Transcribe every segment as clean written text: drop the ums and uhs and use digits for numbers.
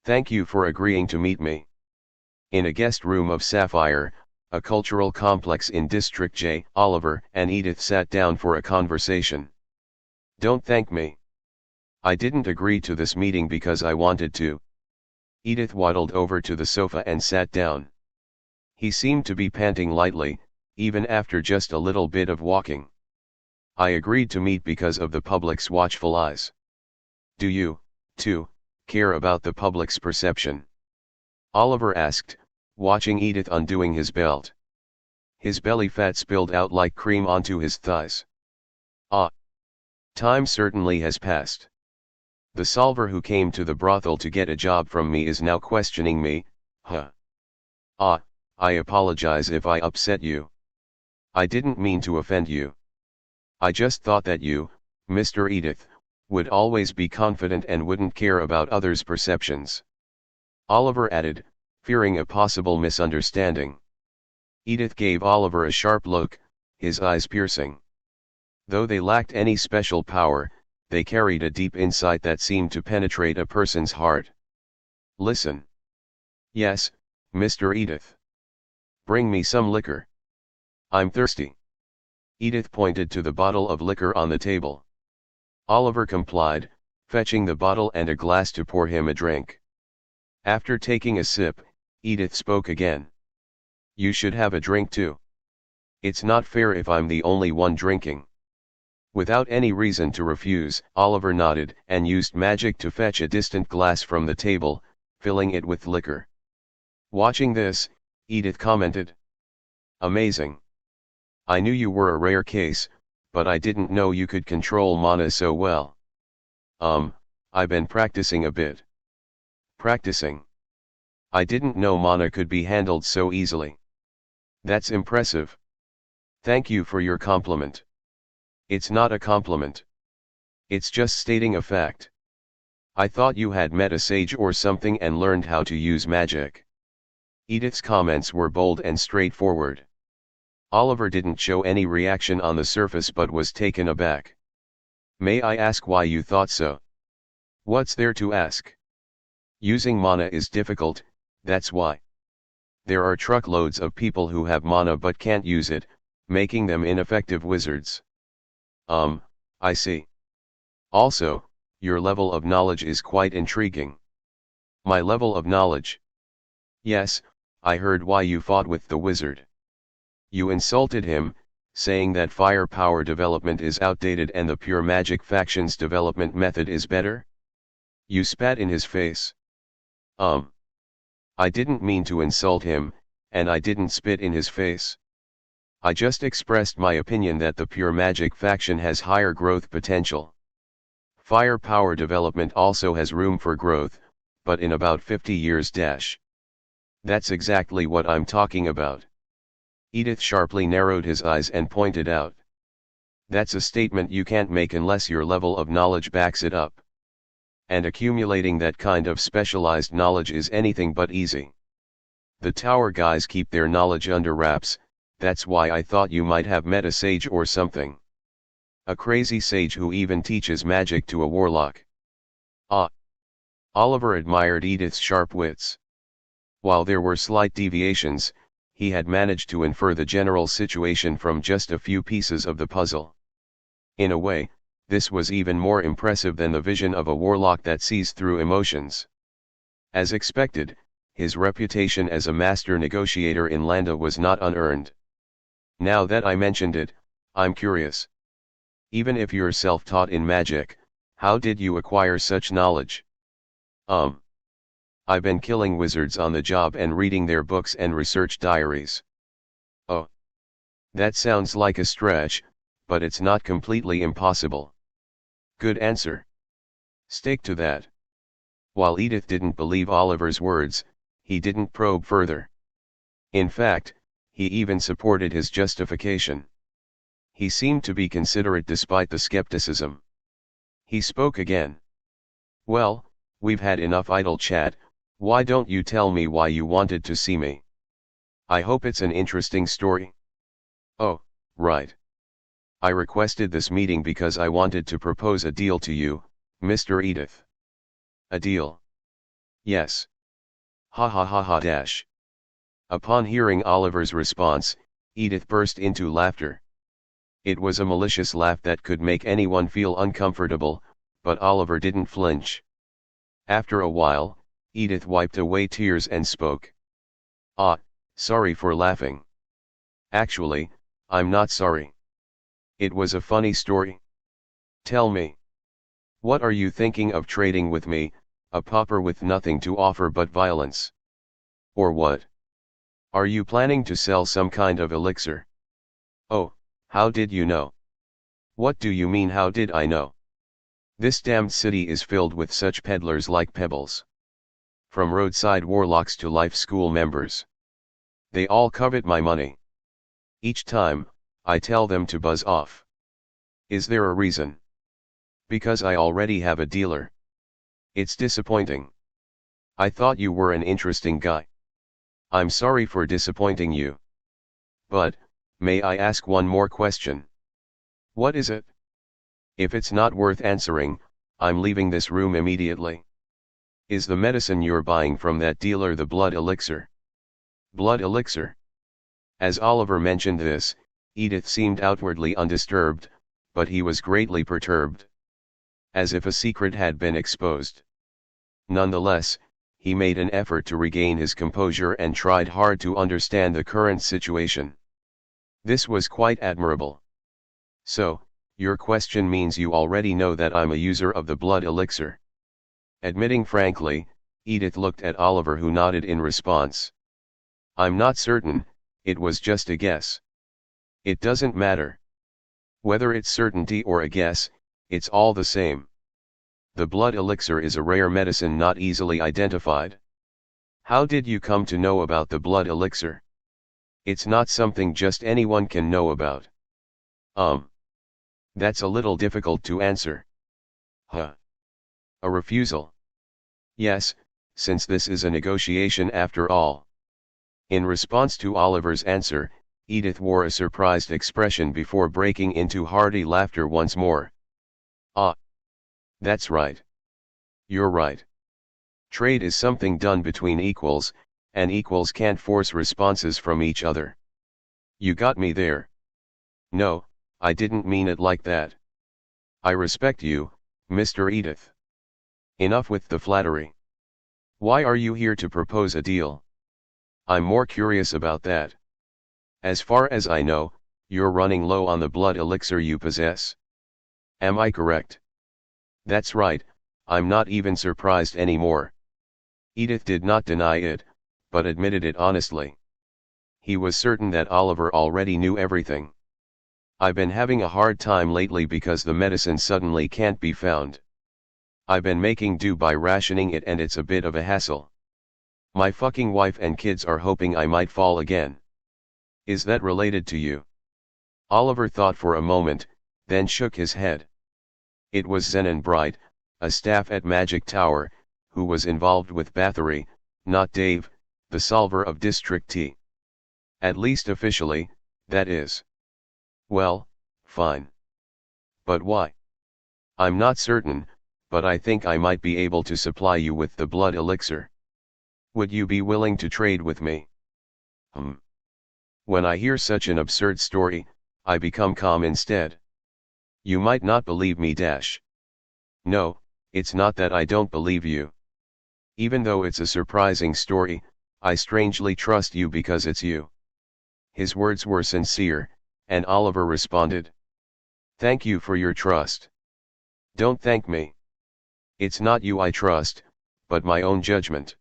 Thank you for agreeing to meet me. In a guest room of Sapphire, a cultural complex in District J, Oliver and Edith sat down for a conversation. Don't thank me. I didn't agree to this meeting because I wanted to. Edith waddled over to the sofa and sat down. He seemed to be panting lightly, even after just a little bit of walking. I agreed to meet because of the public's watchful eyes. Do you, too, care about the public's perception? Oliver asked, watching Edith undoing his belt. His belly fat spilled out like cream onto his thighs. Ah. Time certainly has passed. The solver who came to the brothel to get a job from me is now questioning me, huh? Ah, I apologize if I upset you. I didn't mean to offend you. I just thought that you, Mr. Edith, would always be confident and wouldn't care about others' perceptions. Oliver added, fearing a possible misunderstanding. Edith gave Oliver a sharp look, his eyes piercing. Though they lacked any special power, they carried a deep insight that seemed to penetrate a person's heart. Listen. Yes, Mr. Edith. Bring me some liquor. I'm thirsty. Edith pointed to the bottle of liquor on the table. Oliver complied, fetching the bottle and a glass to pour him a drink. After taking a sip, Edith spoke again. You should have a drink too. It's not fair if I'm the only one drinking. Without any reason to refuse, Oliver nodded and used magic to fetch a distant glass from the table, filling it with liquor. Watching this, Edith commented. Amazing. I knew you were a rare case, but I didn't know you could control mana so well. I've been practicing a bit. Practicing? I didn't know mana could be handled so easily. That's impressive. Thank you for your compliment. It's not a compliment. It's just stating a fact. I thought you had met a sage or something and learned how to use magic. Edith's comments were bold and straightforward. Oliver didn't show any reaction on the surface but was taken aback. May I ask why you thought so? What's there to ask? Using mana is difficult, that's why. There are truckloads of people who have mana but can't use it, making them ineffective wizards. I see. Also, your level of knowledge is quite intriguing. My level of knowledge? Yes, I heard why you fought with the wizard. You insulted him, saying that firepower development is outdated and the pure magic faction's development method is better? You spat in his face. I didn't mean to insult him, and I didn't spit in his face. I just expressed my opinion that the pure magic faction has higher growth potential. Firepower development also has room for growth, but in about 50 years. That's exactly what I'm talking about. Edith sharply narrowed his eyes and pointed out. That's a statement you can't make unless your level of knowledge backs it up. And accumulating that kind of specialized knowledge is anything but easy. The tower guys keep their knowledge under wraps, that's why I thought you might have met a sage or something. A crazy sage who even teaches magic to a warlock. Ah! Oliver admired Edith's sharp wits. While there were slight deviations, he had managed to infer the general situation from just a few pieces of the puzzle. In a way, this was even more impressive than the vision of a warlock that sees through emotions. As expected, his reputation as a master negotiator in Landa was not unearned. Now that I mentioned it, I'm curious. Even if you're self-taught in magic, how did you acquire such knowledge? I've been killing wizards on the job and reading their books and research diaries. Oh. That sounds like a stretch, but it's not completely impossible. Good answer. Stick to that. While Edith didn't believe Oliver's words, he didn't probe further. In fact, he even supported his justification. He seemed to be considerate despite the skepticism. He spoke again. Well, we've had enough idle chat. Why don't you tell me why you wanted to see me? I hope it's an interesting story. Oh, right. I requested this meeting because I wanted to propose a deal to you, Mr. Edith. A deal? Yes. Ha ha ha ha dash. Upon hearing Oliver's response, Edith burst into laughter. It was a malicious laugh that could make anyone feel uncomfortable, but Oliver didn't flinch. After a while, Edith wiped away tears and spoke. Ah, sorry for laughing. Actually, I'm not sorry. It was a funny story. Tell me. What are you thinking of trading with me, a pauper with nothing to offer but violence? Or what? Are you planning to sell some kind of elixir? Oh, how did you know? What do you mean how did I know? This damned city is filled with such peddlers like pebbles. From roadside warlocks to life school members. They all covet my money. Each time, I tell them to buzz off. Is there a reason? Because I already have a dealer. It's disappointing. I thought you were an interesting guy. I'm sorry for disappointing you. But, may I ask one more question? What is it? If it's not worth answering, I'm leaving this room immediately. Is the medicine you're buying from that dealer the blood elixir? Blood elixir? As Oliver mentioned this, Edith seemed outwardly undisturbed, but he was greatly perturbed. As if a secret had been exposed. Nonetheless, he made an effort to regain his composure and tried hard to understand the current situation. This was quite admirable. So, your question means you already know that I'm a user of the blood elixir. Admitting frankly, Edith looked at Oliver, who nodded in response. I'm not certain, it was just a guess. It doesn't matter. Whether it's certainty or a guess, it's all the same. The blood elixir is a rare medicine not easily identified. How did you come to know about the blood elixir? It's not something just anyone can know about. That's a little difficult to answer. Huh. A refusal? Yes, since this is a negotiation after all. In response to Oliver's answer, Edith wore a surprised expression before breaking into hearty laughter once more. Ah. That's right. You're right. Trade is something done between equals, and equals can't force responses from each other. You got me there. No, I didn't mean it like that. I respect you, Mr. Edith. Enough with the flattery. Why are you here to propose a deal? I'm more curious about that. As far as I know, you're running low on the blood elixir you possess. Am I correct? That's right, I'm not even surprised anymore. Edith did not deny it, but admitted it honestly. He was certain that Oliver already knew everything. I've been having a hard time lately because the medicine suddenly can't be found. I've been making do by rationing it, and it's a bit of a hassle. My fucking wife and kids are hoping I might fall again. Is that related to you? Oliver thought for a moment, then shook his head. It was Zenon Bright, a staff at Magic Tower, who was involved with Bathory, not Dave, the solver of District T. At least officially, that is. Well, fine. But why? I'm not certain, but I think I might be able to supply you with the blood elixir. Would you be willing to trade with me? When I hear such an absurd story, I become calm instead. You might not believe me. No, it's not that I don't believe you. Even though it's a surprising story, I strangely trust you because it's you. His words were sincere, and Oliver responded. Thank you for your trust. Don't thank me. It's not you I trust, but my own judgment.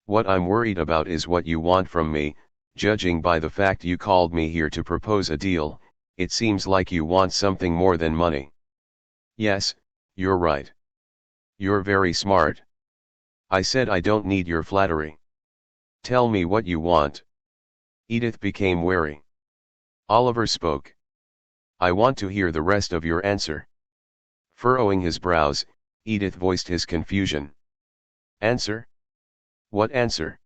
What I'm worried about is what you want from me. Judging by the fact you called me here to propose a deal, it seems like you want something more than money. Yes, you're right. You're very smart. I said I don't need your flattery. Tell me what you want. Edith became wary. Oliver spoke. I want to hear the rest of your answer. Furrowing his brows, Edith voiced his confusion. Answer? What answer?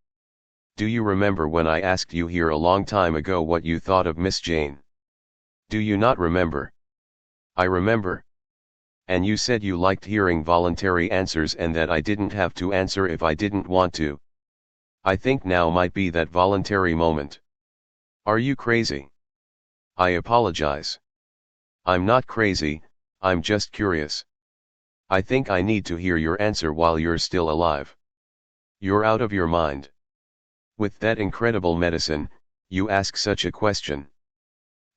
Do you remember when I asked you here a long time ago what you thought of Miss Jane? Do you not remember? I remember. And you said you liked hearing voluntary answers and that I didn't have to answer if I didn't want to. I think now might be that voluntary moment. Are you crazy? I apologize. I'm not crazy, I'm just curious. I think I need to hear your answer while you're still alive. You're out of your mind. With that incredible medicine, you ask such a question.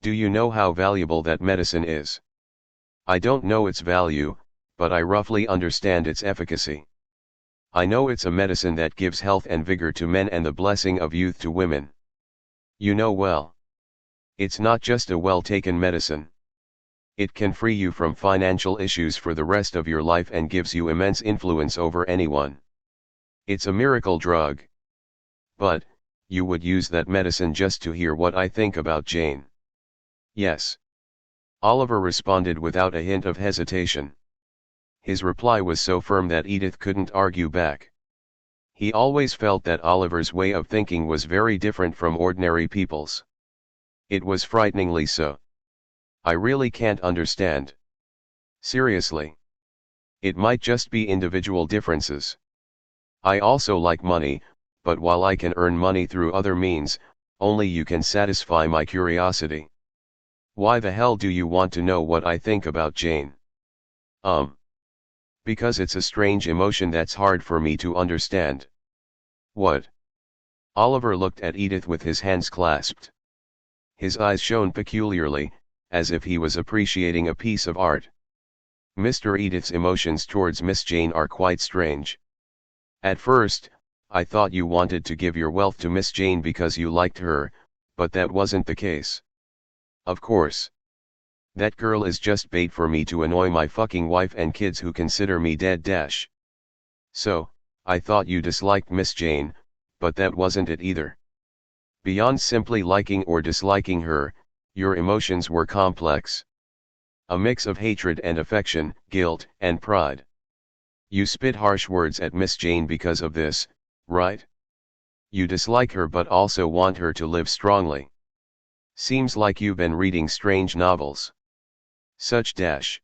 Do you know how valuable that medicine is? I don't know its value, but I roughly understand its efficacy. I know it's a medicine that gives health and vigor to men and the blessing of youth to women. You know well. It's not just a well-taken medicine. It can free you from financial issues for the rest of your life and gives you immense influence over anyone. It's a miracle drug. But, you would use that medicine just to hear what I think about Jane. Yes. Oliver responded without a hint of hesitation. His reply was so firm that Edith couldn't argue back. He always felt that Oliver's way of thinking was very different from ordinary people's. It was frighteningly so. I really can't understand. Seriously. It might just be individual differences. I also like money, but while I can earn money through other means, only you can satisfy my curiosity. Why the hell do you want to know what I think about Jane? Because it's a strange emotion that's hard for me to understand. What? Oliver looked at Edith with his hands clasped. His eyes shone peculiarly, as if he was appreciating a piece of art. Mr. Edith's emotions towards Miss Jane are quite strange. At first, I thought you wanted to give your wealth to Miss Jane because you liked her, but that wasn't the case. Of course. That girl is just bait for me to annoy my fucking wife and kids who consider me dead dash. So, I thought you disliked Miss Jane, but that wasn't it either. Beyond simply liking or disliking her, your emotions were complex. A mix of hatred and affection, guilt and pride. You spit harsh words at Miss Jane because of this, right? You dislike her but also want her to live strongly. Seems like you've been reading strange novels. Such dash.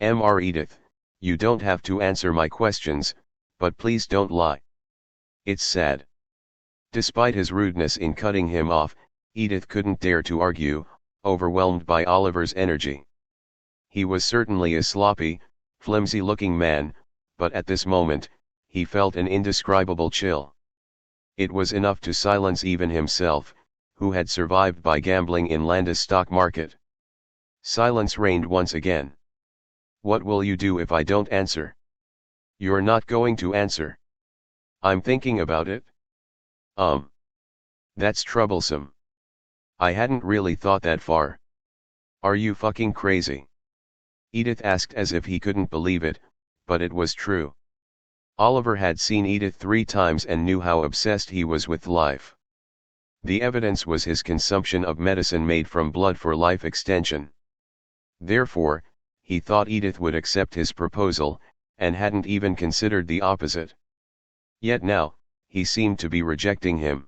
Mr. Edith, you don't have to answer my questions, but please don't lie. It's sad. Despite his rudeness in cutting him off, Edith couldn't dare to argue, overwhelmed by Oliver's energy. He was certainly a sloppy, flimsy-looking man, but at this moment, he felt an indescribable chill. It was enough to silence even himself, who had survived by gambling in Landis stock market. Silence reigned once again. What will you do if I don't answer? You're not going to answer. I'm thinking about it. That's troublesome. I hadn't really thought that far. Are you fucking crazy? Edith asked as if he couldn't believe it, but it was true. Oliver had seen Edith 3 times and knew how obsessed he was with life. The evidence was his consumption of medicine made from blood for life extension. Therefore, he thought Edith would accept his proposal, and hadn't even considered the opposite. Yet now, he seemed to be rejecting him.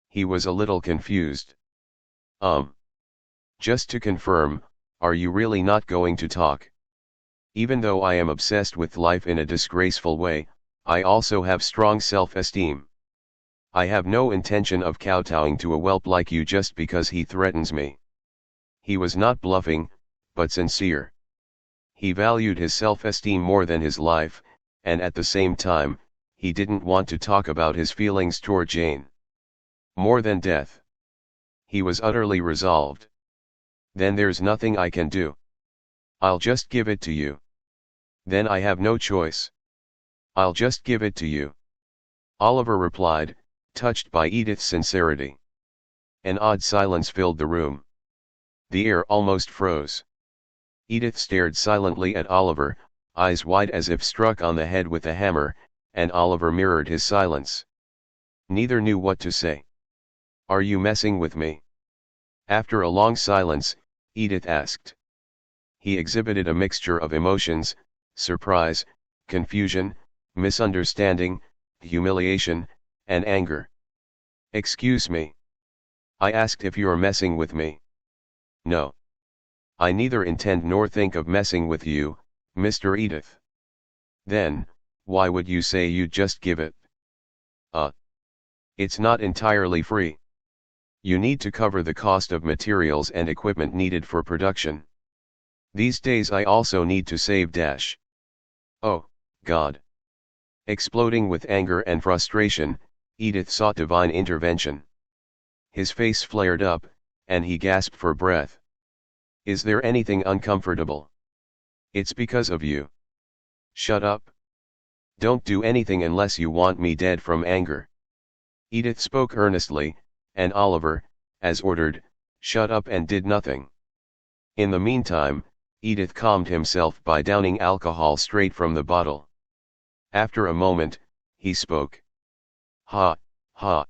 He was a little confused. Just to confirm, are you really not going to talk? Even though I am obsessed with life in a disgraceful way, I also have strong self-esteem. I have no intention of kowtowing to a whelp like you just because he threatens me. He was not bluffing, but sincere. He valued his self-esteem more than his life, and at the same time, he didn't want to talk about his feelings toward Jane. More than death. He was utterly resolved. Then there's nothing I can do. I'll just give it to you. Then I have no choice. I'll just give it to you. Oliver replied, touched by Edith's sincerity. An odd silence filled the room. The air almost froze. Edith stared silently at Oliver, eyes wide as if struck on the head with a hammer, and Oliver mirrored his silence. Neither knew what to say. Are you messing with me? After a long silence, Edith asked. He exhibited a mixture of emotions, surprise, confusion, misunderstanding, humiliation, and anger. Excuse me. I asked if you're messing with me. No. I neither intend nor think of messing with you, Mr. Edith. Then, why would you say you'd just give it? It's not entirely free. You need to cover the cost of materials and equipment needed for production. These days I also need to save dash. Oh, God. Exploding with anger and frustration, Edith sought divine intervention. His face flared up, and he gasped for breath. Is there anything uncomfortable? It's because of you. Shut up. Don't do anything unless you want me dead from anger. Edith spoke earnestly, and Oliver, as ordered, shut up and did nothing. In the meantime, Edith calmed himself by downing alcohol straight from the bottle. After a moment, he spoke. Ha, ha.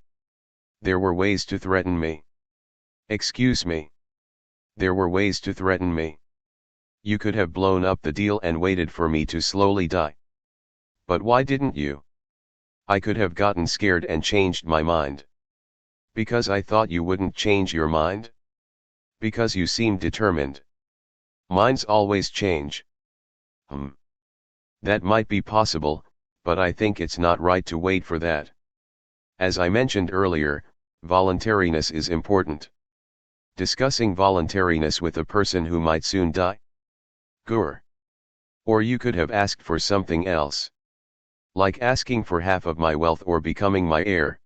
There were ways to threaten me. Excuse me. There were ways to threaten me. You could have blown up the deal and waited for me to slowly die. But why didn't you? I could have gotten scared and changed my mind. Because I thought you wouldn't change your mind? Because you seemed determined. Minds always change. That might be possible, but I think it's not right to wait for that. As I mentioned earlier, voluntariness is important. Discussing voluntariness with a person who might soon die? Gur. Or you could have asked for something else. Like asking for half of my wealth or becoming my heir.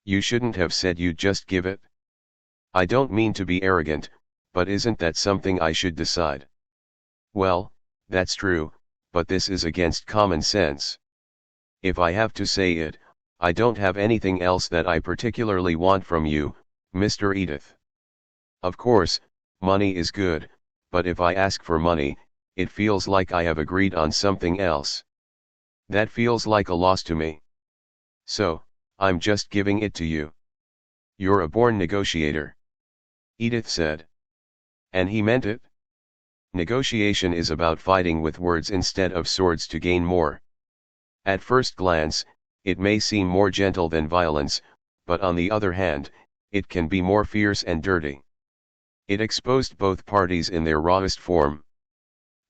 You shouldn't have said you'd just give it. I don't mean to be arrogant, but isn't that something I should decide? Well, that's true, but this is against common sense. If I have to say it, I don't have anything else that I particularly want from you, Mr. Edith. Of course, money is good, but if I ask for money, it feels like I have agreed on something else. That feels like a loss to me. So, I'm just giving it to you. You're a born negotiator. Edith said. And he meant it? Negotiation is about fighting with words instead of swords to gain more. At first glance, it may seem more gentle than violence, but on the other hand, it can be more fierce and dirty. It exposed both parties in their rawest form.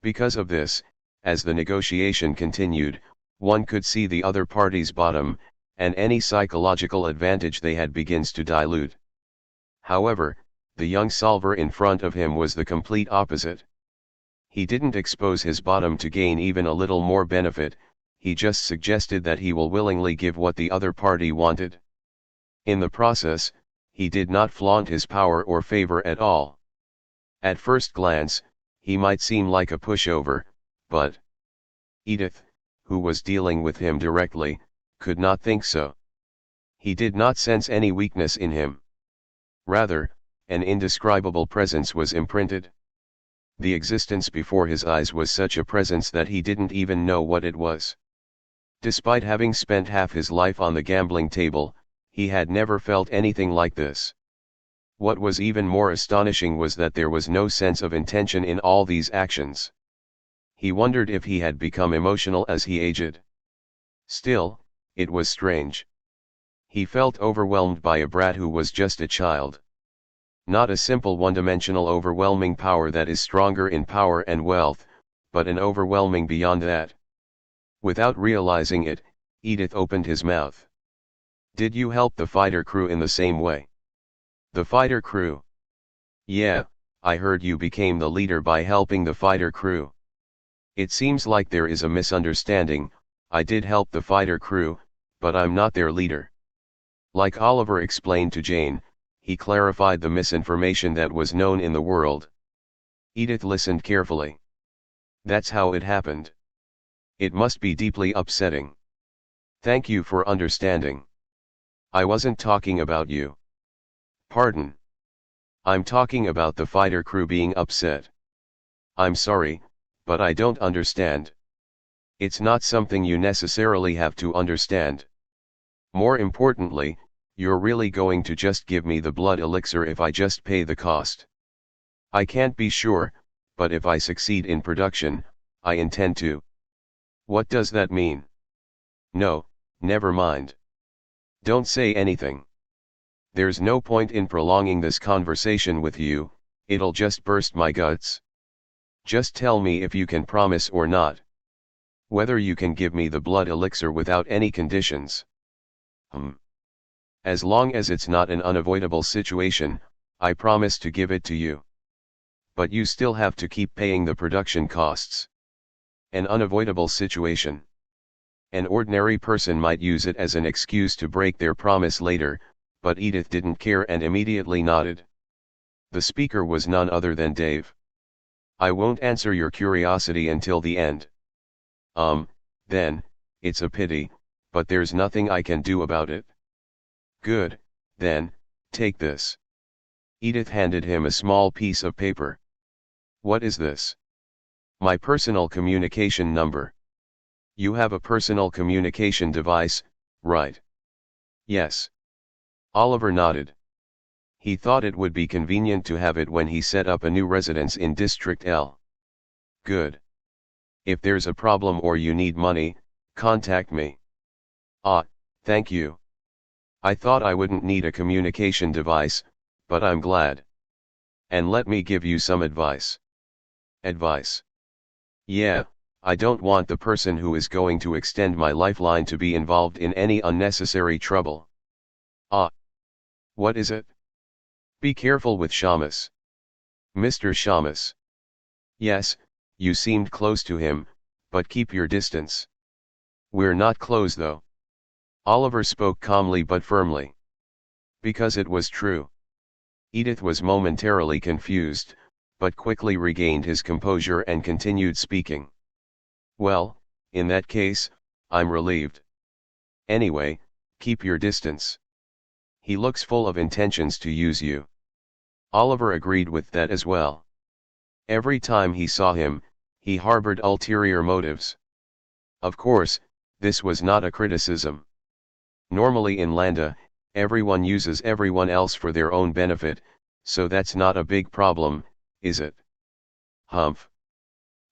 Because of this, as the negotiation continued, one could see the other party's bottom, and any psychological advantage they had begins to dilute. However, the young solver in front of him was the complete opposite. He didn't expose his bottom to gain even a little more benefit, he just suggested that he will willingly give what the other party wanted. In the process, he did not flaunt his power or favor at all. At first glance, he might seem like a pushover, but Edith, who was dealing with him directly, could not think so. He did not sense any weakness in him. Rather, an indescribable presence was imprinted. The existence before his eyes was such a presence that he didn't even know what it was. Despite having spent half his life on the gambling table, he had never felt anything like this. What was even more astonishing was that there was no sense of intention in all these actions. He wondered if he had become emotional as he aged. Still, it was strange. He felt overwhelmed by a brat who was just a child. Not a simple one-dimensional overwhelming power that is stronger in power and wealth, but an overwhelming beyond that. Without realizing it, Edith opened his mouth. Did you help the fighter crew in the same way? The fighter crew? Yeah, I heard you became the leader by helping the fighter crew. It seems like there is a misunderstanding. I did help the fighter crew, but I'm not their leader. Like Oliver explained to Jane, he clarified the misinformation that was known in the world. Edith listened carefully. That's how it happened. It must be deeply upsetting. Thank you for understanding. I wasn't talking about you. Pardon. I'm talking about the fighter crew being upset. I'm sorry, but I don't understand. It's not something you necessarily have to understand. More importantly, you're really going to just give me the blood elixir if I just pay the cost. I can't be sure, but if I succeed in production, I intend to. What does that mean? No, never mind. Don't say anything. There's no point in prolonging this conversation with you, it'll just burst my guts. Just tell me if you can promise or not. Whether you can give me the blood elixir without any conditions. As long as it's not an unavoidable situation, I promise to give it to you. But you still have to keep paying the production costs. An unavoidable situation. An ordinary person might use it as an excuse to break their promise later, but Edith didn't care and immediately nodded. The speaker was none other than Dave. I won't answer your curiosity until the end. Then, it's a pity, but there's nothing I can do about it. Good, then, take this. Edith handed him a small piece of paper. What is this? My personal communication number. You have a personal communication device, right? Yes. Oliver nodded. He thought it would be convenient to have it when he set up a new residence in District L. Good. If there's a problem or you need money, contact me. Ah, thank you. I thought I wouldn't need a communication device, but I'm glad. And let me give you some advice. Advice? Yeah, I don't want the person who is going to extend my lifeline to be involved in any unnecessary trouble. Ah. What is it? Be careful with Shamus. Mr. Shamus. Yes, you seemed close to him, but keep your distance. We're not close though. Oliver spoke calmly but firmly. Because it was true. Edith was momentarily confused, but quickly regained his composure and continued speaking. Well, in that case, I'm relieved. Anyway, keep your distance. He looks full of intentions to use you. Oliver agreed with that as well. Every time he saw him, he harbored ulterior motives. Of course, this was not a criticism. Normally in Landa, everyone uses everyone else for their own benefit, so that's not a big problem, is it? Humph.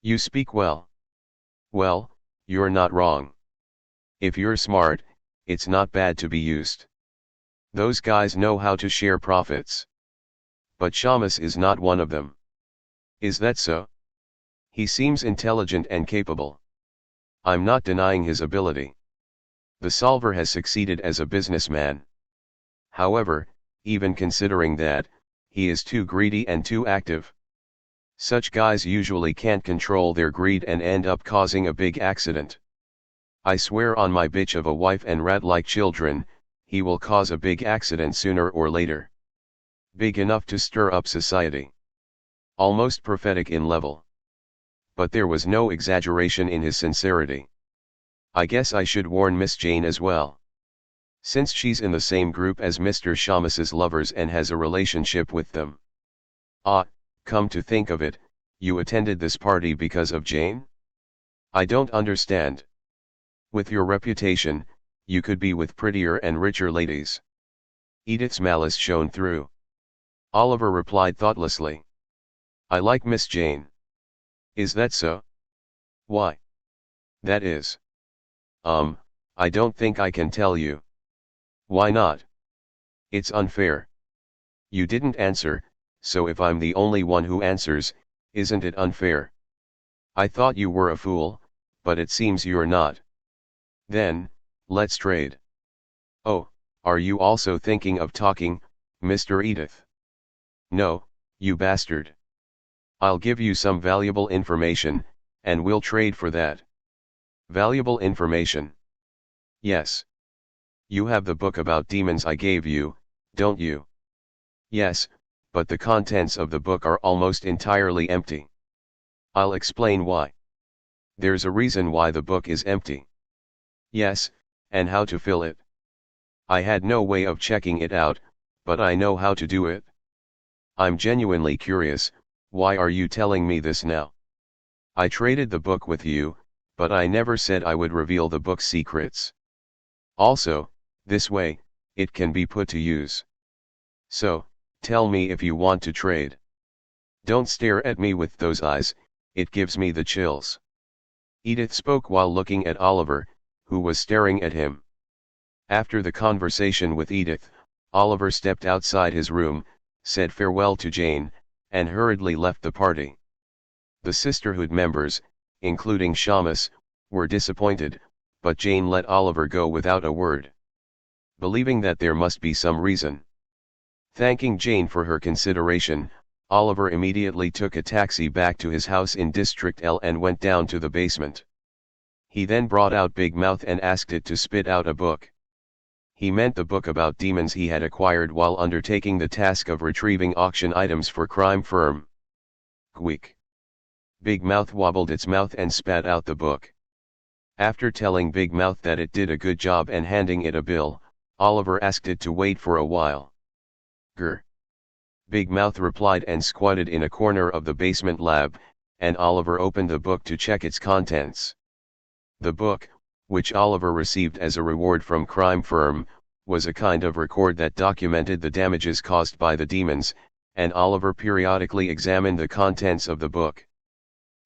You speak well. Well, you're not wrong. If you're smart, it's not bad to be used. Those guys know how to share profits. But Shamus is not one of them. Is that so? He seems intelligent and capable. I'm not denying his ability. The solver has succeeded as a businessman. However, even considering that, he is too greedy and too active. Such guys usually can't control their greed and end up causing a big accident. I swear on my bitch of a wife and rat-like children, he will cause a big accident sooner or later. Big enough to stir up society. Almost prophetic in level. But there was no exaggeration in his sincerity. I guess I should warn Miss Jane as well. Since she's in the same group as Mr. Shamus's lovers and has a relationship with them. Ah, come to think of it, you attended this party because of Jane? I don't understand. With your reputation, you could be with prettier and richer ladies. Edith's malice shone through. Oliver replied thoughtlessly. I like Miss Jane. Is that so? Why? That is. I don't think I can tell you. Why not? It's unfair. You didn't answer, so if I'm the only one who answers, isn't it unfair? I thought you were a fool, but it seems you're not. Then, let's trade. Oh, are you also thinking of talking, Mr. Edith? No, you bastard. I'll give you some valuable information, and we'll trade for that. Valuable information? Yes. You have the book about demons I gave you, don't you? Yes, but the contents of the book are almost entirely empty. I'll explain why. There's a reason why the book is empty. Yes, and how to fill it. I had no way of checking it out, but I know how to do it. I'm genuinely curious, why are you telling me this now? I traded the book with you, but I never said I would reveal the book's secrets. Also, this way, it can be put to use. So, tell me if you want to trade. Don't stare at me with those eyes, it gives me the chills. Edith spoke while looking at Oliver, who was staring at him. After the conversation with Edith, Oliver stepped outside his room, said farewell to Jane, and hurriedly left the party. The sisterhood members, including Shamus, were disappointed, but Jane let Oliver go without a word, believing that there must be some reason. Thanking Jane for her consideration, Oliver immediately took a taxi back to his house in District L and went down to the basement. He then brought out Big Mouth and asked it to spit out a book. He meant the book about demons he had acquired while undertaking the task of retrieving auction items for crime firm. Quick! Big Mouth wobbled its mouth and spat out the book. After telling Big Mouth that it did a good job and handing it a bill, Oliver asked it to wait for a while. Grr! Big Mouth replied and squatted in a corner of the basement lab, and Oliver opened the book to check its contents. The book, which Oliver received as a reward from crime firm, was a kind of record that documented the damages caused by the demons, and Oliver periodically examined the contents of the book.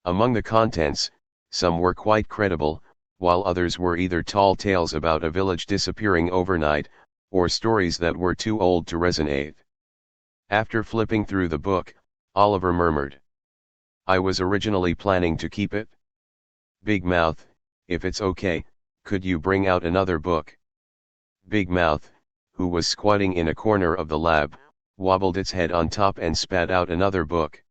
Among the contents, some were quite credible, while others were either tall tales about a village disappearing overnight, or stories that were too old to resonate. After flipping through the book, Oliver murmured, "I was originally planning to keep it. Big Mouth, if it's okay, could you bring out another book?" Big Mouth, who was squatting in a corner of the lab, wobbled its head on top and spat out another book.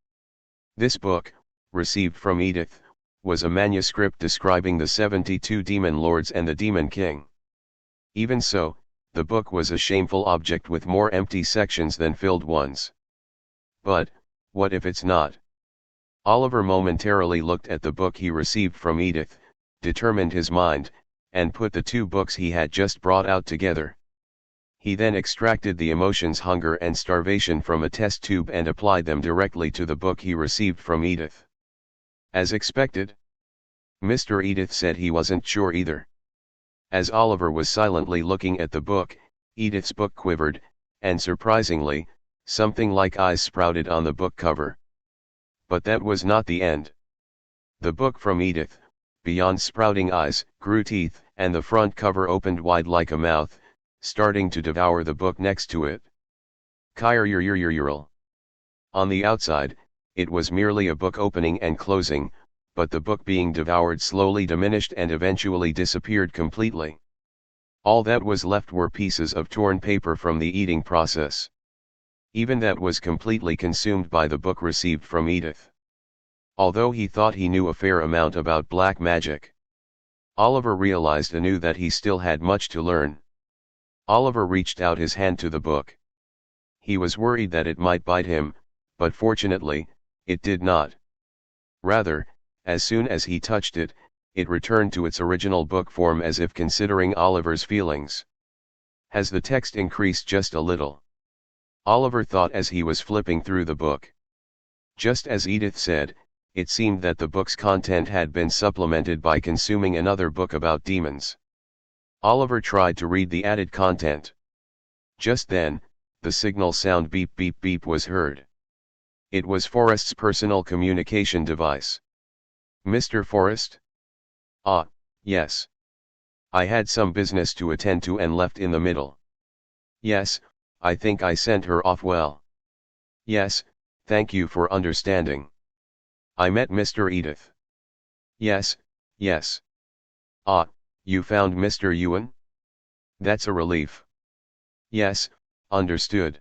This book, received from Edith, was a manuscript describing the 72 demon lords and the demon king. Even so, the book was a shameful object with more empty sections than filled ones. But, what if it's not? Oliver momentarily looked at the book he received from Edith, determined his mind, and put the two books he had just brought out together. He then extracted the emotions hunger and starvation from a test tube and applied them directly to the book he received from Edith. As expected, Mr. Edith said he wasn't sure either. As Oliver was silently looking at the book, Edith's book quivered, and surprisingly, something like eyes sprouted on the book cover. But that was not the end. The book from Edith, beyond sprouting eyes, grew teeth, and the front cover opened wide like a mouth, starting to devour the book next to it. Kyr. On the outside, it was merely a book opening and closing, but the book being devoured slowly diminished and eventually disappeared completely. All that was left were pieces of torn paper from the eating process. Even that was completely consumed by the book received from Edith. Although he thought he knew a fair amount about black magic, Oliver realized anew that he still had much to learn. Oliver reached out his hand to the book. He was worried that it might bite him, but fortunately, it did not. Rather, as soon as he touched it, it returned to its original book form as if considering Oliver's feelings. Has the text increased just a little? Oliver thought as he was flipping through the book. Just as Edith said, it seemed that the book's content had been supplemented by consuming another book about demons. Oliver tried to read the added content. Just then, the signal sound beep beep beep was heard. It was Forrest's personal communication device. "Mr. Forrest?" "Ah, yes. I had some business to attend to and left in the middle." "Yes, I think I sent her off well." "Yes, thank you for understanding." "I met Mr. Edith." "Yes, yes." "Ah, you found Mr. Ewan? That's a relief." "Yes, understood.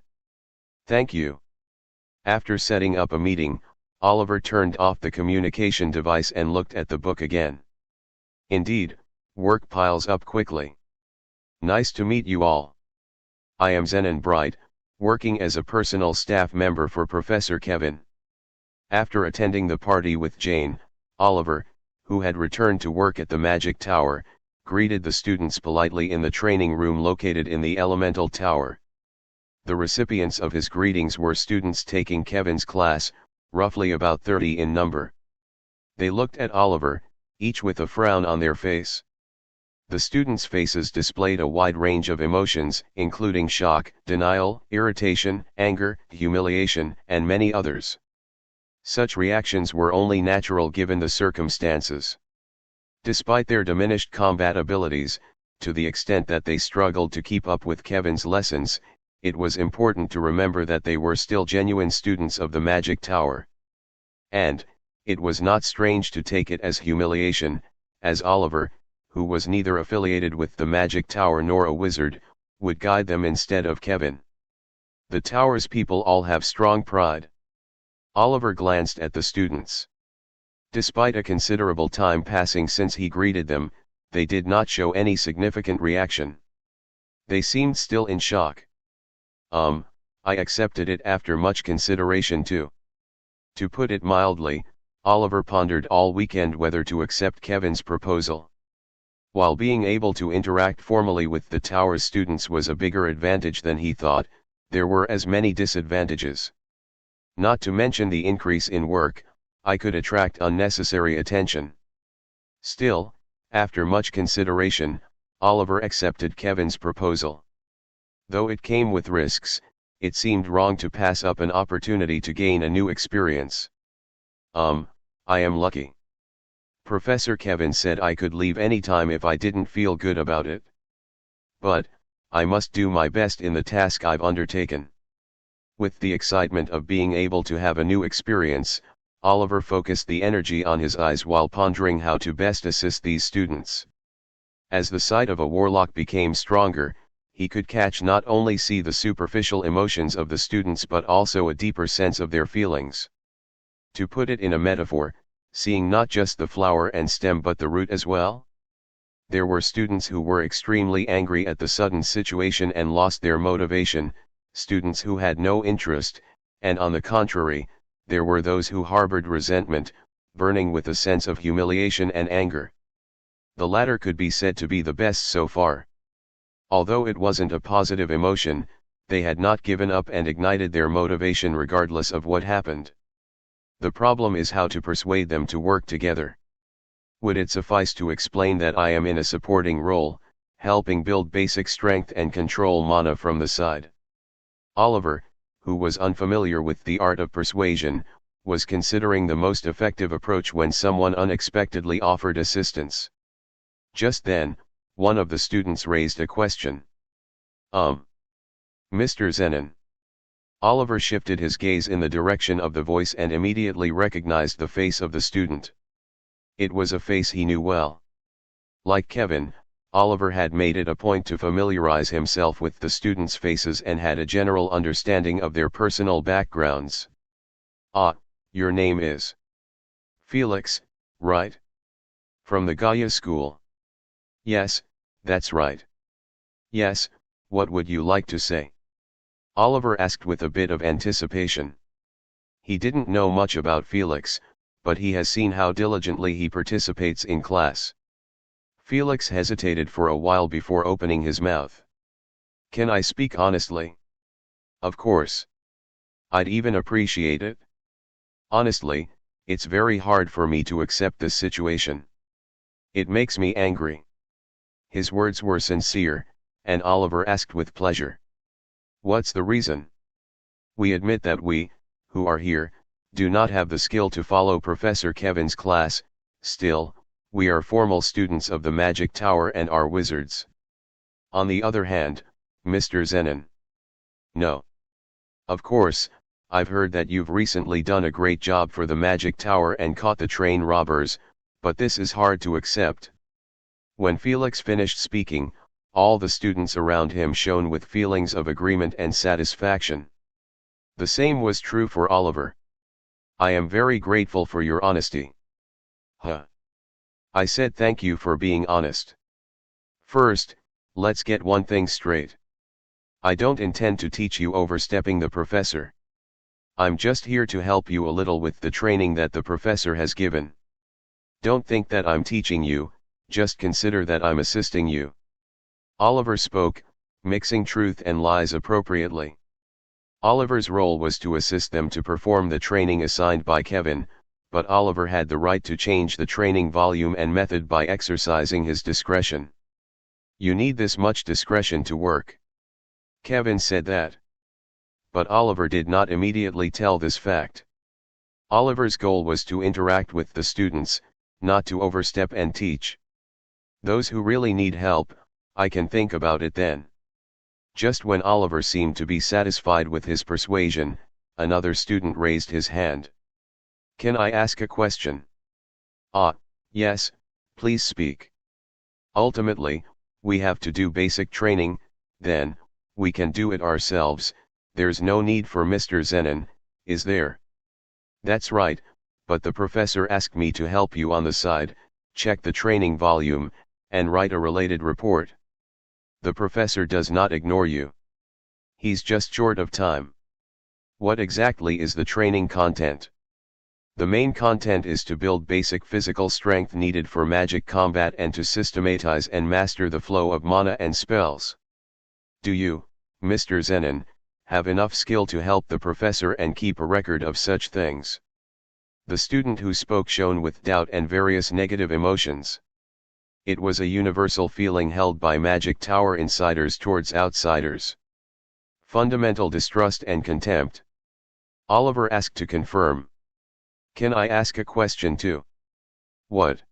Thank you." After setting up a meeting, Oliver turned off the communication device and looked at the book again. Indeed, work piles up quickly. "Nice to meet you all. I am Zenon Bright, working as a personal staff member for Professor Kevin." After attending the party with Jane, Oliver, who had returned to work at the Magic Tower, greeted the students politely in the training room located in the Elemental Tower. The recipients of his greetings were students taking Kevin's class, roughly about 30 in number. They looked at Oliver, each with a frown on their face. The students' faces displayed a wide range of emotions, including shock, denial, irritation, anger, humiliation, and many others. Such reactions were only natural given the circumstances. Despite their diminished combat abilities, to the extent that they struggled to keep up with Kevin's lessons, it was important to remember that they were still genuine students of the Magic Tower. And, It was not strange to take it as humiliation, as Oliver, who was neither affiliated with the magic tower nor a wizard, would guide them instead of Kevin. The tower's people all have strong pride. Oliver glanced at the students. Despite a considerable time passing since he greeted them, they did not show any significant reaction. They seemed still in shock. I accepted it after much consideration too. To put it mildly, Oliver pondered all weekend whether to accept Kevin's proposal. While being able to interact formally with the tower's students was a bigger advantage than he thought, there were as many disadvantages. Not to mention the increase in work, I could attract unnecessary attention. Still, after much consideration, Oliver accepted Kevin's proposal. Though it came with risks, it seemed wrong to pass up an opportunity to gain a new experience. I am lucky. Professor Kevin said I could leave anytime if I didn't feel good about it. But, I must do my best in the task I've undertaken. With the excitement of being able to have a new experience, Oliver focused the energy on his eyes while pondering how to best assist these students. As the sight of a warlock became stronger, he could not only see the superficial emotions of the students but also a deeper sense of their feelings. To put it in a metaphor, seeing not just the flower and stem but the root as well? There were students who were extremely angry at the sudden situation and lost their motivation, students who had no interest, and on the contrary, there were those who harbored resentment, burning with a sense of humiliation and anger. The latter could be said to be the best so far. Although it wasn't a positive emotion, they had not given up and ignited their motivation regardless of what happened. The problem is how to persuade them to work together. Would it suffice to explain that I am in a supporting role, helping build basic strength and control mana from the side? Oliver, who was unfamiliar with the art of persuasion, was considering the most effective approach when someone unexpectedly offered assistance. Just then, one of the students raised a question. Mr. Zenon. Oliver shifted his gaze in the direction of the voice and immediately recognized the face of the student. It was a face he knew well. Like Kevin, Oliver had made it a point to familiarize himself with the students' faces and had a general understanding of their personal backgrounds. Ah, your name is Felix, right? From the Gaia school. Yes, that's right. Yes, what would you like to say? Oliver asked with a bit of anticipation. He didn't know much about Felix, but he has seen how diligently he participates in class. Felix hesitated for a while before opening his mouth. Can I speak honestly? Of course. I'd even appreciate it. Honestly, it's very hard for me to accept this situation. It makes me angry. His words were sincere, and Oliver asked with pleasure. What's the reason? We admit that we, who are here, do not have the skill to follow Professor Kevin's class. Still, we are formal students of the Magic Tower and are wizards. On the other hand, Mr. Zenon. No. Of course, I've heard that you've recently done a great job for the Magic Tower and caught the train robbers, but this is hard to accept. When Felix finished speaking, all the students around him shone with feelings of agreement and satisfaction. The same was true for Oliver. I am very grateful for your honesty. I said thank you for being honest. First, let's get one thing straight. I don't intend to teach you overstepping the professor. I'm just here to help you a little with the training that the professor has given. Don't think that I'm teaching you, just consider that I'm assisting you. Oliver spoke, mixing truth and lies appropriately. Oliver's role was to assist them to perform the training assigned by Kevin, but Oliver had the right to change the training volume and method by exercising his discretion. You need this much discretion to work. Kevin said that. But Oliver did not immediately tell this fact. Oliver's goal was to interact with the students, not to overstep and teach. Those who really need help, I can think about it then. Just when Oliver seemed to be satisfied with his persuasion, another student raised his hand. Can I ask a question? Ah, yes, please speak. Ultimately, we have to do basic training, then, we can do it ourselves, there's no need for Mr. Zenon, is there? That's right, but the professor asked me to help you on the side, check the training volume, and write a related report. The professor does not ignore you. He's just short of time. What exactly is the training content? The main content is to build basic physical strength needed for magic combat and to systematize and master the flow of mana and spells. Do you, Mr. Zenon, have enough skill to help the professor and keep a record of such things? The student who spoke shone with doubt and various negative emotions. It was a universal feeling held by Magic Tower insiders towards outsiders. Fundamental distrust and contempt. Oliver asked to confirm. Can I ask a question too? What?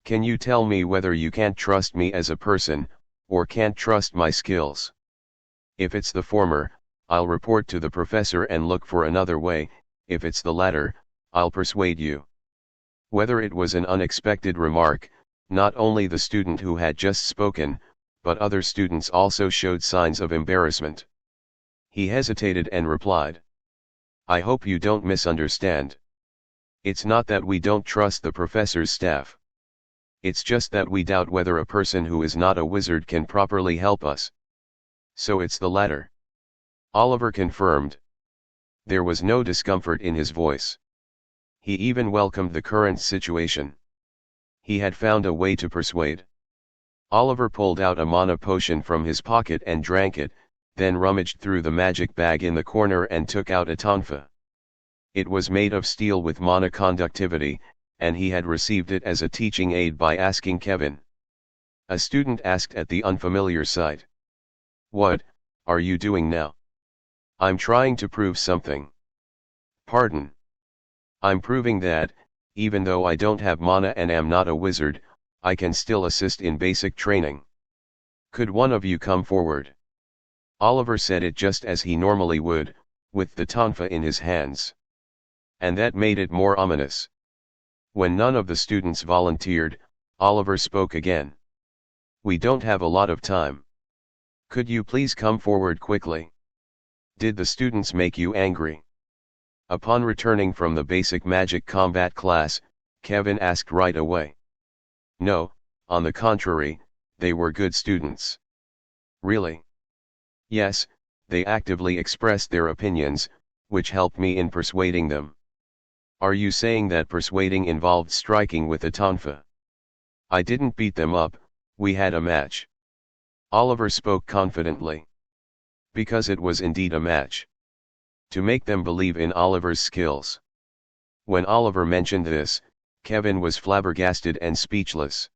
Can you tell me whether you can't trust me as a person, or can't trust my skills? If it's the former, I'll report to the professor and look for another way, if it's the latter, I'll persuade you. Whether it was an unexpected remark, not only the student who had just spoken, but other students also showed signs of embarrassment. He hesitated and replied. I hope you don't misunderstand. It's not that we don't trust the professor's staff. It's just that we doubt whether a person who is not a wizard can properly help us. So it's the latter. Oliver confirmed. There was no discomfort in his voice. He even welcomed the current situation. He had found a way to persuade. Oliver pulled out a mana potion from his pocket and drank it, then rummaged through the magic bag in the corner and took out a tonfa. It was made of steel with mana conductivity, and he had received it as a teaching aid by asking Kevin. A student asked at the unfamiliar sight. What are you doing now? I'm trying to prove something. Pardon? I'm proving that, even though I don't have mana and am not a wizard, I can still assist in basic training. Could one of you come forward? Oliver said it just as he normally would, with the tonfa in his hands. And that made it more ominous. When none of the students volunteered, Oliver spoke again. We don't have a lot of time. Could you please come forward quickly? Did the students make you angry? Upon returning from the basic magic combat class, Kevin asked right away. No, on the contrary, they were good students. Really? Yes, they actively expressed their opinions, which helped me in persuading them. Are you saying that persuading involved striking with a tonfa? I didn't beat them up, we had a match. Oliver spoke confidently. Because it was indeed a match. To make them believe in Oliver's skills. When Oliver mentioned this, Kevin was flabbergasted and speechless.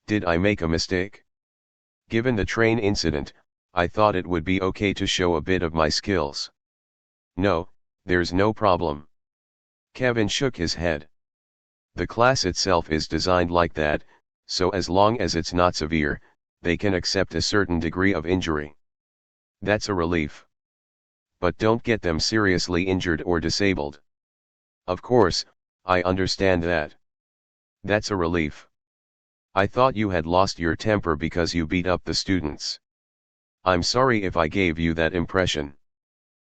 Did I make a mistake? Given the train incident, I thought it would be okay to show a bit of my skills. No, there's no problem. Kevin shook his head. The class itself is designed like that, so as long as it's not severe, they can accept a certain degree of injury. That's a relief. But don't get them seriously injured or disabled. Of course, I understand that. That's a relief. I thought you had lost your temper because you beat up the students. I'm sorry if I gave you that impression.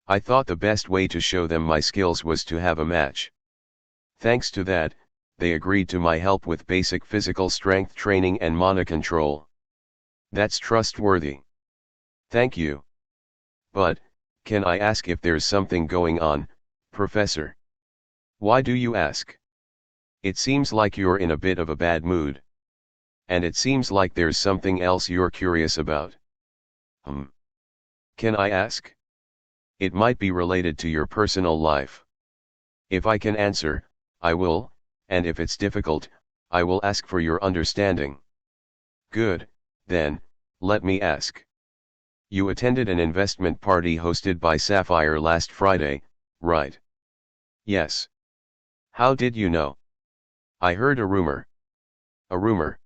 I thought the best way to show them my skills was to have a match. Thanks to that, they agreed to my help with basic physical strength training and mana control. That's trustworthy. Thank you. But, can I ask if there's something going on, Professor? Why do you ask? It seems like you're in a bit of a bad mood. And it seems like there's something else you're curious about. Can I ask? It might be related to your personal life. If I can answer, I will, and if it's difficult, I will ask for your understanding. Good, then, let me ask. You attended an investment party hosted by Sapphire last Friday, right? Yes. How did you know? I heard a rumor. A rumor?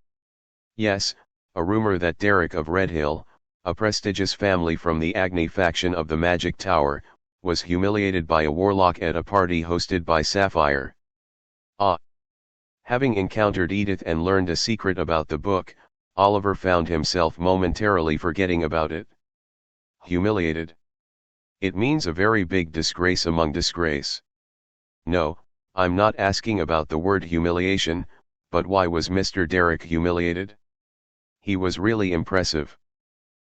Yes, a rumor that Derek of Redhill, a prestigious family from the Agni faction of the Magic Tower, was humiliated by a warlock at a party hosted by Sapphire. Ah! Having encountered Edith and learned a secret about the book, Oliver found himself momentarily forgetting about it. Humiliated. It means a very big disgrace among disgrace. No, I'm not asking about the word humiliation, but why was Mr. Derrick humiliated? He was really impressive.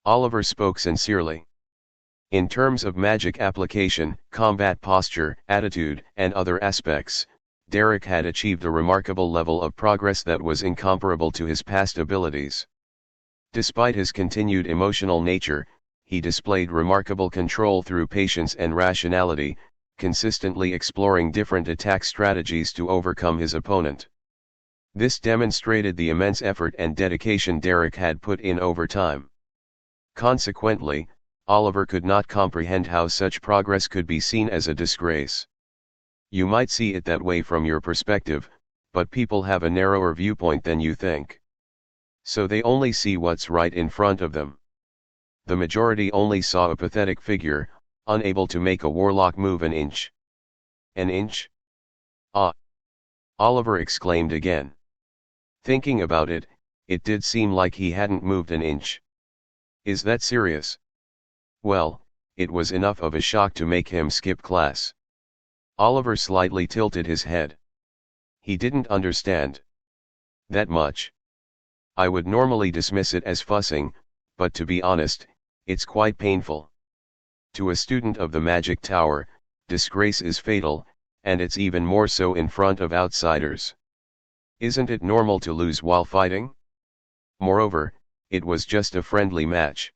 Oliver spoke sincerely. In terms of magic application, combat posture, attitude, and other aspects, Derrick had achieved a remarkable level of progress that was incomparable to his past abilities. Despite his continued emotional nature, he displayed remarkable control through patience and rationality, consistently exploring different attack strategies to overcome his opponent. This demonstrated the immense effort and dedication Derrick had put in over time. Consequently, Oliver could not comprehend how such progress could be seen as a disgrace. You might see it that way from your perspective, but people have a narrower viewpoint than you think. So they only see what's right in front of them. The majority only saw a pathetic figure, unable to make a warlock move an inch. An inch? Ah! Oliver exclaimed again. Thinking about it, it did seem like he hadn't moved an inch. Is that serious? Well, it was enough of a shock to make him skip class. Oliver slightly tilted his head. He didn't understand. That much. I would normally dismiss it as fussing, but to be honest, it's quite painful. To a student of the Magic Tower, disgrace is fatal, and it's even more so in front of outsiders. Isn't it normal to lose while fighting? Moreover, it was just a friendly match.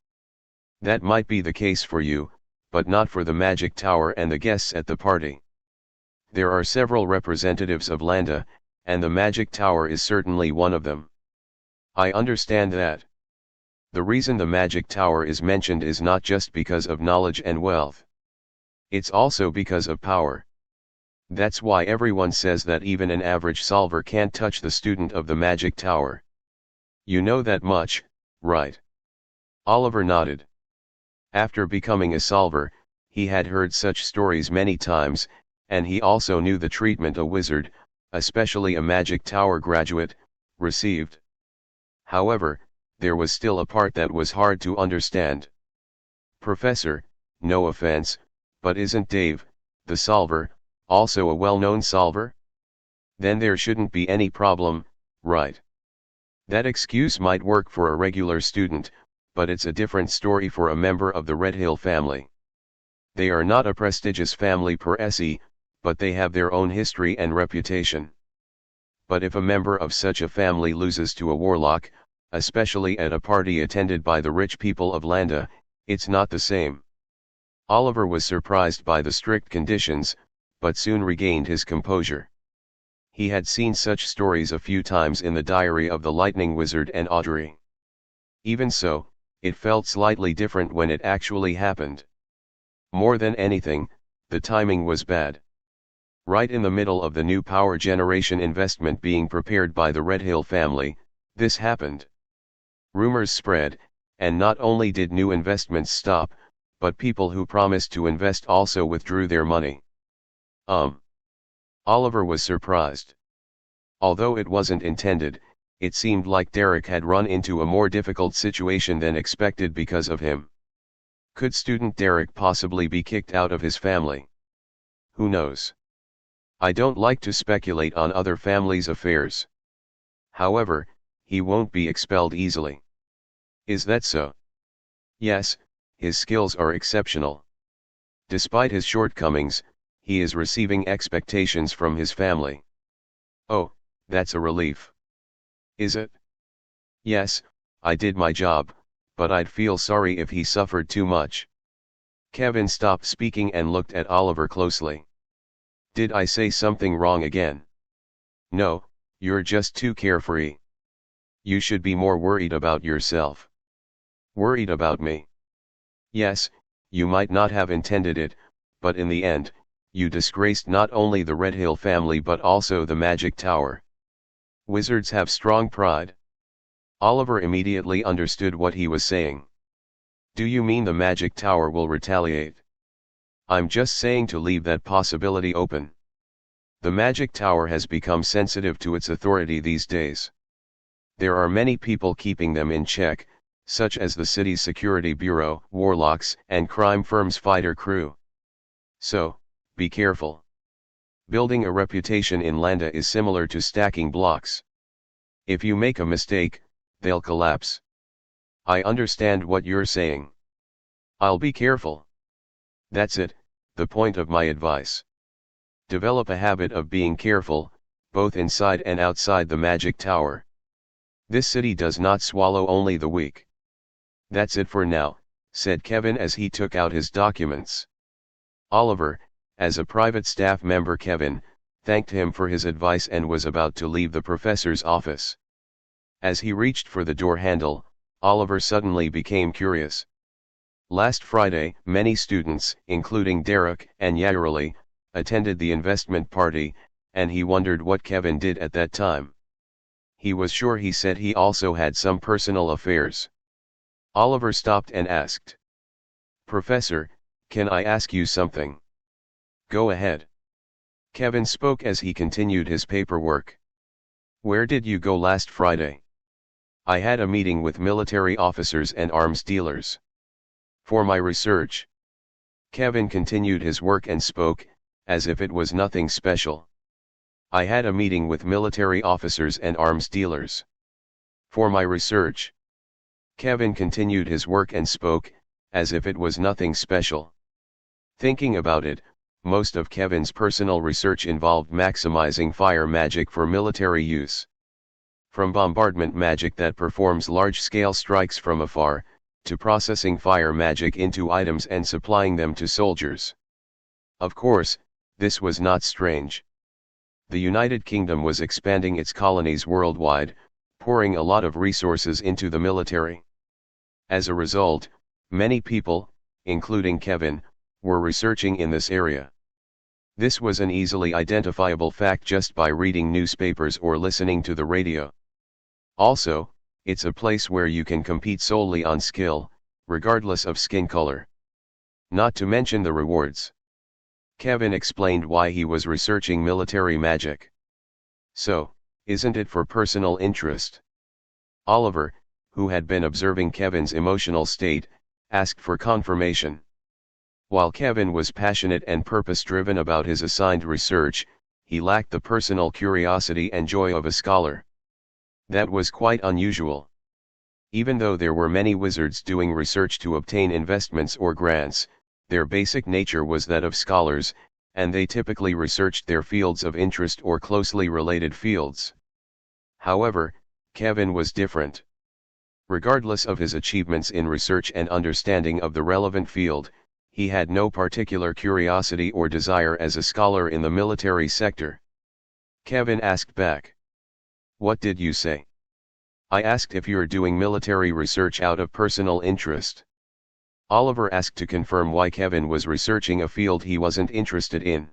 That might be the case for you, but not for the Magic Tower and the guests at the party. There are several representatives of Landa, and the Magic Tower is certainly one of them. I understand that. The reason the Magic Tower is mentioned is not just because of knowledge and wealth. It's also because of power. That's why everyone says that even an average solver can't touch the student of the Magic Tower. You know that much, right? Oliver nodded. After becoming a solver, he had heard such stories many times, and he also knew the treatment a wizard, especially a Magic Tower graduate, received. However, there was still a part that was hard to understand. Professor, no offense, but isn't Dave, the solver, also a well-known solver? Then there shouldn't be any problem, right? That excuse might work for a regular student, but it's a different story for a member of the Redhill family. They are not a prestigious family per se, but they have their own history and reputation. But if a member of such a family loses to a warlock, especially at a party attended by the rich people of Landa, it's not the same. Oliver was surprised by the strict conditions, but soon regained his composure. He had seen such stories a few times in the diary of the Lightning Wizard and Audrey. Even so, it felt slightly different when it actually happened. More than anything, the timing was bad. Right in the middle of the new power generation investment being prepared by the Redhill family, this happened. Rumors spread, and not only did new investments stop, but people who promised to invest also withdrew their money. Oliver was surprised. Although it wasn't intended, it seemed like Derrick had run into a more difficult situation than expected because of him. Could student Derrick possibly be kicked out of his family? Who knows? I don't like to speculate on other families' affairs. However, he won't be expelled easily. Is that so? Yes, his skills are exceptional. Despite his shortcomings, he is receiving expectations from his family. Oh, that's a relief. Is it? Yes, I did my job, but I'd feel sorry if he suffered too much. Kevin stopped speaking and looked at Oliver closely. Did I say something wrong again? No, you're just too carefree. You should be more worried about yourself. Worried about me? Yes, you might not have intended it, but in the end, you disgraced not only the Redhill family but also the Magic Tower. Wizards have strong pride. Oliver immediately understood what he was saying. Do you mean the Magic Tower will retaliate? I'm just saying to leave that possibility open. The magic tower has become sensitive to its authority these days. There are many people keeping them in check, such as the city's security bureau, warlocks, and crime firm's fighter crew. So, be careful. Building a reputation in Landa is similar to stacking blocks. If you make a mistake, they'll collapse. I understand what you're saying. I'll be careful. That's it, the point of my advice. Develop a habit of being careful, both inside and outside the magic tower. This city does not swallow only the weak. That's it for now, said Kevin as he took out his documents. Oliver, as a private staff member, Kevin thanked him for his advice and was about to leave the professor's office. As he reached for the door handle, Oliver suddenly became curious. Last Friday, many students, including Derek and Yareli, attended the investment party, and he wondered what Kevin did at that time. He was sure he said he also had some personal affairs. Oliver stopped and asked, "Professor, can I ask you something?" "Go ahead." Kevin spoke as he continued his paperwork. "Where did you go last Friday?" "I had a meeting with military officers and arms dealers. For my research." Kevin continued his work and spoke, as if it was nothing special. "I had a meeting with military officers and arms dealers. For my research." Kevin continued his work and spoke, as if it was nothing special. Thinking about it, most of Kevin's personal research involved maximizing fire magic for military use. From bombardment magic that performs large-scale strikes from afar, to processing fire magic into items and supplying them to soldiers. Of course, this was not strange. The United Kingdom was expanding its colonies worldwide, pouring a lot of resources into the military. As a result, many people, including Kevin, were researching in this area. This was an easily identifiable fact just by reading newspapers or listening to the radio. Also, it's a place where you can compete solely on skill, regardless of skin color. Not to mention the rewards. Kevin explained why he was researching military magic. "So, isn't it for personal interest?" Oliver, who had been observing Kevin's emotional state, asked for confirmation. While Kevin was passionate and purpose-driven about his assigned research, he lacked the personal curiosity and joy of a scholar. That was quite unusual. Even though there were many wizards doing research to obtain investments or grants, their basic nature was that of scholars, and they typically researched their fields of interest or closely related fields. However, Kevin was different. Regardless of his achievements in research and understanding of the relevant field, he had no particular curiosity or desire as a scholar in the military sector. Kevin asked back, "What did you say?" "I asked if you're doing military research out of personal interest." Oliver asked to confirm why Kevin was researching a field he wasn't interested in.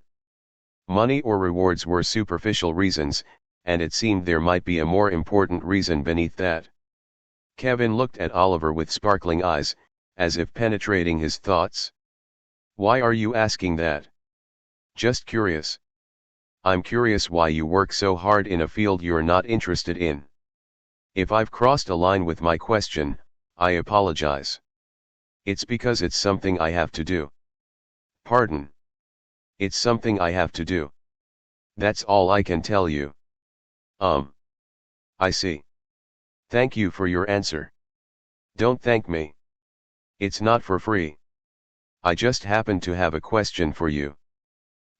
Money or rewards were superficial reasons, and it seemed there might be a more important reason beneath that. Kevin looked at Oliver with sparkling eyes, as if penetrating his thoughts. "Why are you asking that?" "Just curious." "I'm curious why you work so hard in a field you're not interested in. If I've crossed a line with my question, I apologize. It's because it's something I have to do." "Pardon?" "It's something I have to do. That's all I can tell you." I see. Thank you for your answer." "Don't thank me. It's not for free. I just happen to have a question for you."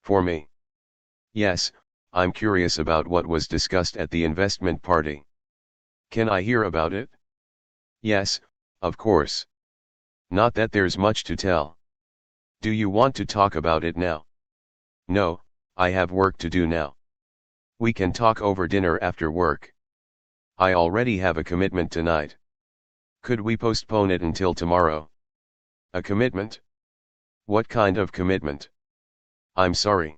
"For me?" "Yes, I'm curious about what was discussed at the investment party." "Can I hear about it?" "Yes, of course. Not that there's much to tell." "Do you want to talk about it now?" "No, I have work to do now. We can talk over dinner after work. I already have a commitment tonight. Could we postpone it until tomorrow?" "A commitment? What kind of commitment?" "I'm sorry.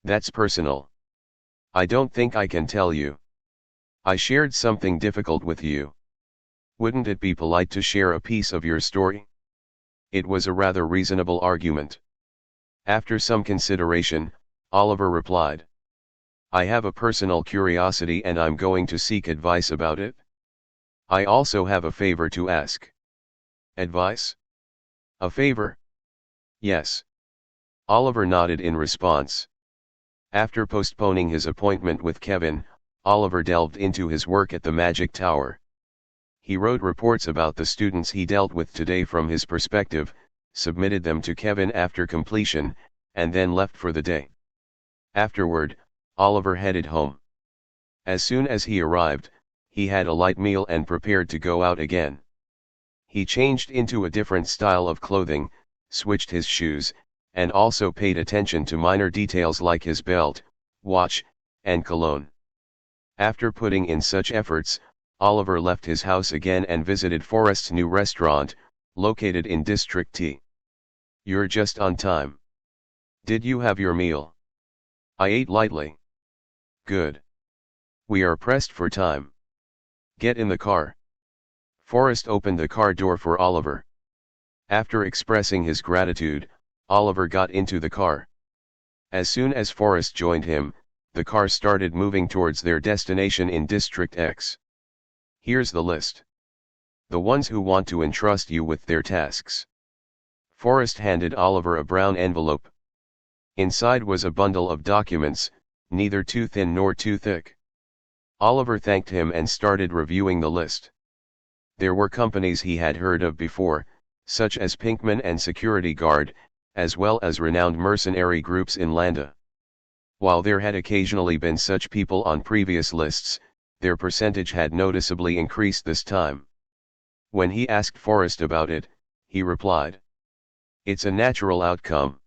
That's personal. I don't think I can tell you. I shared something difficult with you. Wouldn't it be polite to share a piece of your story?" It was a rather reasonable argument. After some consideration, Oliver replied. I have a personal curiosity and I'm going to seek advice about it. I also have a favor to ask. Advice? A favor? Yes. Oliver nodded in response. After postponing his appointment with Kevin, Oliver delved into his work at the Magic Tower. He wrote reports about the students he dealt with today from his perspective, submitted them to Kevin after completion, and then left for the day. Afterward, Oliver headed home. As soon as he arrived, he had a light meal and prepared to go out again. He changed into a different style of clothing, switched his shoes, and also paid attention to minor details like his belt, watch, and cologne. After putting in such efforts, Oliver left his house again and visited Forrest's new restaurant, located in District T. You're just on time. Did you have your meal? I ate lightly. Good. We are pressed for time. Get in the car. Forrest opened the car door for Oliver. After expressing his gratitude, Oliver got into the car. As soon as Forrest joined him, the car started moving towards their destination in District X. Here's the list. The ones who want to entrust you with their tasks. Forrest handed Oliver a brown envelope. Inside was a bundle of documents, neither too thin nor too thick. Oliver thanked him and started reviewing the list. There were companies he had heard of before, such as Pinkman and Security Guard, as well as renowned mercenary groups in Landa. While there had occasionally been such people on previous lists, their percentage had noticeably increased this time. When he asked Forrest about it, he replied, "It's a natural outcome.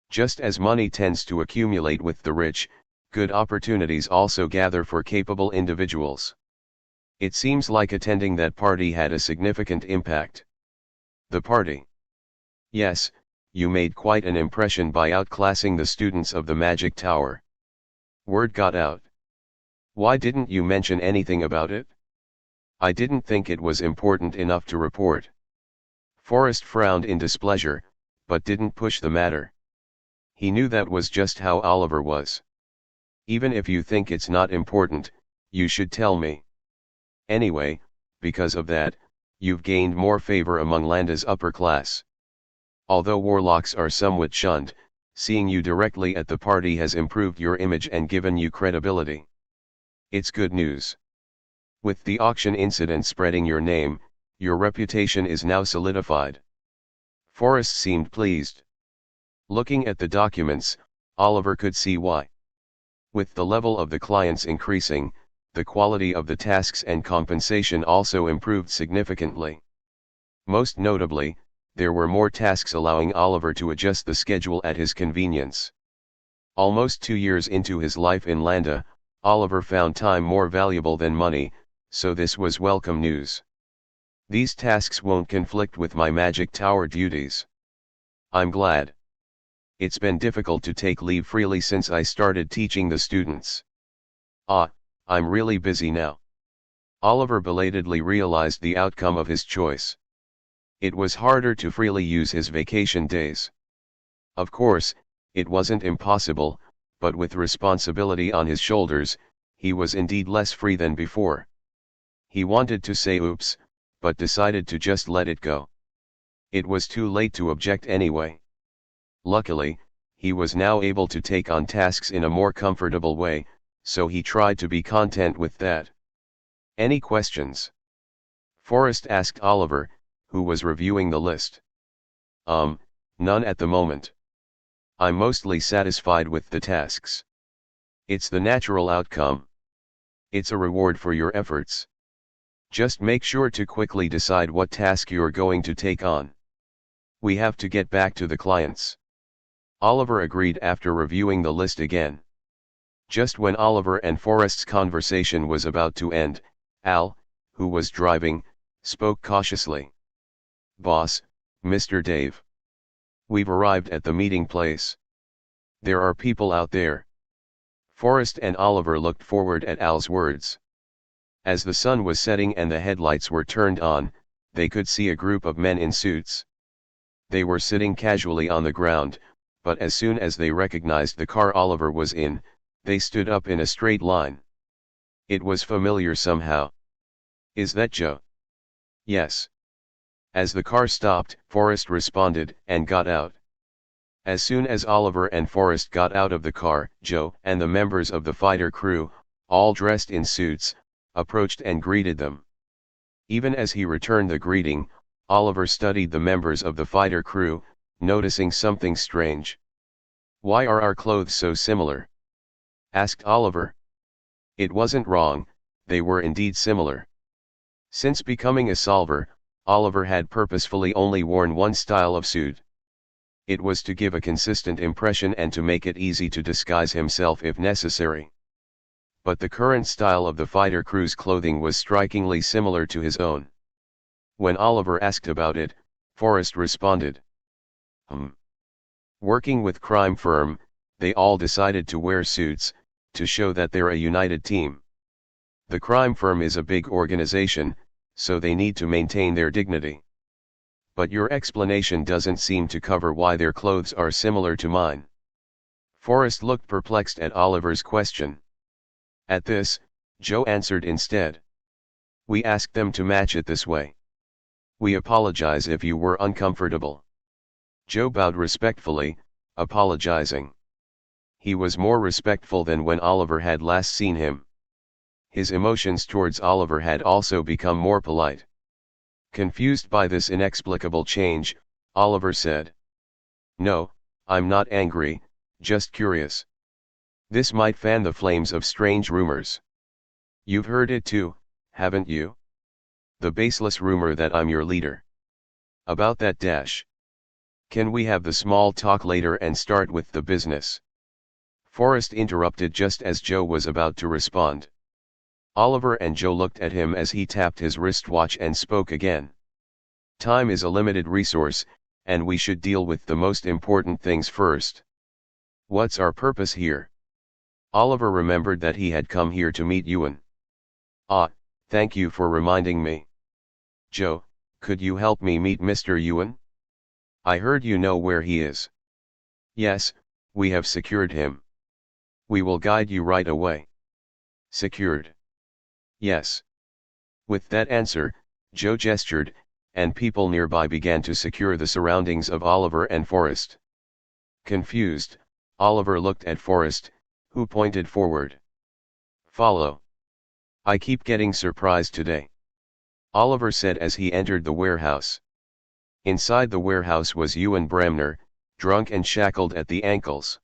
Just as money tends to accumulate with the rich, good opportunities also gather for capable individuals. It seems like attending that party had a significant impact." The party? Yes, you made quite an impression by outclassing the students of the Magic Tower. Word got out. Why didn't you mention anything about it? I didn't think it was important enough to report. Forrest frowned in displeasure, but didn't push the matter. He knew that was just how Oliver was. Even if you think it's not important, you should tell me. Anyway, because of that, you've gained more favor among Landa's upper class. Although warlocks are somewhat shunned, seeing you directly at the party has improved your image and given you credibility. It's good news. With the auction incident spreading your name, your reputation is now solidified. Forrest seemed pleased. Looking at the documents, Oliver could see why. With the level of the clients increasing, the quality of the tasks and compensation also improved significantly. Most notably, there were more tasks allowing Oliver to adjust the schedule at his convenience. Almost 2 years into his life in Landa, Oliver found time more valuable than money, so this was welcome news. These tasks won't conflict with my Magic Tower duties. I'm glad. It's been difficult to take leave freely since I started teaching the students. I'm really busy now. Oliver belatedly realized the outcome of his choice. It was harder to freely use his vacation days. Of course, it wasn't impossible, but with responsibility on his shoulders, he was indeed less free than before. He wanted to say oops, but decided to just let it go. It was too late to object anyway. Luckily, he was now able to take on tasks in a more comfortable way, so he tried to be content with that. Any questions? Forrest asked Oliver, who was reviewing the list. None at the moment. I'm mostly satisfied with the tasks. It's the natural outcome. It's a reward for your efforts. Just make sure to quickly decide what task you're going to take on. We have to get back to the clients. Oliver agreed after reviewing the list again. Just when Oliver and Forrest's conversation was about to end, Al, who was driving, spoke cautiously. Boss, Mr. Dave. We've arrived at the meeting place. There are people out there. Forrest and Oliver looked forward at Al's words. As the sun was setting and the headlights were turned on, they could see a group of men in suits. They were sitting casually on the ground, but as soon as they recognized the car Oliver was in, they stood up in a straight line. It was familiar somehow. "Is that Joe?" "Yes." As the car stopped, Forrest responded, and got out. As soon as Oliver and Forrest got out of the car, Joe, and the members of the fighter crew, all dressed in suits, approached and greeted them. Even as he returned the greeting, Oliver studied the members of the fighter crew, noticing something strange. "Why are our clothes so similar?" asked Oliver. It wasn't wrong, they were indeed similar. Since becoming a solver, Oliver had purposefully only worn one style of suit. It was to give a consistent impression and to make it easy to disguise himself if necessary. But the current style of the fighter crew's clothing was strikingly similar to his own. When Oliver asked about it, Forrest responded, Working with crime firm, they all decided to wear suits, to show that they're a united team. The crime firm is a big organization, so they need to maintain their dignity. But your explanation doesn't seem to cover why their clothes are similar to mine." Forrest looked perplexed at Oliver's question. At this, Joe answered instead. "We asked them to match it this way. We apologize if you were uncomfortable." Joe bowed respectfully, apologizing. He was more respectful than when Oliver had last seen him. His emotions towards Oliver had also become more polite. Confused by this inexplicable change, Oliver said, "No, I'm not angry, just curious. This might fan the flames of strange rumors. You've heard it too, haven't you? The baseless rumor that I'm your leader. About that dash. Can we have the small talk later and start with the business?" Forrest interrupted just as Joe was about to respond. Oliver and Joe looked at him as he tapped his wristwatch and spoke again. "Time is a limited resource, and we should deal with the most important things first. What's our purpose here?" Oliver remembered that he had come here to meet Ewan. "Ah, thank you for reminding me. Joe, could you help me meet Mr. Ewan? I heard you know where he is." "Yes, we have secured him. We will guide you right away." "Secured?" "Yes." With that answer, Joe gestured, and people nearby began to secure the surroundings of Oliver and Forrest. Confused, Oliver looked at Forrest, who pointed forward. "Follow. I keep getting surprised today," Oliver said as he entered the warehouse. Inside the warehouse was Ewan Bramner, drunk and shackled at the ankles.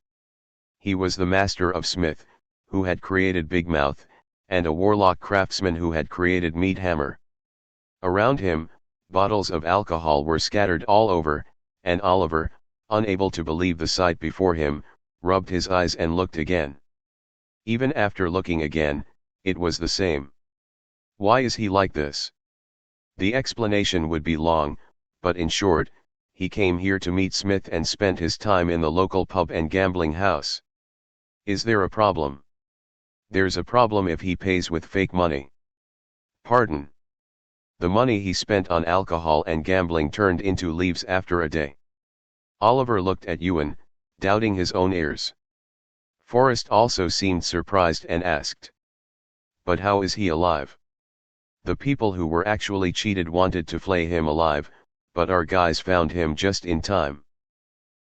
He was the master of Smith, who had created Big Mouth, and a warlock craftsman who had created Meat Hammer. Around him, bottles of alcohol were scattered all over, and Oliver, unable to believe the sight before him, rubbed his eyes and looked again. Even after looking again, it was the same. Why is he like this? The explanation would be long, but in short, he came here to meet Smith and spent his time in the local pub and gambling house. Is there a problem? There's a problem if he pays with fake money. Pardon? The money he spent on alcohol and gambling turned into leaves after a day. Oliver looked at Ewan, doubting his own ears. Forrest also seemed surprised and asked, "But how is he alive?" "The people who were actually cheated wanted to flay him alive, but our guys found him just in time.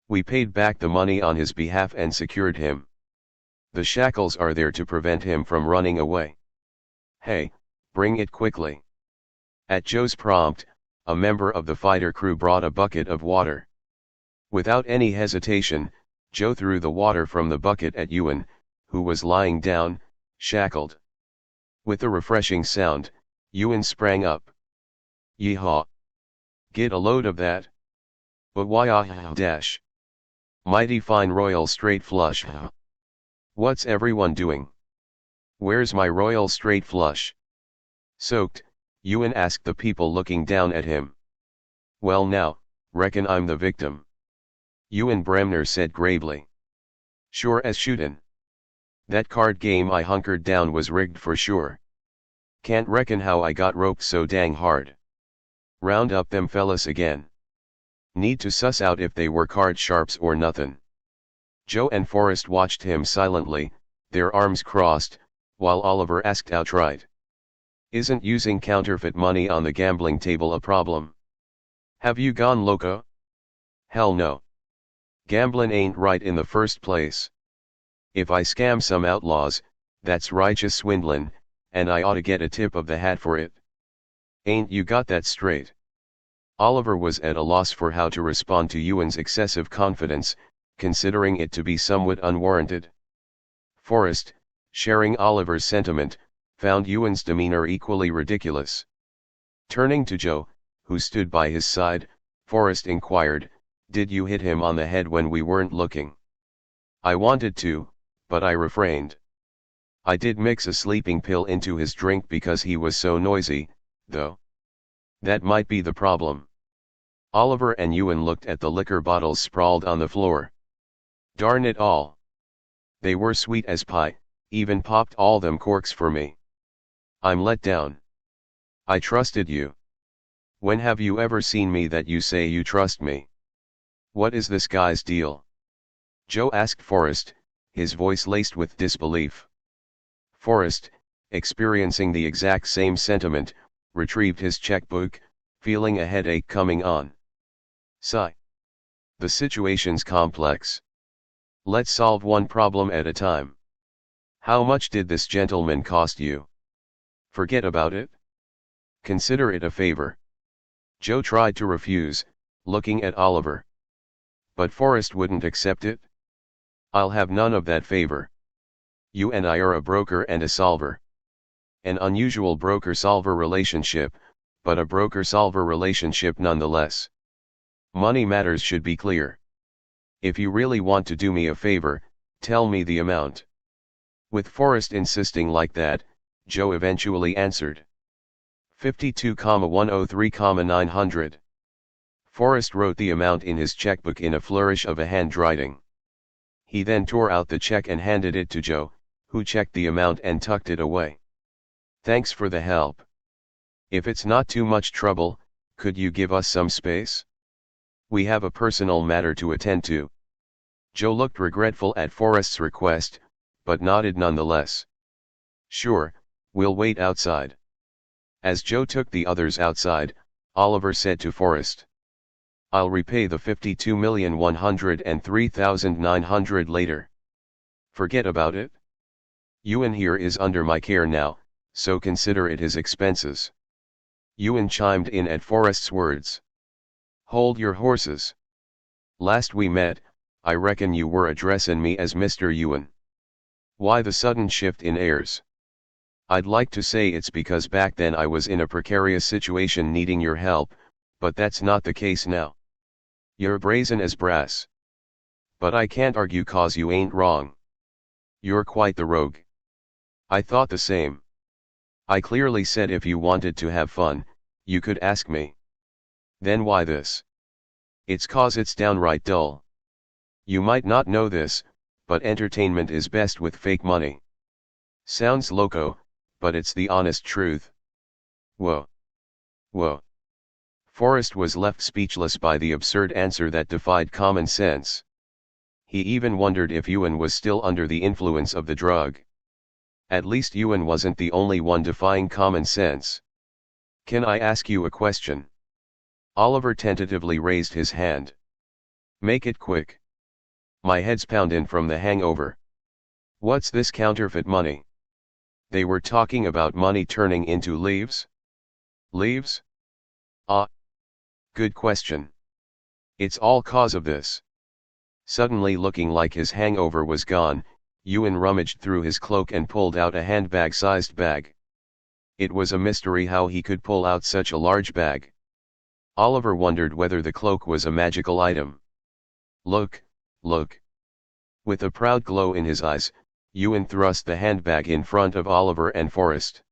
We paid back the money on his behalf and secured him. The shackles are there to prevent him from running away. Hey, bring it quickly." At Joe's prompt, a member of the fighter crew brought a bucket of water. Without any hesitation, Joe threw the water from the bucket at Ewan, who was lying down, shackled. With a refreshing sound, Ewan sprang up. "Yeehaw! Get a load of that. But why dash? Mighty fine royal straight flush. What's everyone doing? Where's my royal straight flush?" Soaked, Ewan asked the people looking down at him. "Well now, reckon I'm the victim," Ewan Bramner said gravely. "Sure as shootin'. That card game I hunkered down was rigged for sure. Can't reckon how I got roped so dang hard. Round up them fellas again. Need to suss out if they were card sharps or nothin'. Joe and Forrest watched him silently, their arms crossed, while Oliver asked outright. Isn't using counterfeit money on the gambling table a problem? Have you gone loco? Hell no. Gambling ain't right in the first place. If I scam some outlaws, that's righteous swindlin', and I oughta get a tip of the hat for it. Ain't you got that straight? Oliver was at a loss for how to respond to Ewan's excessive confidence, considering it to be somewhat unwarranted. Forrest, sharing Oliver's sentiment, found Ewan's demeanor equally ridiculous. Turning to Joe, who stood by his side, Forrest inquired, "Did you hit him on the head when we weren't looking?" "I wanted to, but I refrained. I did mix a sleeping pill into his drink because he was so noisy, though. That might be the problem." Oliver and Ewan looked at the liquor bottles sprawled on the floor. Darn it all. They were sweet as pie, even popped all them corks for me. I'm let down. I trusted you. When have you ever seen me that you say you trust me? What is this guy's deal?" Joe asked Forrest, his voice laced with disbelief. Forrest, experiencing the exact same sentiment, retrieved his checkbook, feeling a headache coming on. Sigh. The situation's complex. Let's solve one problem at a time. How much did this gentleman cost you? Forget about it. Consider it a favor. Joe tried to refuse, looking at Oliver. But Forrest wouldn't accept it. "I'll have none of that favor. You and I are a broker and a solver. An unusual broker-solver relationship, but a broker-solver relationship nonetheless. Money matters should be clear. If you really want to do me a favor, tell me the amount." With Forrest insisting like that, Joe eventually answered. 52,103,900. Forrest wrote the amount in his checkbook in a flourish of a handwriting. He then tore out the check and handed it to Joe, who checked the amount and tucked it away. "Thanks for the help. If it's not too much trouble, could you give us some space? We have a personal matter to attend to." Joe looked regretful at Forrest's request, but nodded nonetheless. "Sure, we'll wait outside." As Joe took the others outside, Oliver said to Forrest, "I'll repay the 52,103,900 later. Forget about it. Ewan here is under my care now, so consider it his expenses." Ewan chimed in at Forrest's words. "Hold your horses. Last we met, I reckon you were addressin' me as Mr. Ewan. Why the sudden shift in airs? I'd like to say it's because back then I was in a precarious situation needing your help, but that's not the case now. You're brazen as brass. But I can't argue 'cause you ain't wrong. You're quite the rogue. I thought the same. I clearly said if you wanted to have fun, you could ask me. Then why this? It's 'cause it's downright dull. You might not know this, but entertainment is best with fake money. Sounds loco, but it's the honest truth." Whoa. Whoa. Forrest was left speechless by the absurd answer that defied common sense. He even wondered if Ewan was still under the influence of the drug. At least Ewan wasn't the only one defying common sense. "Can I ask you a question?" Oliver tentatively raised his hand. "Make it quick. My head's poundin' from the hangover. What's this counterfeit money? They were talking about money turning into leaves? Leaves? Ah. Good question. It's all 'cause of this." Suddenly looking like his hangover was gone, Ewan rummaged through his cloak and pulled out a handbag-sized bag. It was a mystery how he could pull out such a large bag. Oliver wondered whether the cloak was a magical item. Look. With a proud glow in his eyes, Ewan thrust the handbag in front of Oliver and Forrest.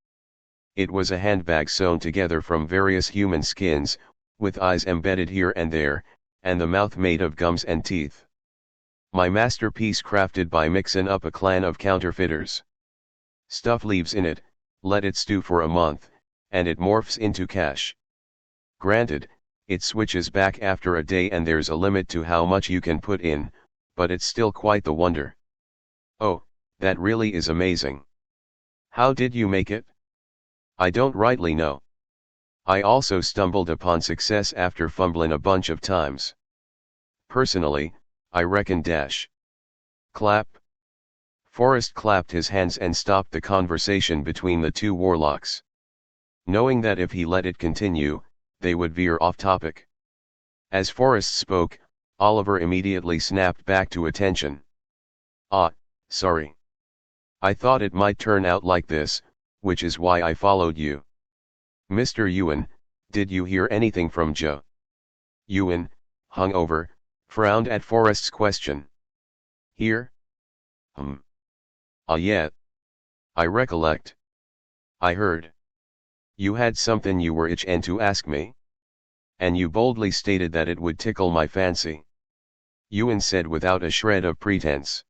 It was a handbag sewn together from various human skins, with eyes embedded here and there, and the mouth made of gums and teeth. "My masterpiece crafted by mixin' up a clan of counterfeiters. Stuff leaves in it, let it stew for a month, and it morphs into cash. Granted, it switches back after a day and there's a limit to how much you can put in, but it's still quite the wonder. Oh, that really is amazing. How did you make it? I don't rightly know. I also stumbled upon success after fumbling a bunch of times. Personally, I reckon dash. Clap. Forrest clapped his hands and stopped the conversation between the two warlocks. Knowing that if he let it continue, they would veer off topic. As Forrest spoke, Oliver immediately snapped back to attention. Ah, sorry. I thought it might turn out like this, which is why I followed you. Mr. Ewan, did you hear anything from Joe? Ewan, hungover, frowned at Forrest's question. Here? Ah, yeah. I recollect. I heard. You had something you were itching to ask me? And you boldly stated that it would tickle my fancy. Ewan said without a shred of pretense.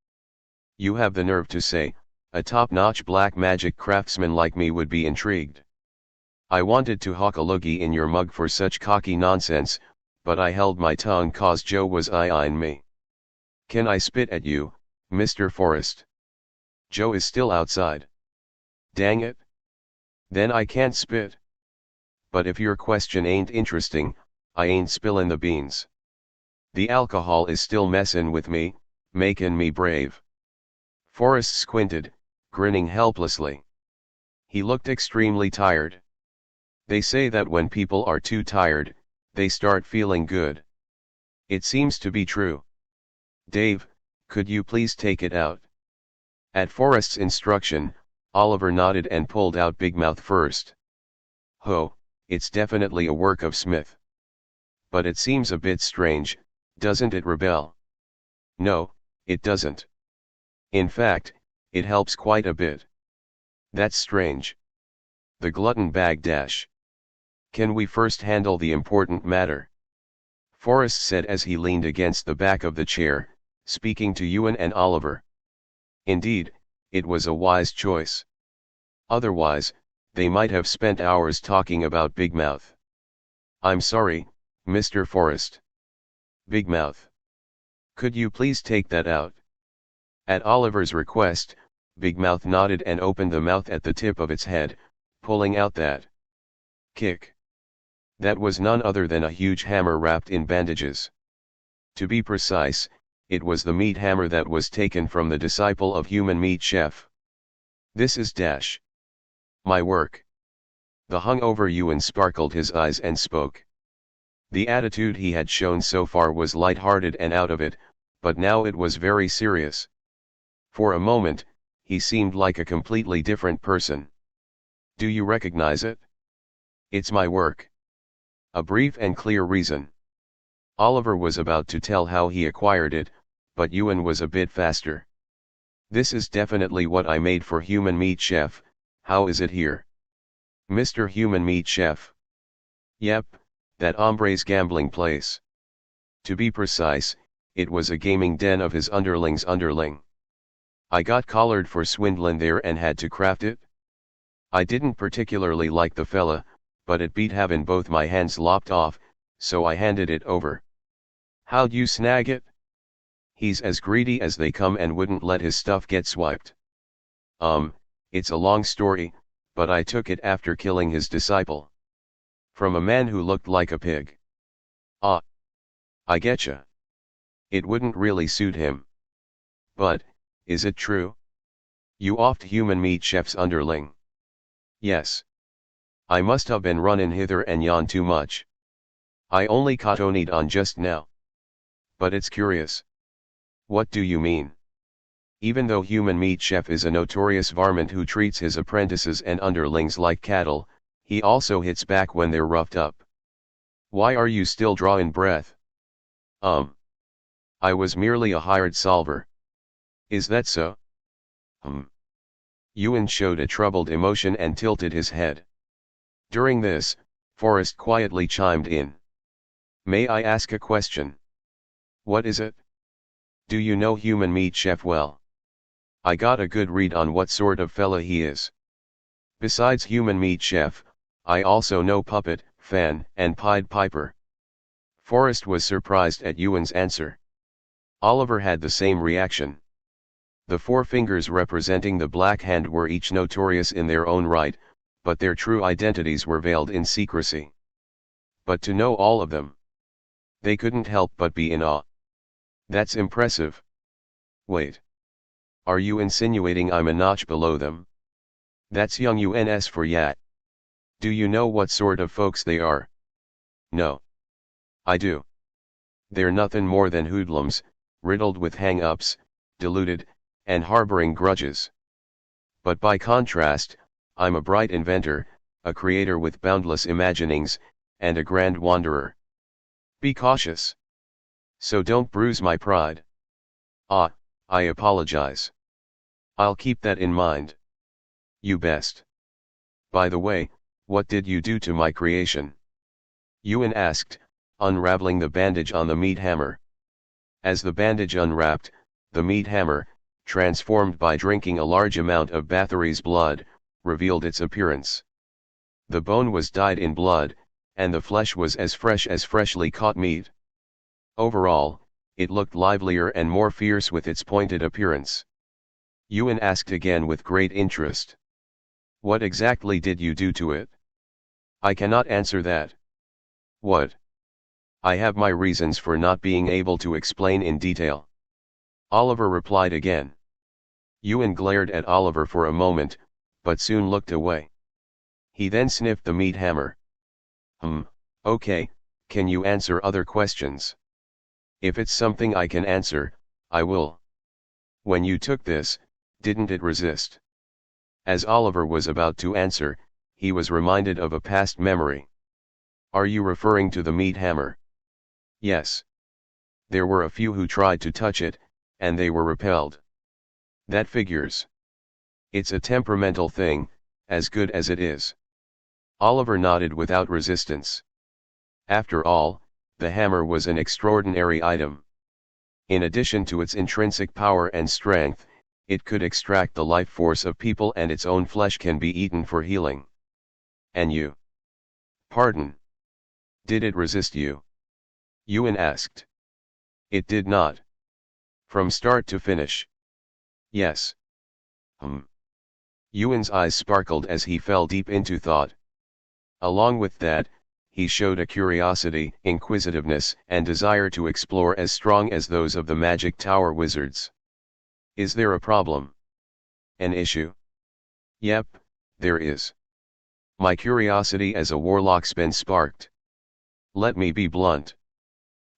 You have the nerve to say, a top-notch black magic craftsman like me would be intrigued. I wanted to hawk a loogie in your mug for such cocky nonsense, but I held my tongue cause Joe was eyeing me. Can I spit at you, Mr. Forrest? Joe is still outside. Dang it. Then I can't spit. But if your question ain't interesting, I ain't spillin' the beans. The alcohol is still messin' with me, makin' me brave. Forrest squinted, grinning helplessly. He looked extremely tired. They say that when people are too tired, they start feeling good. It seems to be true. Dave, could you please take it out? At Forrest's instruction, Oliver nodded and pulled out Big Mouth first. Ho, it's definitely a work of Smith. But it seems a bit strange, doesn't it, Rebel? No, it doesn't. In fact, it helps quite a bit. That's strange. The glutton bag dash. Can we first handle the important matter? Forrest said as he leaned against the back of the chair, speaking to Ewan and Oliver. Indeed, it was a wise choice. Otherwise, they might have spent hours talking about Big Mouth. I'm sorry, Mr. Forrest. Big Mouth. Could you please take that out? At Oliver's request, Big Mouth nodded and opened the mouth at the tip of its head, pulling out that kick. That was none other than a huge hammer wrapped in bandages. To be precise, it was the meat hammer that was taken from the disciple of human meat chef. This is dash. My work. The hungover Ewan sparkled his eyes and spoke. The attitude he had shown so far was light-hearted and out of it, but now it was very serious. For a moment, he seemed like a completely different person. Do you recognize it? It's my work. A brief and clear reason. Oliver was about to tell how he acquired it, but Ewan was a bit faster. This is definitely what I made for Human Meat Chef. How is it here? Mr. Human Meat Chef. Yep, that hombre's gambling place. To be precise, it was a gaming den of his underling's underling. I got collared for swindlin' there and had to craft it. I didn't particularly like the fella, but it beat having both my hands lopped off, so I handed it over. How'd you snag it? He's as greedy as they come and wouldn't let his stuff get swiped. It's a long story, but I took it after killing his disciple. From a man who looked like a pig. Ah. I getcha. It wouldn't really suit him. But, is it true? You offed Human Meat Chef's underling. Yes. I must have been runnin' hither and yon too much. I only caught onid on just now. But it's curious. What do you mean? Even though Human Meat Chef is a notorious varmint who treats his apprentices and underlings like cattle, he also hits back when they're roughed up. Why are you still drawing breath? I was merely a hired solver. Is that so? Ewan showed a troubled emotion and tilted his head. During this, Forrest quietly chimed in. May I ask a question? What is it? Do you know Human Meat Chef well? I got a good read on what sort of fella he is. Besides Human Meat Chef, I also know Puppet, Fan, and Pied Piper. Forrest was surprised at Ewan's answer. Oliver had the same reaction. The four fingers representing the Black Hand were each notorious in their own right, but their true identities were veiled in secrecy. But to know all of them, they couldn't help but be in awe. That's impressive. Wait. Are you insinuating I'm a notch below them? That's young UNS for yat. Do you know what sort of folks they are? No. I do. They're nothing more than hoodlums, riddled with hang-ups, deluded, and harboring grudges. But by contrast, I'm a bright inventor, a creator with boundless imaginings, and a grand wanderer. Be cautious. So don't bruise my pride. Ah, I apologize. I'll keep that in mind. You best. By the way, what did you do to my creation? Ewan asked, unraveling the bandage on the meat hammer. As the bandage unwrapped, the meat hammer, transformed by drinking a large amount of Bathory's blood, revealed its appearance. The bone was dyed in blood, and the flesh was as fresh as freshly caught meat. Overall, it looked livelier and more fierce with its pointed appearance. Ewan asked again with great interest. What exactly did you do to it? I cannot answer that. What? I have my reasons for not being able to explain in detail. Oliver replied again. Ewan glared at Oliver for a moment, but soon looked away. He then sniffed the meat hammer. Okay, can you answer other questions? If it's something I can answer, I will. When you took this, didn't it resist? As Oliver was about to answer, he was reminded of a past memory. Are you referring to the meat hammer? Yes. There were a few who tried to touch it, and they were repelled. That figures. It's a temperamental thing, as good as it is. Oliver nodded without resistance. After all, the hammer was an extraordinary item. In addition to its intrinsic power and strength, it could extract the life force of people, and its own flesh can be eaten for healing. And you? Pardon? Did it resist you? Ewan asked. It did not. From start to finish? Yes. Ewan's eyes sparkled as he fell deep into thought. Along with that, he showed a curiosity, inquisitiveness, and desire to explore as strong as those of the Magic Tower wizards. Is there a problem? An issue? Yep, there is. My curiosity as a warlock's been sparked. Let me be blunt.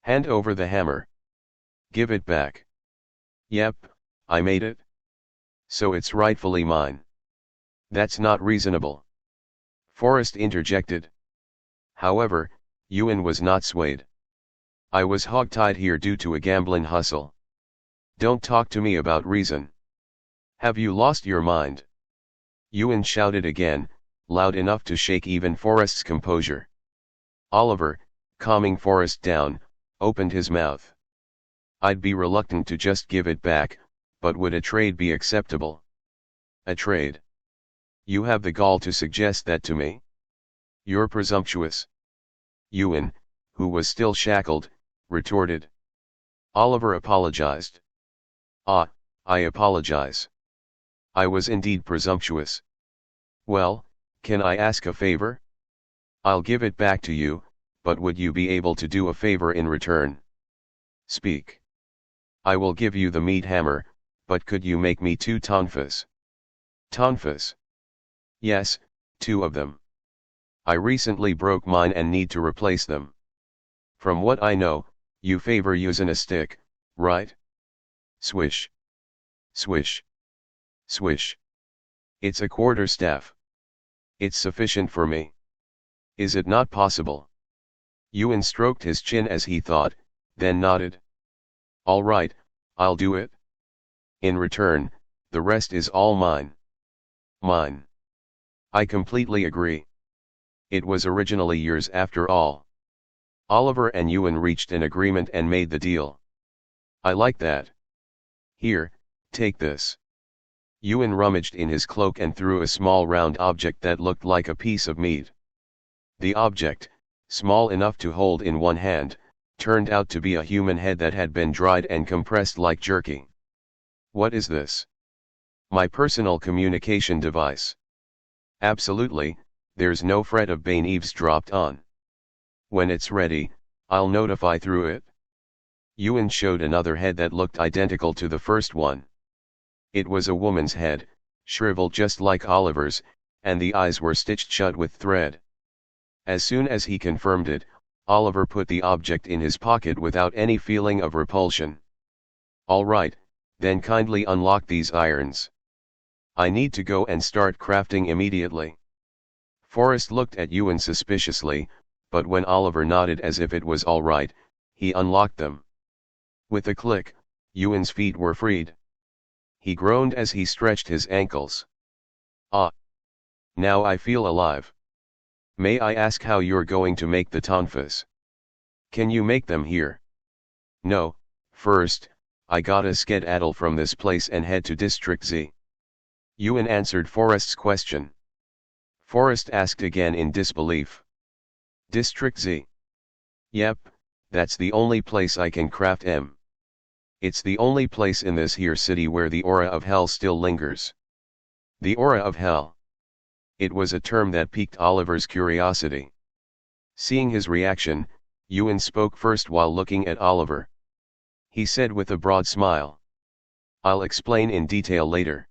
Hand over the hammer. Give it back. Yep, I made it. So it's rightfully mine. That's not reasonable. Forrest interjected. However, Ewan was not swayed. I was hogtied here due to a gambling hustle. Don't talk to me about reason. Have you lost your mind? Ewan shouted again, loud enough to shake even Forrest's composure. Oliver, calming Forrest down, opened his mouth. I'd be reluctant to just give it back, but would a trade be acceptable? A trade? You have the gall to suggest that to me? You're presumptuous. Ewan, who was still shackled, retorted. Oliver apologized. Ah, I apologize. I was indeed presumptuous. Well, can I ask a favor? I'll give it back to you, but would you be able to do a favor in return? Speak. I will give you the meat hammer, but could you make me 2 tonfas? Tonfas? Yes, 2 of them. I recently broke mine and need to replace them. From what I know, you favor using a stick, right? Swish. Swish. Swish. It's a quarterstaff. It's sufficient for me. Is it not possible? Ewan stroked his chin as he thought, then nodded. All right, I'll do it. In return, the rest is all mine. Mine. I completely agree. It was originally yours after all. Oliver and Ewan reached an agreement and made the deal. I like that. Here, take this. Ewan rummaged in his cloak and threw a small round object that looked like a piece of meat. The object, small enough to hold in one hand, turned out to be a human head that had been dried and compressed like jerky. What is this? My personal communication device. Absolutely, there's no threat of being eavesdropped on. When it's ready, I'll notify through it. Ewan showed another head that looked identical to the first one. It was a woman's head, shriveled just like Oliver's, and the eyes were stitched shut with thread. As soon as he confirmed it, Oliver put the object in his pocket without any feeling of repulsion. All right, then kindly unlock these irons. I need to go and start crafting immediately. Forrest looked at Ewan suspiciously, but when Oliver nodded as if it was all right, he unlocked them. With a click, Ewan's feet were freed. He groaned as he stretched his ankles. Ah! Now I feel alive. May I ask how you're going to make the tonfas? Can you make them here? No, first, I gotta skedaddle from this place and head to District Z. Ewan answered Forrest's question. Forrest asked again in disbelief. District Z? Yep, that's the only place I can craft M. It's the only place in this here city where the aura of hell still lingers. The aura of hell. It was a term that piqued Oliver's curiosity. Seeing his reaction, Ewan spoke first while looking at Oliver. He said with a broad smile. I'll explain in detail later.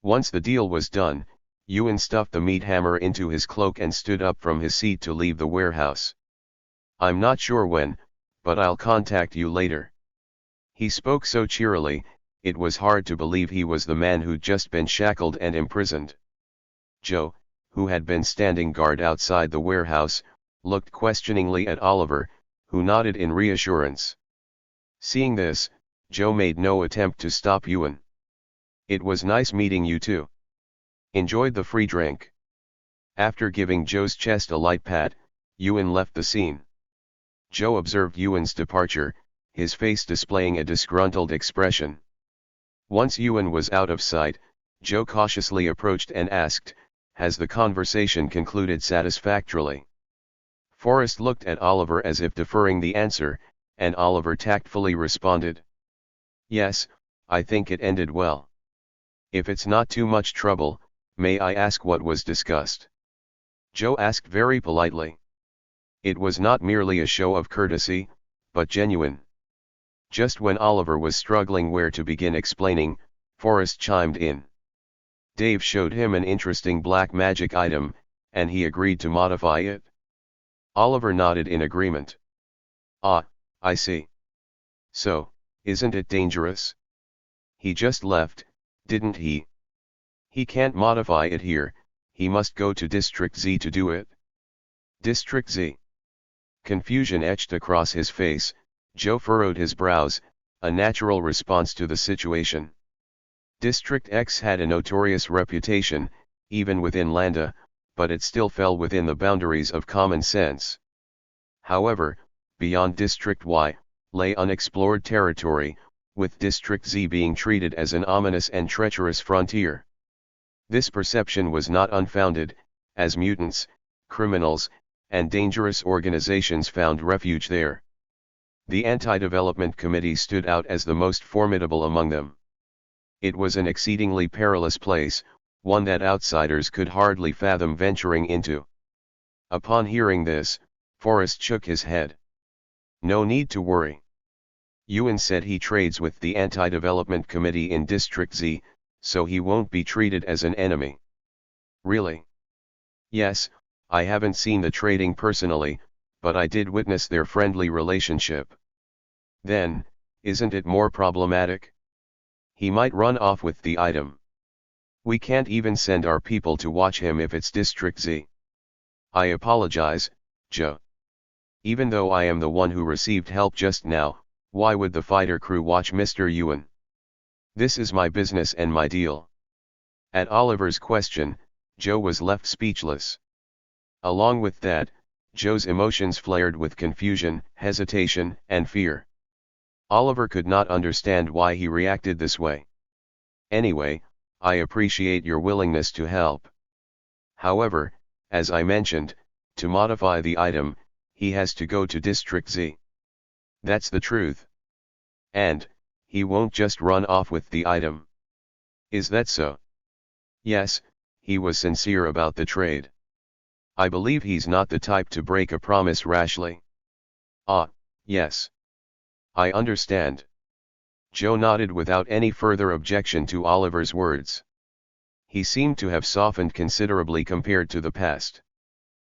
Once the deal was done, Ewan stuffed the meat hammer into his cloak and stood up from his seat to leave the warehouse. I'm not sure when, but I'll contact you later. He spoke so cheerily, it was hard to believe he was the man who'd just been shackled and imprisoned. Joe, who had been standing guard outside the warehouse, looked questioningly at Oliver, who nodded in reassurance. Seeing this, Joe made no attempt to stop Ewan. It was nice meeting you too. Enjoyed the free drink. After giving Joe's chest a light pat, Ewan left the scene. Joe observed Ewan's departure, his face displaying a disgruntled expression. Once Ewan was out of sight, Joe cautiously approached and asked, has the conversation concluded satisfactorily? Forrest looked at Oliver as if deferring the answer, and Oliver tactfully responded. Yes, I think it ended well. If it's not too much trouble, may I ask what was discussed? Joe asked very politely. It was not merely a show of courtesy, but genuine. Just when Oliver was struggling where to begin explaining, Forrest chimed in. Dave showed him an interesting black magic item, and he agreed to modify it. Oliver nodded in agreement. Ah, I see. So, isn't it dangerous? He just left, didn't he? He can't modify it here, he must go to District Z to do it. District Z. Confusion etched across his face. Joe furrowed his brows, a natural response to the situation. District X had a notorious reputation, even within Landa, but it still fell within the boundaries of common sense. However, beyond District Y, lay unexplored territory, with District Z being treated as an ominous and treacherous frontier. This perception was not unfounded, as mutants, criminals, and dangerous organizations found refuge there. The Anti-Development Committee stood out as the most formidable among them. It was an exceedingly perilous place, one that outsiders could hardly fathom venturing into. Upon hearing this, Forrest shook his head. No need to worry. Ewan said he trades with the Anti-Development Committee in District Z, so he won't be treated as an enemy. Really? Yes, I haven't seen the trading personally, but I did witness their friendly relationship. Then, isn't it more problematic? He might run off with the item. We can't even send our people to watch him if it's District Z. I apologize, Joe. Even though I am the one who received help just now, why would the fighter crew watch Mr. Ewan? This is my business and my deal. At Oliver's question, Joe was left speechless. Along with that, Joe's emotions flared with confusion, hesitation, and fear. Oliver could not understand why he reacted this way. Anyway, I appreciate your willingness to help. However, as I mentioned, to modify the item, he has to go to District Z. That's the truth. And, he won't just run off with the item. Is that so? Yes, he was sincere about the trade. I believe he's not the type to break a promise rashly. Ah, yes. I understand. Joe nodded without any further objection to Oliver's words. He seemed to have softened considerably compared to the past.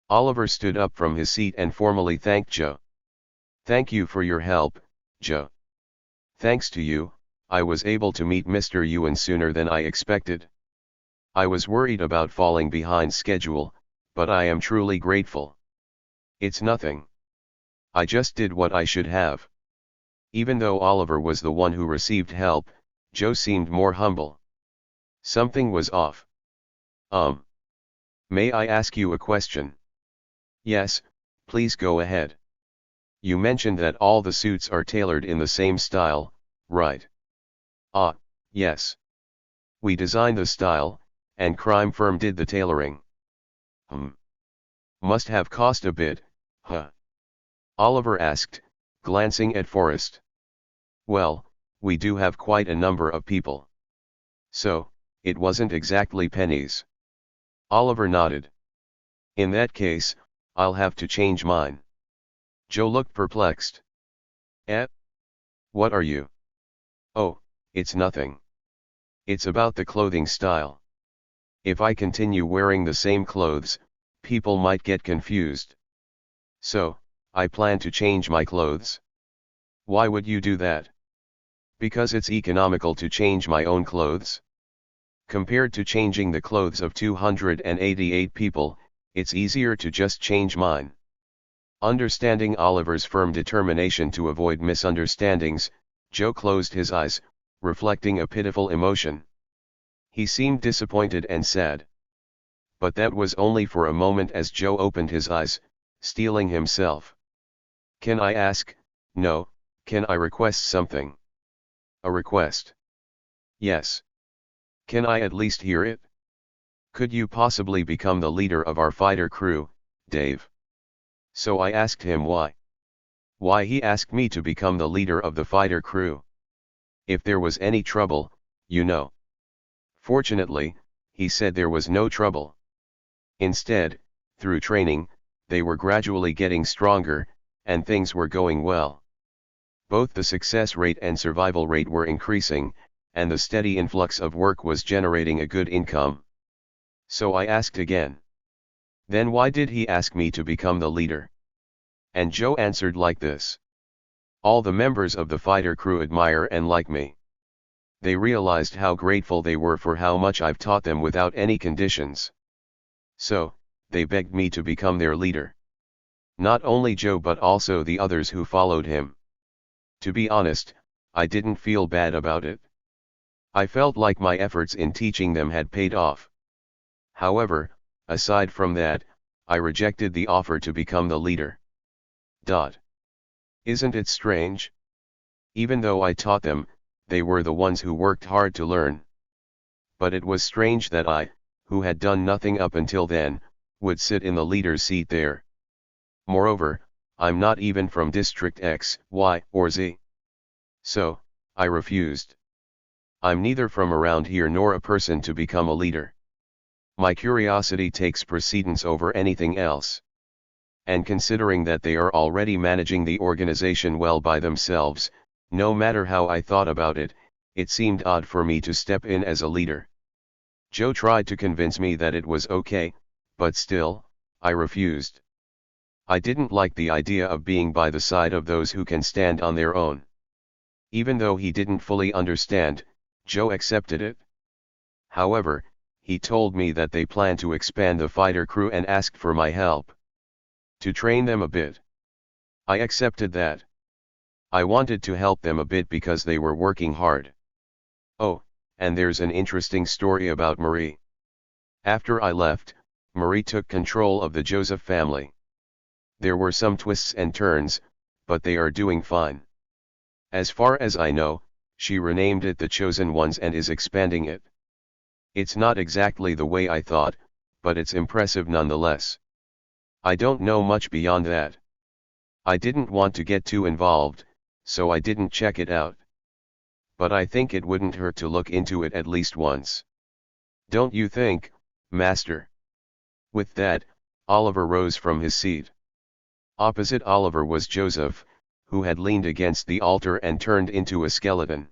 Oliver stood up from his seat and formally thanked Joe. Thank you for your help, Joe. Thanks to you, I was able to meet Mr. Ewan sooner than I expected. I was worried about falling behind schedule, but I am truly grateful. It's nothing. I just did what I should have. Even though Oliver was the one who received help, Joe seemed more humble. Something was off. May I ask you a question? Yes, please go ahead. You mentioned that all the suits are tailored in the same style, right? Ah, yes. We designed the style, and crime firm did the tailoring. Must have cost a bit, huh? Oliver asked, glancing at Forrest. Well, we do have quite a number of people. So, it wasn't exactly pennies. Oliver nodded. In that case, I'll have to change mine. Joe looked perplexed. Eh? What are you? Oh, it's nothing. It's about the clothing style. If I continue wearing the same clothes, people might get confused. So, I plan to change my clothes. Why would you do that? Because it's economical to change my own clothes. Compared to changing the clothes of 288 people, it's easier to just change mine. Understanding Oliver's firm determination to avoid misunderstandings, Joe closed his eyes, reflecting a pitiful emotion. He seemed disappointed and sad. But that was only for a moment as Joe opened his eyes, steeling himself. Can I ask? No, can I request something? A request? Yes. Can I at least hear it? Could you possibly become the leader of our fighter crew, Dave? So I asked him why. Why he asked me to become the leader of the fighter crew. If there was any trouble, you know. Fortunately, he said there was no trouble. Instead, through training, they were gradually getting stronger, and things were going well. Both the success rate and survival rate were increasing, and the steady influx of work was generating a good income. So I asked again. Then why did he ask me to become the leader? And Joe answered like this. All the members of the fighter crew admire and like me. They realized how grateful they were for how much I've taught them without any conditions. So, they begged me to become their leader. Not only Joe but also the others who followed him. To be honest, I didn't feel bad about it. I felt like my efforts in teaching them had paid off. However, aside from that, I rejected the offer to become the leader. Isn't it strange? Even though I taught them, they were the ones who worked hard to learn. But it was strange that I, who had done nothing up until then, would sit in the leader's seat there. Moreover, I'm not even from District X, Y, or Z. So, I refused. I'm neither from around here nor a person to become a leader. My curiosity takes precedence over anything else. And considering that they are already managing the organization well by themselves, no matter how I thought about it, it seemed odd for me to step in as a leader. Joe tried to convince me that it was okay, but still, I refused. I didn't like the idea of being by the side of those who can stand on their own. Even though he didn't fully understand, Joe accepted it. However, he told me that they plan to expand the fighter crew and asked for my help. To train them a bit. I accepted that. I wanted to help them a bit because they were working hard. Oh, and there's an interesting story about Marie. After I left, Marie took control of the Joseph family. There were some twists and turns, but they are doing fine. As far as I know, she renamed it the Chosen Ones and is expanding it. It's not exactly the way I thought, but it's impressive nonetheless. I don't know much beyond that. I didn't want to get too involved, so I didn't check it out. But I think it wouldn't hurt to look into it at least once. Don't you think, Master? With that, Oliver rose from his seat. Opposite Oliver was Joseph, who had leaned against the altar and turned into a skeleton.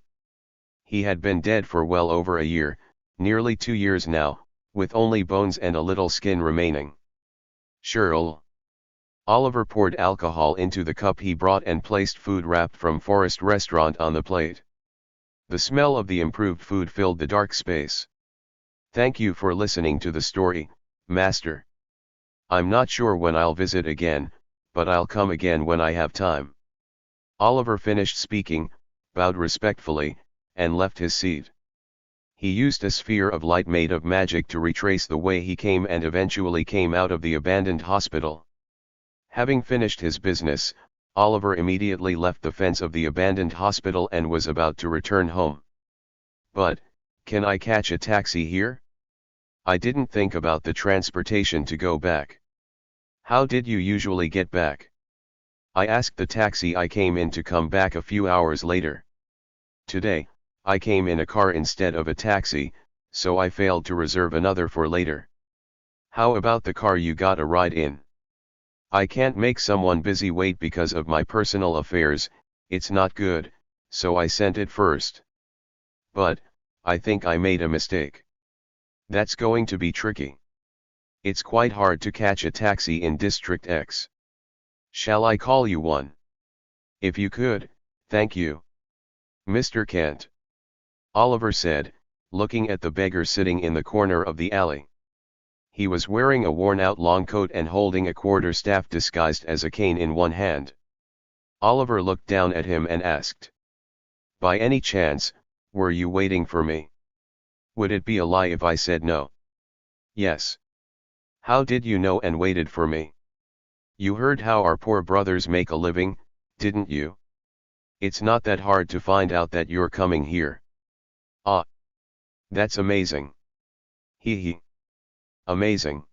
He had been dead for well over a year, nearly 2 years now, with only bones and a little skin remaining. Sure. Oliver poured alcohol into the cup he brought and placed food wrapped from Forest Restaurant on the plate. The smell of the improved food filled the dark space. Thank you for listening to the story, Master. I'm not sure when I'll visit again, but I'll come again when I have time. Oliver finished speaking, bowed respectfully, and left his seat. He used a sphere of light made of magic to retrace the way he came and eventually came out of the abandoned hospital. Having finished his business, Oliver immediately left the fence of the abandoned hospital and was about to return home. But, can I catch a taxi here? I didn't think about the transportation to go back. How did you usually get back? I asked the taxi I came in to come back a few hours later. Today, I came in a car instead of a taxi, so I failed to reserve another for later. How about the car you got a ride in? I can't make someone busy wait because of my personal affairs, it's not good, so I sent it first. But, I think I made a mistake. That's going to be tricky. It's quite hard to catch a taxi in District X. Shall I call you one? If you could, thank you. Mr. Kent. Oliver said, looking at the beggar sitting in the corner of the alley. He was wearing a worn-out long coat and holding a quarterstaff disguised as a cane in one hand. Oliver looked down at him and asked, by any chance, were you waiting for me? Would it be a lie if I said no? Yes. How did you know and waited for me? You heard how our poor brothers make a living, didn't you? It's not that hard to find out that you're coming here. Ah. That's amazing. Hee. Amazing.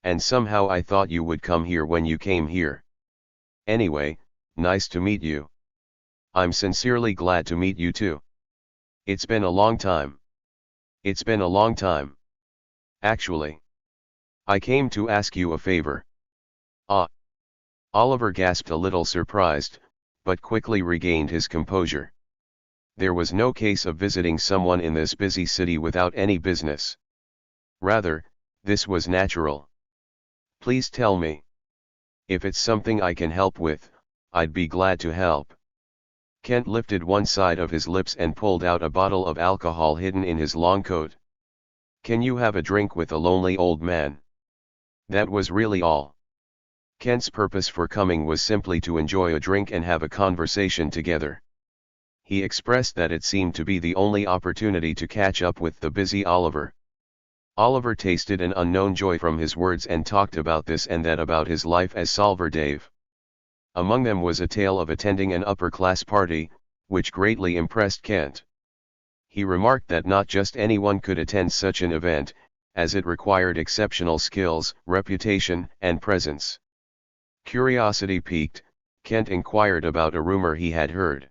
And somehow I thought you would come here when you came here. Anyway, nice to meet you. I'm sincerely glad to meet you too. It's been a long time. It's been a long time. Actually. I came to ask you a favor. Ah. Oliver gasped a little surprised, but quickly regained his composure. There was no case of visiting someone in this busy city without any business. Rather, this was natural. Please tell me. If it's something I can help with, I'd be glad to help. Kent lifted one side of his lips and pulled out a bottle of alcohol hidden in his long coat. Can you have a drink with a lonely old man? That was really all. Kent's purpose for coming was simply to enjoy a drink and have a conversation together. He expressed that it seemed to be the only opportunity to catch up with the busy Oliver. Oliver tasted an unknown joy from his words and talked about this and that about his life as Solver Dave. Among them was a tale of attending an upper-class party, which greatly impressed Kent. He remarked that not just anyone could attend such an event, as it required exceptional skills, reputation, and presence. Curiosity piqued, Kent inquired about a rumor he had heard.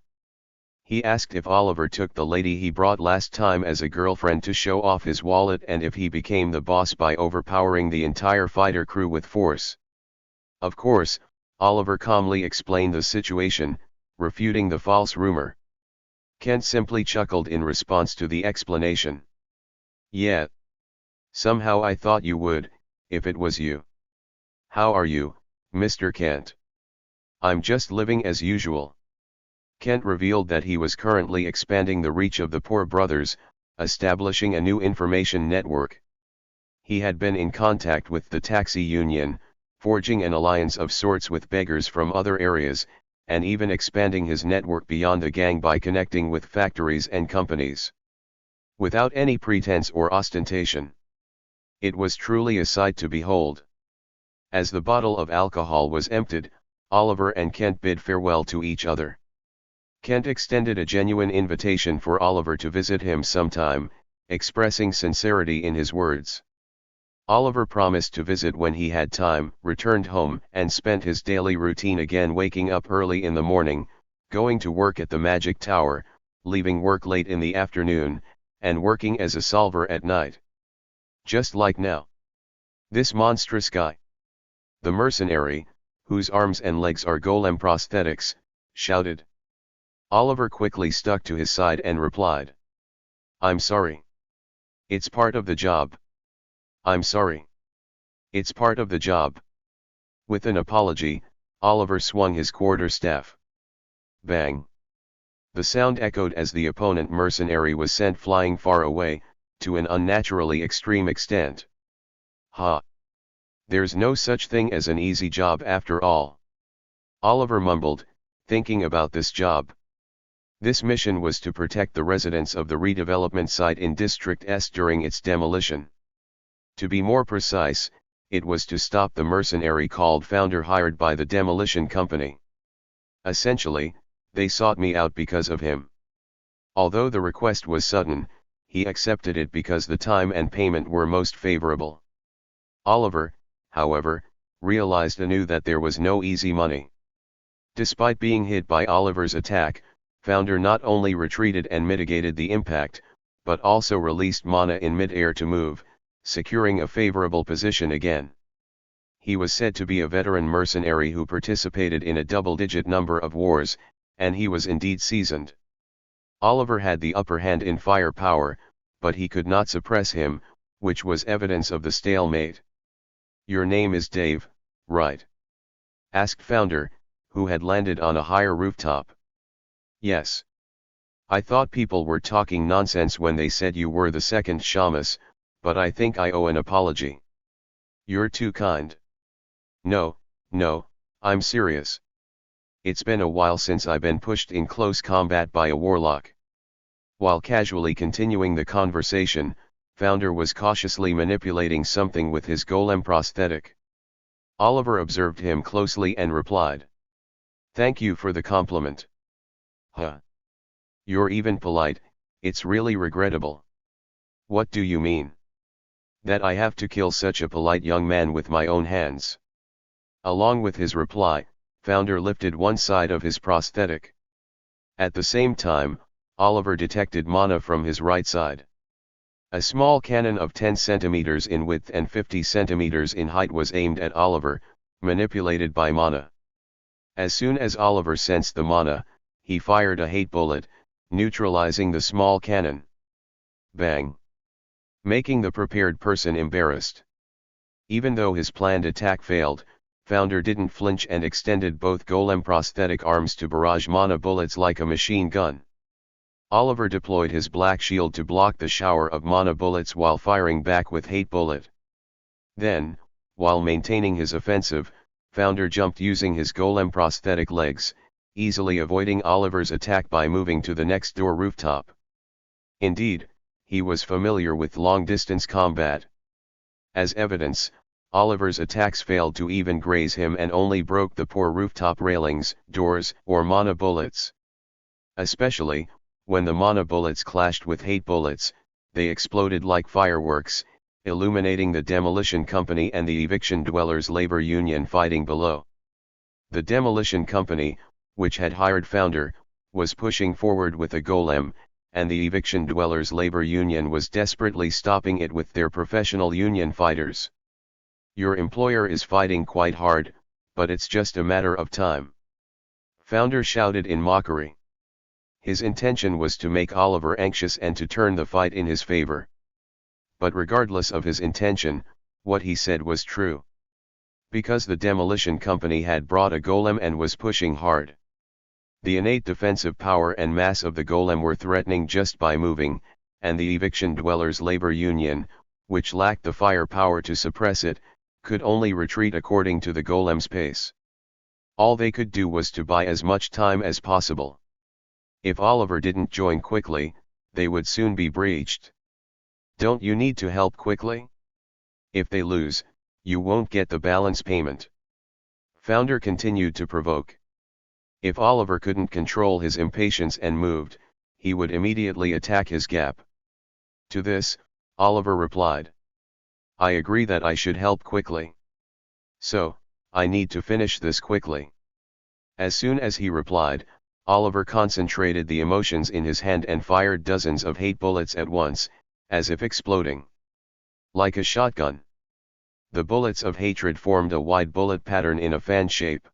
He asked if Oliver took the lady he brought last time as a girlfriend to show off his wallet and if he became the boss by overpowering the entire fighter crew with force. Of course, Oliver calmly explained the situation, refuting the false rumor. Kent simply chuckled in response to the explanation. Yeah. Somehow I thought you would, if it was you. How are you, Mr. Kent? I'm just living as usual. Kent revealed that he was currently expanding the reach of the Poor Brothers, establishing a new information network. He had been in contact with the taxi union, forging an alliance of sorts with beggars from other areas, and even expanding his network beyond the gang by connecting with factories and companies. Without any pretense or ostentation. It was truly a sight to behold. As the bottle of alcohol was emptied, Oliver and Kent bid farewell to each other. Kent extended a genuine invitation for Oliver to visit him sometime, expressing sincerity in his words. Oliver promised to visit when he had time, returned home, and spent his daily routine again, waking up early in the morning, Going to work at the Magic Tower, leaving work late in the afternoon, and working as a solver at night. Just like now. This monstrous guy. The mercenary, whose arms and legs are golem prosthetics, shouted. Oliver quickly stuck to his side and replied. I'm sorry. It's part of the job. I'm sorry. It's part of the job. With an apology, Oliver swung his quarterstaff. Bang. The sound echoed as the opponent mercenary was sent flying far away, to an unnaturally extreme extent. Ha! There's no such thing as an easy job after all. Oliver mumbled, thinking about this job. This mission was to protect the residents of the redevelopment site in District S during its demolition. To be more precise, it was to stop the mercenary called Founder hired by the demolition company. Essentially, they sought me out because of him. Although the request was sudden, he accepted it because the time and payment were most favorable. Oliver, however, realized anew that there was no easy money. Despite being hit by Oliver's attack, Founder not only retreated and mitigated the impact, but also released mana in mid-air to move, securing a favorable position again. He was said to be a veteran mercenary who participated in a double-digit number of wars, and he was indeed seasoned. Oliver had the upper hand in firepower, but he could not suppress him, which was evidence of the stalemate. Your name is Dave, right? Asked Founder, who had landed on a higher rooftop. Yes. I thought people were talking nonsense when they said you were the second Shamus, but I think I owe an apology. You're too kind. No, I'm serious. It's been a while since I've been pushed in close combat by a warlock. While casually continuing the conversation, Founder was cautiously manipulating something with his golem prosthetic. Oliver observed him closely and replied. Thank you for the compliment. Huh. You're even polite, it's really regrettable. What do you mean? That I have to kill such a polite young man with my own hands. Along with his reply, Founder lifted one side of his prosthetic. At the same time, Oliver detected mana from his right side. A small cannon of 10 centimeters in width and 50 centimeters in height was aimed at Oliver, manipulated by mana. As soon as Oliver sensed the mana, he fired a hate bullet, neutralizing the small cannon. Bang! Making the prepared person embarrassed. Even though his planned attack failed, Founder didn't flinch and extended both golem prosthetic arms to barrage mana bullets like a machine gun. Oliver deployed his black shield to block the shower of mana bullets while firing back with hate bullet. Then, while maintaining his offensive, Founder jumped using his golem prosthetic legs, easily avoiding Oliver's attack by moving to the next door rooftop. Indeed, he was familiar with long-distance combat. As evidence, Oliver's attacks failed to even graze him and only broke the poor rooftop railings, doors, or mana bullets. Especially, when the mana bullets clashed with hate bullets, they exploded like fireworks, illuminating the demolition company and the eviction dwellers' labor union fighting below. The demolition company, which had hired Founder, was pushing forward with a golem, and the eviction dwellers' labor union was desperately stopping it with their professional union fighters. Your employer is fighting quite hard, but it's just a matter of time. Founder shouted in mockery. His intention was to make Oliver anxious and to turn the fight in his favor. But regardless of his intention, what he said was true. Because the demolition company had brought a golem and was pushing hard. The innate defensive power and mass of the golem were threatening just by moving, and the eviction dwellers' labor union, which lacked the firepower to suppress it, could only retreat according to the golem's pace. All they could do was to buy as much time as possible. If Oliver didn't join quickly, they would soon be breached. Don't you need to help quickly? If they lose, you won't get the balance payment. Founder continued to provoke. If Oliver couldn't control his impatience and moved, he would immediately attack his gap. To this, Oliver replied. I agree that I should help quickly. So, I need to finish this quickly. As soon as he replied, Oliver concentrated the emotions in his hand and fired dozens of hate bullets at once, as if exploding. Like a shotgun. The bullets of hatred formed a wide bullet pattern in a fan shape.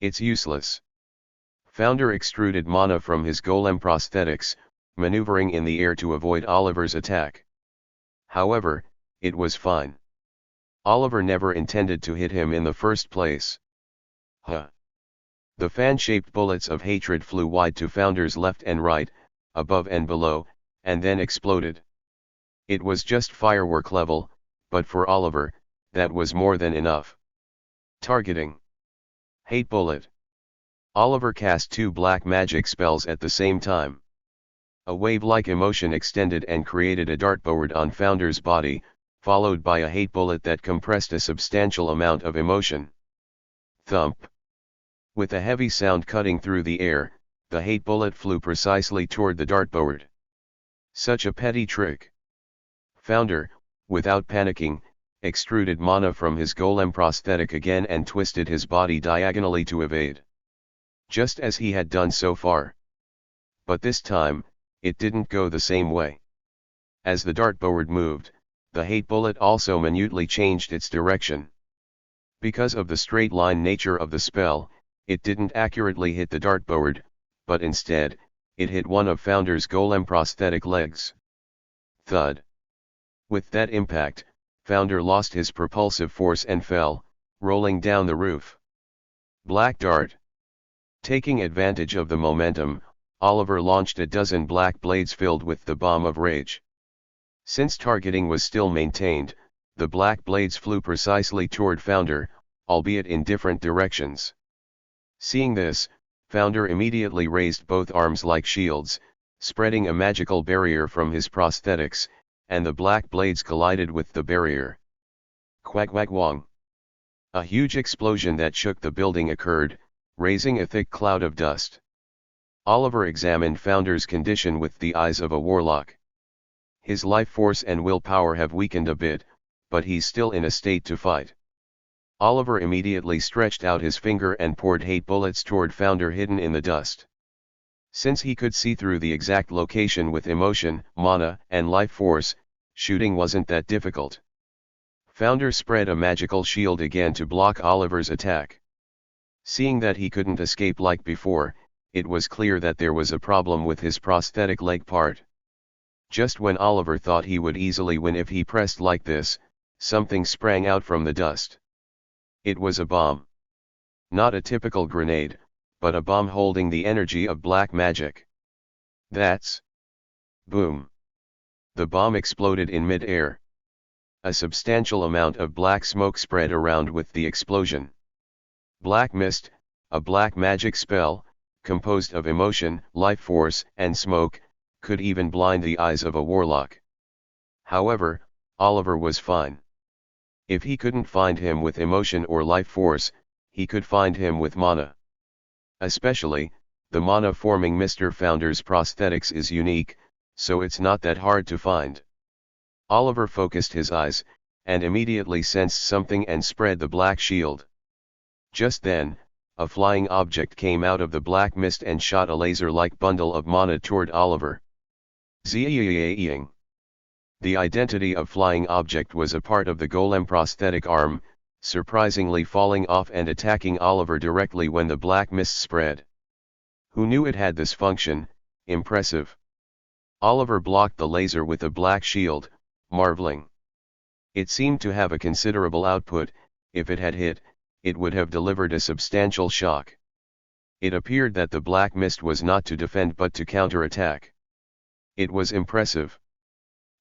It's useless. Founder extruded mana from his golem prosthetics, maneuvering in the air to avoid Oliver's attack. However, it was fine. Oliver never intended to hit him in the first place. Huh. The fan-shaped bullets of hatred flew wide to Founder's left and right, above and below, and then exploded. It was just firework level, but for Oliver, that was more than enough. Targeting. Hate bullet. Oliver cast 2 black magic spells at the same time. A wave-like emotion extended and created a dartboard on Founder's body, followed by a hate bullet that compressed a substantial amount of emotion. Thump. With a heavy sound cutting through the air, the hate bullet flew precisely toward the dartboard. Such a petty trick. Founder, without panicking, extruded mana from his golem prosthetic again and twisted his body diagonally to evade. Just as he had done so far. But this time, it didn't go the same way. As the dartboard moved, the hate bullet also minutely changed its direction. Because of the straight-line nature of the spell, it didn't accurately hit the dartboard, but instead, it hit one of Founder's golem prosthetic legs. Thud. With that impact, Founder lost his propulsive force and fell, rolling down the roof. Black dart. Taking advantage of the momentum, Oliver launched a dozen black blades filled with the bomb of rage. Since targeting was still maintained, the black blades flew precisely toward Founder, albeit in different directions. Seeing this, Founder immediately raised both arms like shields, spreading a magical barrier from his prosthetics, and the black blades collided with the barrier. Quack quack wong. A huge explosion that shook the building occurred, raising a thick cloud of dust. Oliver examined Founder's condition with the eyes of a warlock. His life force and willpower have weakened a bit, but he's still in a state to fight. Oliver immediately stretched out his finger and poured hate bullets toward Founder hidden in the dust. Since he could see through the exact location with emotion, mana, and life force, shooting wasn't that difficult. Founder spread a magical shield again to block Oliver's attack. Seeing that he couldn't escape like before, it was clear that there was a problem with his prosthetic leg part. Just when Oliver thought he would easily win if he pressed like this, something sprang out from the dust. It was a bomb. Not a typical grenade, but a bomb holding the energy of black magic. That's... Boom. The bomb exploded in mid-air. A substantial amount of black smoke spread around with the explosion. Black mist, a black magic spell, composed of emotion, life force, and smoke, could even blind the eyes of a warlock. However, Oliver was fine. If he couldn't find him with emotion or life force, he could find him with mana. Especially, the mana-forming Mr. Founder's prosthetics is unique, so it's not that hard to find. Oliver focused his eyes, and immediately sensed something and spread the black shield. Just then, a flying object came out of the black mist and shot a laser-like bundle of mana toward Oliver. Zing. The identity of flying object was a part of the golem prosthetic arm, surprisingly falling off and attacking Oliver directly when the black mist spread. Who knew it had this function? Impressive. Oliver blocked the laser with a black shield, marveling. It seemed to have a considerable output. If it had hit, it would have delivered a substantial shock. It appeared that the black mist was not to defend but to counterattack. It was impressive.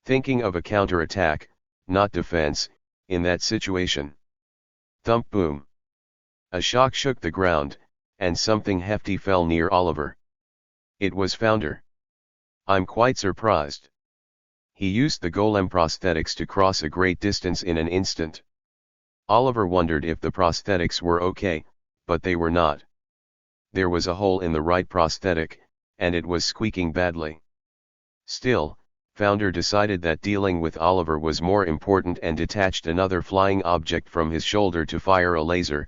Thinking of a counterattack, not defense, in that situation. Thump boom. A shock shook the ground, and something hefty fell near Oliver. It was Founder. I'm quite surprised. He used the golem prosthetics to cross a great distance in an instant. Oliver wondered if the prosthetics were okay, but they were not. There was a hole in the right prosthetic, and it was squeaking badly. Still, Founder decided that dealing with Oliver was more important and detached another flying object from his shoulder to fire a laser,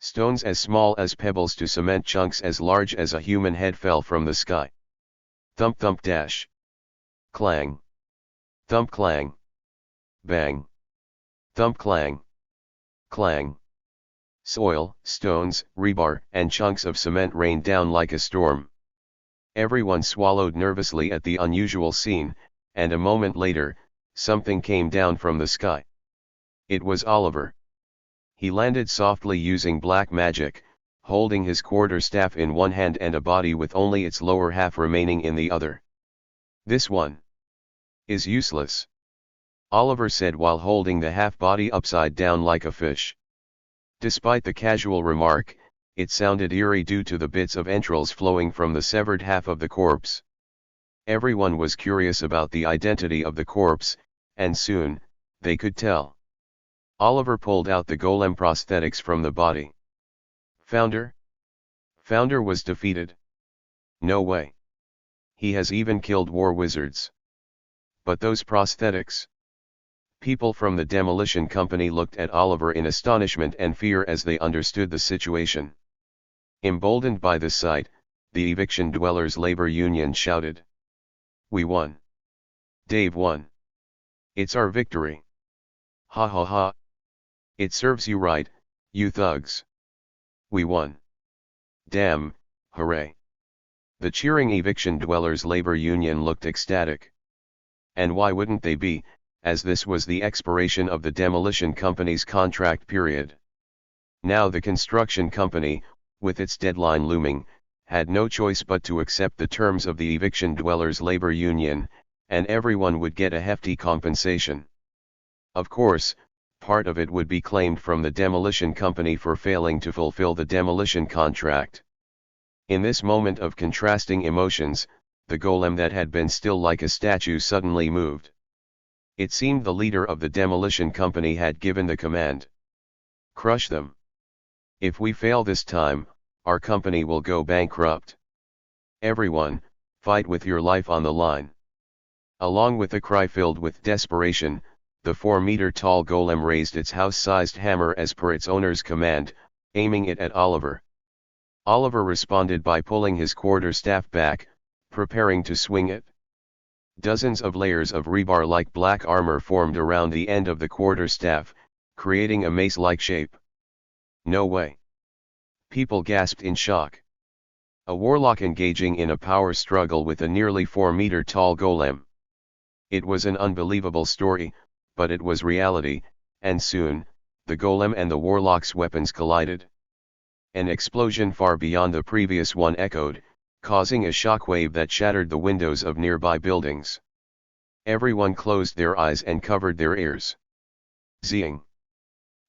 Stones as small as pebbles to cement chunks as large as a human head fell from the sky. Thump thump dash. Clang. Thump clang. Bang. Thump clang. Clang. Soil, stones, rebar, and chunks of cement rained down like a storm. Everyone swallowed nervously at the unusual scene, and a moment later, something came down from the sky. It was Oliver. He landed softly using black magic, holding his quarterstaff in one hand and a body with only its lower half remaining in the other. "This one is useless," Oliver said while holding the half-body upside down like a fish. Despite the casual remark, it sounded eerie due to the bits of entrails flowing from the severed half of the corpse. Everyone was curious about the identity of the corpse, and soon, they could tell. Oliver pulled out the golem prosthetics from the body. "Founder? Founder was defeated. No way. He has even killed war wizards. But those prosthetics?" People from the demolition company looked at Oliver in astonishment and fear as they understood the situation. Emboldened by this sight, the eviction dwellers' labor union shouted, "We won. Dave won. It's our victory. Ha ha ha. It serves you right, you thugs. We won. Damn, hooray." The cheering eviction dwellers' labor union looked ecstatic. And why wouldn't they be, as this was the expiration of the demolition company's contract period. Now the construction company, with its deadline looming, had no choice but to accept the terms of the eviction dwellers' labor union, and everyone would get a hefty compensation. Of course, part of it would be claimed from the demolition company for failing to fulfill the demolition contract. In this moment of contrasting emotions, the golem that had been still like a statue suddenly moved. It seemed the leader of the demolition company had given the command. "Crush them. If we fail this time, our company will go bankrupt. Everyone, fight with your life on the line." Along with a cry filled with desperation, the 4-meter-tall golem raised its house-sized hammer as per its owner's command, aiming it at Oliver. Oliver responded by pulling his quarterstaff back, preparing to swing it. Dozens of layers of rebar-like black armor formed around the end of the quarterstaff, creating a mace-like shape. "No way." People gasped in shock. A warlock engaging in a power struggle with a nearly 4-meter-tall golem. It was an unbelievable story, but it was reality, and soon, the golem and the warlock's weapons collided. An explosion far beyond the previous one echoed, causing a shockwave that shattered the windows of nearby buildings. Everyone closed their eyes and covered their ears. Zing!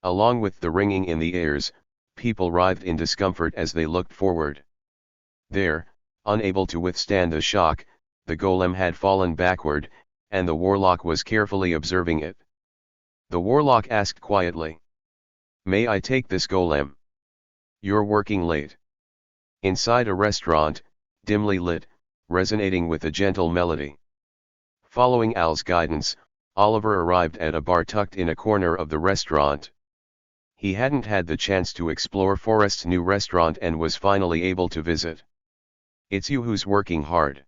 Along with the ringing in the ears, people writhed in discomfort as they looked forward. There, unable to withstand the shock, the golem had fallen backward, and the warlock was carefully observing it. The warlock asked quietly, "May I take this golem? You're working late." Inside a restaurant, dimly lit, resonating with a gentle melody. Following Al's guidance, Oliver arrived at a bar tucked in a corner of the restaurant. He hadn't had the chance to explore Forrest's new restaurant and was finally able to visit. "It's you who's working hard."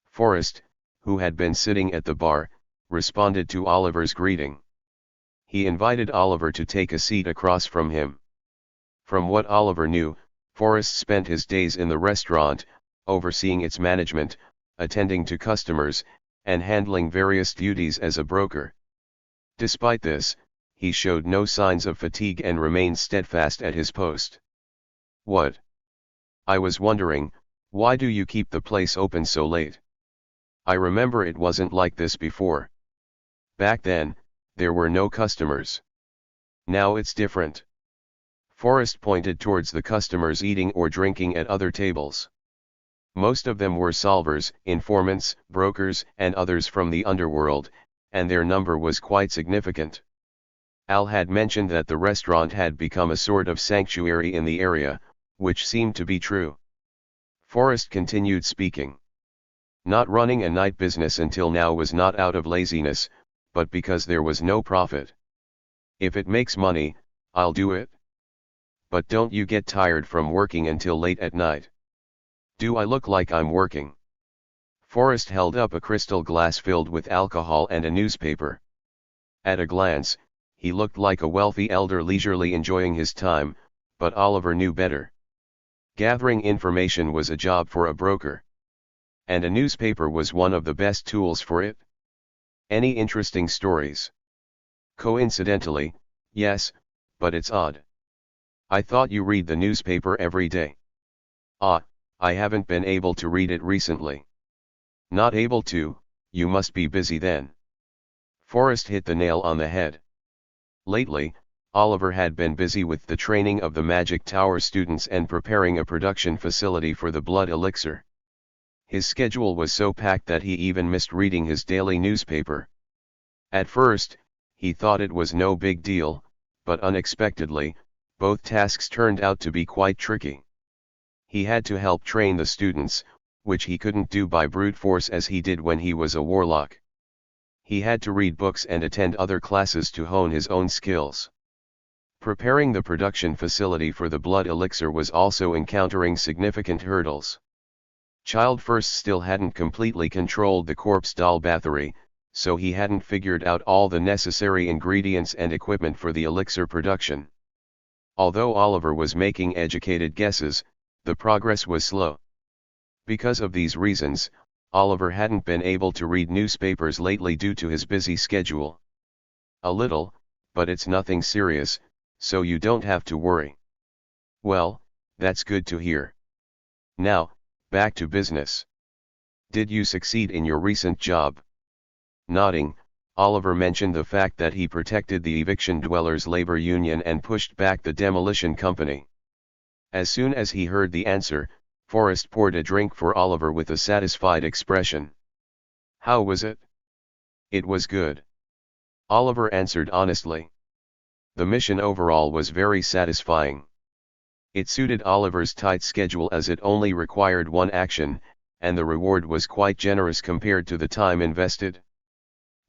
Forrest, who had been sitting at the bar, responded to Oliver's greeting. He invited Oliver to take a seat across from him. From what Oliver knew, Forrest spent his days in the restaurant, overseeing its management, attending to customers, and handling various duties as a broker. Despite this, he showed no signs of fatigue and remained steadfast at his post. "What? I was wondering, why do you keep the place open so late? I remember it wasn't like this before. Back then, there were no customers. Now it's different." Forrest pointed towards the customers eating or drinking at other tables. Most of them were solvers, informants, brokers, and others from the underworld, and their number was quite significant. Al had mentioned that the restaurant had become a sort of sanctuary in the area, which seemed to be true. Forrest continued speaking. "Not running a night business until now was not out of laziness, but because there was no profit. If it makes money, I'll do it. But don't you get tired from working until late at night? Do I look like I'm working? Forrest held up a crystal glass filled with alcohol and a newspaper. At a glance, he looked like a wealthy elder leisurely enjoying his time, but Oliver knew better. Gathering information was a job for a broker. And a newspaper was one of the best tools for it. Any interesting stories? Coincidentally, yes, but it's odd. I thought you read the newspaper every day. Ah, I haven't been able to read it recently. Not able to, you must be busy then. Forrest hit the nail on the head. Lately, Oliver had been busy with the training of the Magic Tower students and preparing a production facility for the blood elixir. His schedule was so packed that he even missed reading his daily newspaper. At first, he thought it was no big deal, but unexpectedly, both tasks turned out to be quite tricky. He had to help train the students, which he couldn't do by brute force as he did when he was a warlock. He had to read books and attend other classes to hone his own skills. Preparing the production facility for the blood elixir was also encountering significant hurdles. Child First still hadn't completely controlled the corpse doll battery, so he hadn't figured out all the necessary ingredients and equipment for the elixir production. Although Oliver was making educated guesses, the progress was slow. Because of these reasons, Oliver hadn't been able to read newspapers lately due to his busy schedule. A little, but it's nothing serious, so you don't have to worry. Well, that's good to hear. Now, back to business. Did you succeed in your recent job? Nodding, Oliver mentioned the fact that he protected the eviction dwellers' labor union and pushed back the demolition company. As soon as he heard the answer, Forrest poured a drink for Oliver with a satisfied expression. How was it? It was good. Oliver answered honestly. The mission overall was very satisfying. It suited Oliver's tight schedule as it only required one action, and the reward was quite generous compared to the time invested.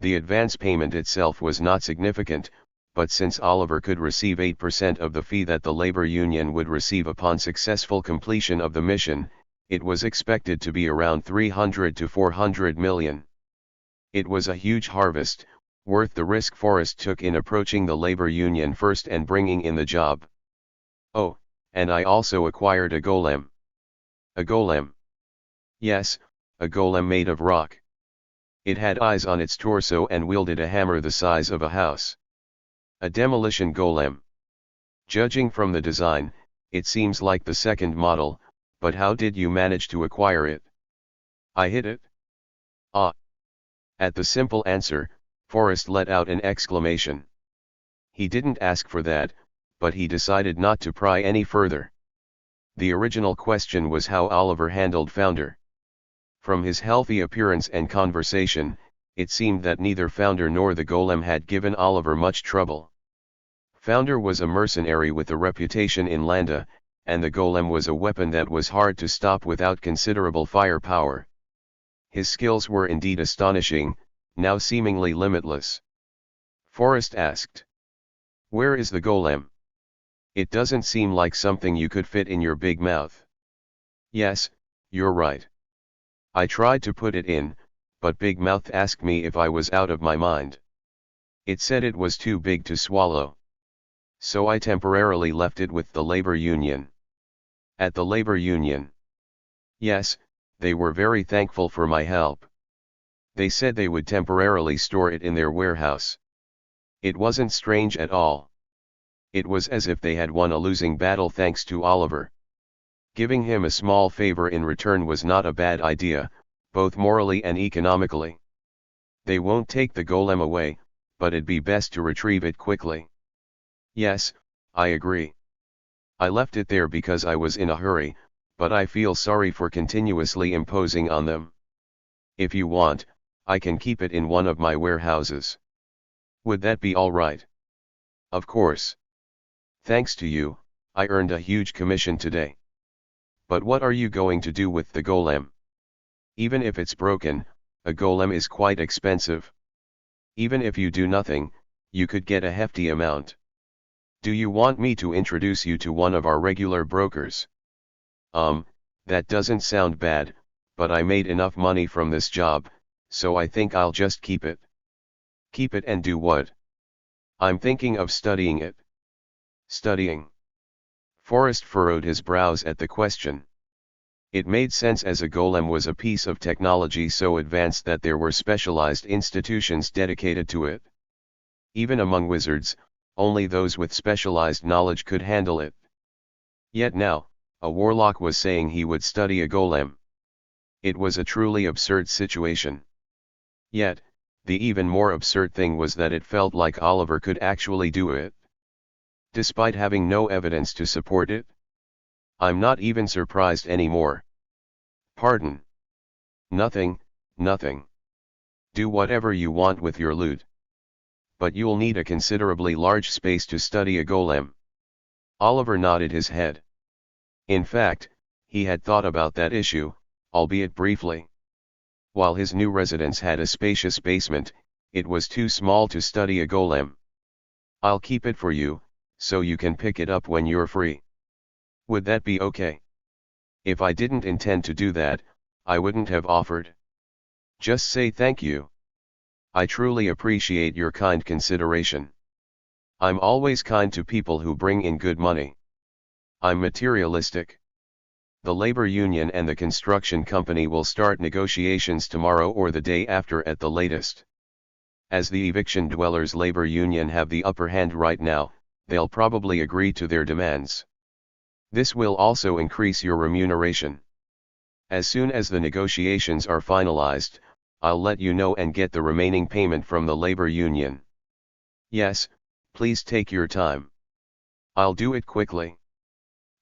The advance payment itself was not significant, but since Oliver could receive 8% of the fee that the labor union would receive upon successful completion of the mission, it was expected to be around 300 to 400 million. It was a huge harvest, worth the risk Forrest took in approaching the labor union first and bringing in the job. Oh, and I also acquired a golem. A golem? Yes, a golem made of rock. It had eyes on its torso and wielded a hammer the size of a house. A demolition golem. Judging from the design, it seems like the second model, but how did you manage to acquire it? I hid it. Ah. At the simple answer, Forrest let out an exclamation. He didn't ask for that, but he decided not to pry any further. The original question was how Oliver handled Founder. From his healthy appearance and conversation, it seemed that neither Founder nor the golem had given Oliver much trouble. Founder was a mercenary with a reputation in Landa, and the golem was a weapon that was hard to stop without considerable firepower. His skills were indeed astonishing, now seemingly limitless. Forrest asked. Where is the golem? It doesn't seem like something you could fit in your big mouth. Yes, you're right. I tried to put it in, but Big Mouth asked me if I was out of my mind. It said it was too big to swallow. So I temporarily left it with the labor union. At the labor union? Yes, they were very thankful for my help. They said they would temporarily store it in their warehouse. It wasn't strange at all. It was as if they had won a losing battle thanks to Oliver. Giving him a small favor in return was not a bad idea, both morally and economically. They won't take the golem away, but it'd be best to retrieve it quickly. Yes, I agree. I left it there because I was in a hurry, but I feel sorry for continuously imposing on them. If you want, I can keep it in one of my warehouses. Would that be all right? Of course. Thanks to you, I earned a huge commission today. But what are you going to do with the golem? Even if it's broken, a golem is quite expensive. Even if you do nothing, you could get a hefty amount. Do you want me to introduce you to one of our regular brokers? That doesn't sound bad, but I made enough money from this job, so I think I'll just keep it. Keep it and do what? I'm thinking of studying it. Studying? Forrest furrowed his brows at the question. It made sense, as a golem was a piece of technology so advanced that there were specialized institutions dedicated to it. Even among wizards, only those with specialized knowledge could handle it. Yet now, a warlock was saying he would study a golem. It was a truly absurd situation. Yet, the even more absurd thing was that it felt like Oliver could actually do it, despite having no evidence to support it. I'm not even surprised anymore. Pardon? Nothing, nothing. Do whatever you want with your loot. But you'll need a considerably large space to study a golem. Oliver nodded his head. In fact, he had thought about that issue, albeit briefly. While his new residence had a spacious basement, it was too small to study a golem. I'll keep it for you, so you can pick it up when you're free. Would that be okay? If I didn't intend to do that, I wouldn't have offered. Just say thank you. I truly appreciate your kind consideration. I'm always kind to people who bring in good money. I'm materialistic. The labor union and the construction company will start negotiations tomorrow or the day after at the latest. As the eviction dwellers' labor union have the upper hand right now, they'll probably agree to their demands. This will also increase your remuneration. As soon as the negotiations are finalized, I'll let you know and get the remaining payment from the labor union. Yes, please take your time. I'll do it quickly.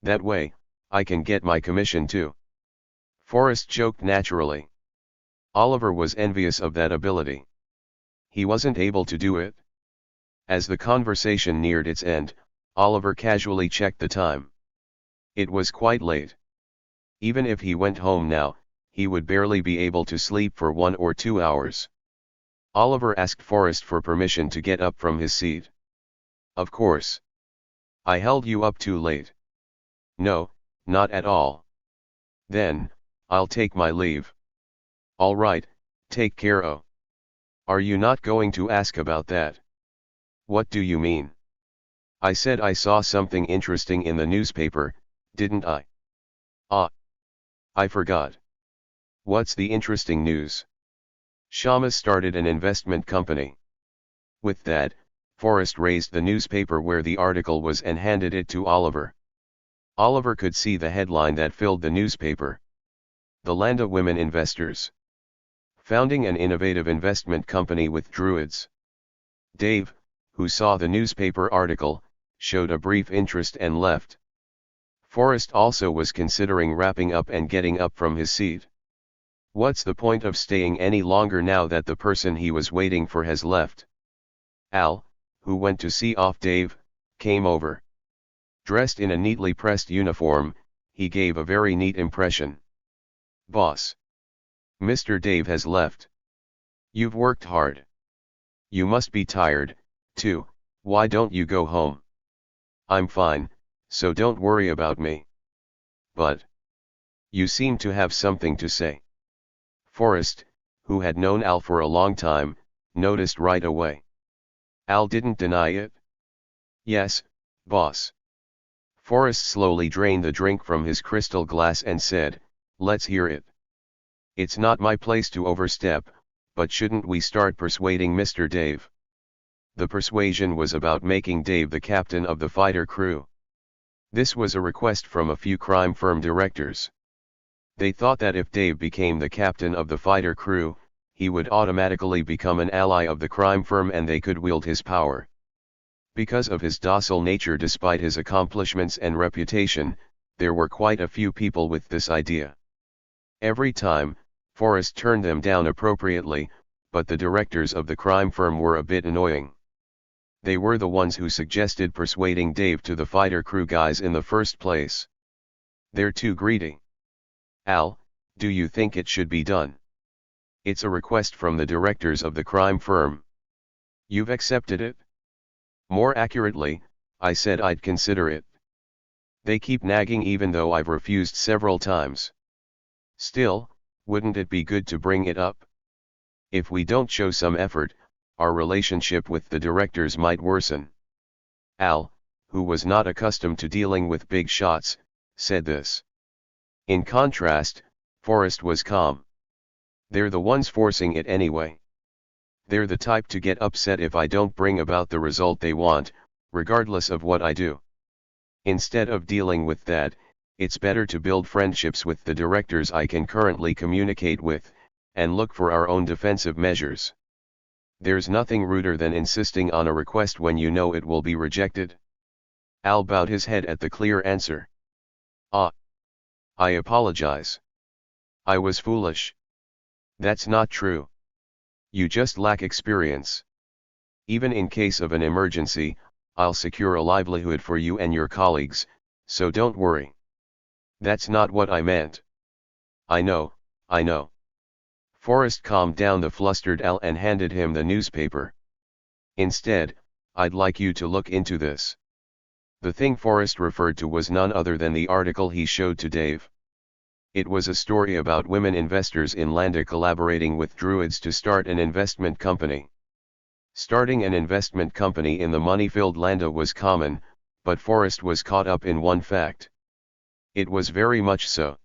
That way, I can get my commission too. Forrest joked naturally. Oliver was envious of that ability. He wasn't able to do it. As the conversation neared its end, Oliver casually checked the time. It was quite late. Even if he went home now, he would barely be able to sleep for 1 or 2 hours. Oliver asked Forrest for permission to get up from his seat. Of course. I held you up too late. No, not at all. Then, I'll take my leave. All right, take care. Oh. Are you not going to ask about that? What do you mean? I said I saw something interesting in the newspaper, didn't I? Ah. I forgot. What's the interesting news? Shamus started an investment company. With that, Forrest raised the newspaper where the article was and handed it to Oliver. Oliver could see the headline that filled the newspaper. The Landa Women Investors. Founding an innovative investment company with druids. Dave, who saw the newspaper article, showed a brief interest and left. Forrest also was considering wrapping up and getting up from his seat. What's the point of staying any longer now that the person he was waiting for has left? Al, who went to see off Dave, came over. Dressed in a neatly pressed uniform, he gave a very neat impression. Boss. Mr. Dave has left. You've worked hard. You must be tired, too. Why don't you go home? I'm fine, so don't worry about me. But you seem to have something to say. Forrest, who had known Al for a long time, noticed right away. Al didn't deny it. Yes, boss. Forrest slowly drained the drink from his crystal glass and said, let's hear it. It's not my place to overstep, but shouldn't we start persuading Mr. Dave? The persuasion was about making Dave the captain of the fighter crew. This was a request from a few crime firm directors. They thought that if Dave became the captain of the fighter crew, he would automatically become an ally of the crime firm and they could wield his power. Because of his docile nature despite his accomplishments and reputation, there were quite a few people with this idea. Every time, Forrest turned them down appropriately, but the directors of the crime firm were a bit annoying. They were the ones who suggested persuading Dave to the fighter crew guys in the first place. They're too greedy. Al, do you think it should be done? It's a request from the directors of the crime firm. You've accepted it? More accurately, I said I'd consider it. They keep nagging even though I've refused several times. Still, wouldn't it be good to bring it up? If we don't show some effort, our relationship with the directors might worsen. Al, who was not accustomed to dealing with big shots, said this. In contrast, Forrest was calm. They're the ones forcing it anyway. They're the type to get upset if I don't bring about the result they want, regardless of what I do. Instead of dealing with that, it's better to build friendships with the directors I can currently communicate with, and look for our own defensive measures. There's nothing ruder than insisting on a request when you know it will be rejected. Al bowed his head at the clear answer. Ah. I apologize. I was foolish. That's not true. You just lack experience. Even in case of an emergency, I'll secure a livelihood for you and your colleagues, so don't worry. That's not what I meant. I know. Forrest calmed down the flustered Al and handed him the newspaper. Instead, I'd like you to look into this. The thing Forrest referred to was none other than the article he showed to Dave. It was a story about women investors in Landa collaborating with Druids to start an investment company. Starting an investment company in the money-filled Landa was common, but Forrest was caught up in one fact. It was very much so.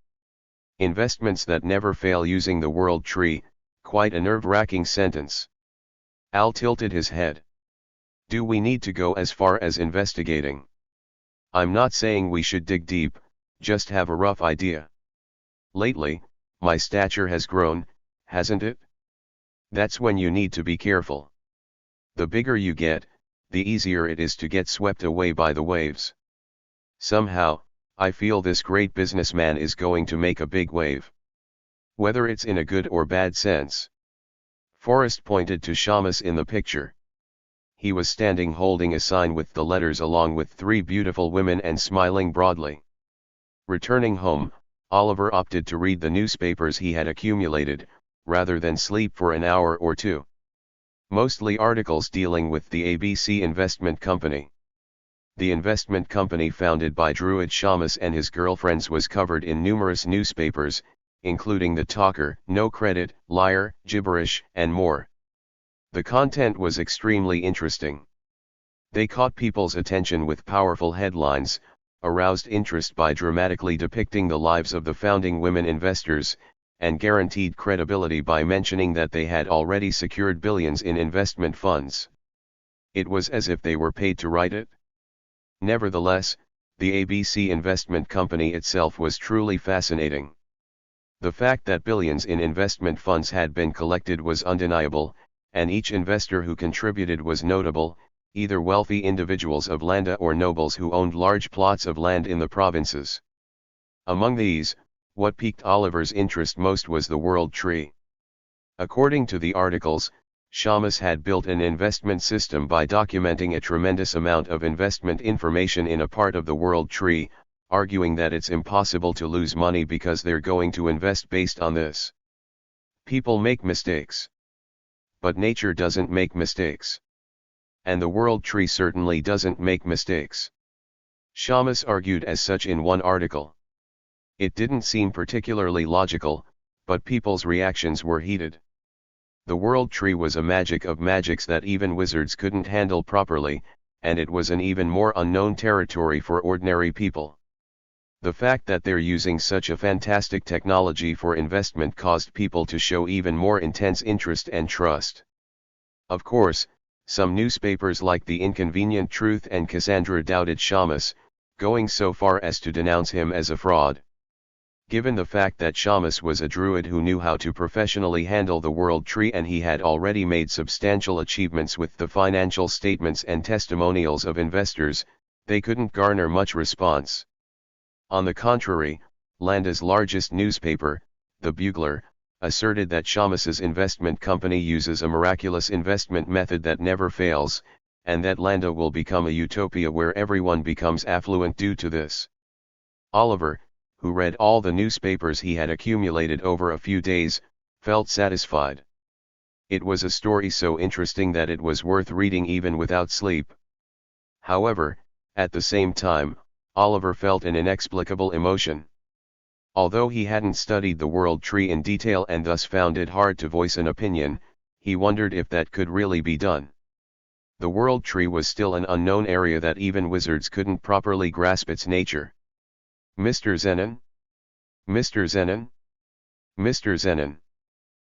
Investments that never fail using the world tree, quite a nerve-wracking sentence. Al tilted his head. Do we need to go as far as investigating? I'm not saying we should dig deep, just have a rough idea. Lately, my stature has grown, hasn't it? That's when you need to be careful. The bigger you get, the easier it is to get swept away by the waves. Somehow, I feel this great businessman is going to make a big wave. Whether it's in a good or bad sense. Forrest pointed to Shamus in the picture. He was standing holding a sign with the letters along with three beautiful women and smiling broadly. Returning home, Oliver opted to read the newspapers he had accumulated, rather than sleep for an hour or two. Mostly articles dealing with the ABC Investment Company. The investment company founded by Druid Shamus and his girlfriends was covered in numerous newspapers, including The Talker, No Credit, Liar, Gibberish, and more. The content was extremely interesting. They caught people's attention with powerful headlines, aroused interest by dramatically depicting the lives of the founding women investors, and guaranteed credibility by mentioning that they had already secured billions in investment funds. It was as if they were paid to write it. Nevertheless, the ABC Investment Company itself was truly fascinating. The fact that billions in investment funds had been collected was undeniable, and each investor who contributed was notable, either wealthy individuals of Landa or nobles who owned large plots of land in the provinces. Among these, what piqued Oliver's interest most was the world tree. According to the articles, Shamus had built an investment system by documenting a tremendous amount of investment information in a part of the world tree, arguing that it's impossible to lose money because they're going to invest based on this. People make mistakes. But nature doesn't make mistakes. And the world tree certainly doesn't make mistakes. Shamus argued as such in one article. It didn't seem particularly logical, but people's reactions were heated. The world tree was a magic of magics that even wizards couldn't handle properly, and it was an even more unknown territory for ordinary people. The fact that they're using such a fantastic technology for investment caused people to show even more intense interest and trust. Of course, some newspapers like The Inconvenient Truth and Cassandra doubted Shamus, going so far as to denounce him as a fraud. Given the fact that Shamus was a druid who knew how to professionally handle the world tree and he had already made substantial achievements with the financial statements and testimonials of investors, they couldn't garner much response. On the contrary, Landa's largest newspaper, The Bugler, asserted that Shamus's investment company uses a miraculous investment method that never fails, and that Landa will become a utopia where everyone becomes affluent due to this. Oliver, who read all the newspapers he had accumulated over a few days, felt satisfied. It was a story so interesting that it was worth reading even without sleep. However, At the same time, Oliver felt an inexplicable emotion. Although he hadn't studied the world tree in detail and thus found it hard to voice an opinion, he wondered if that could really be done. The world tree was still an unknown area that even wizards couldn't properly grasp its nature. Mr. Zenon? Mr. Zenon? Mr. Zenon?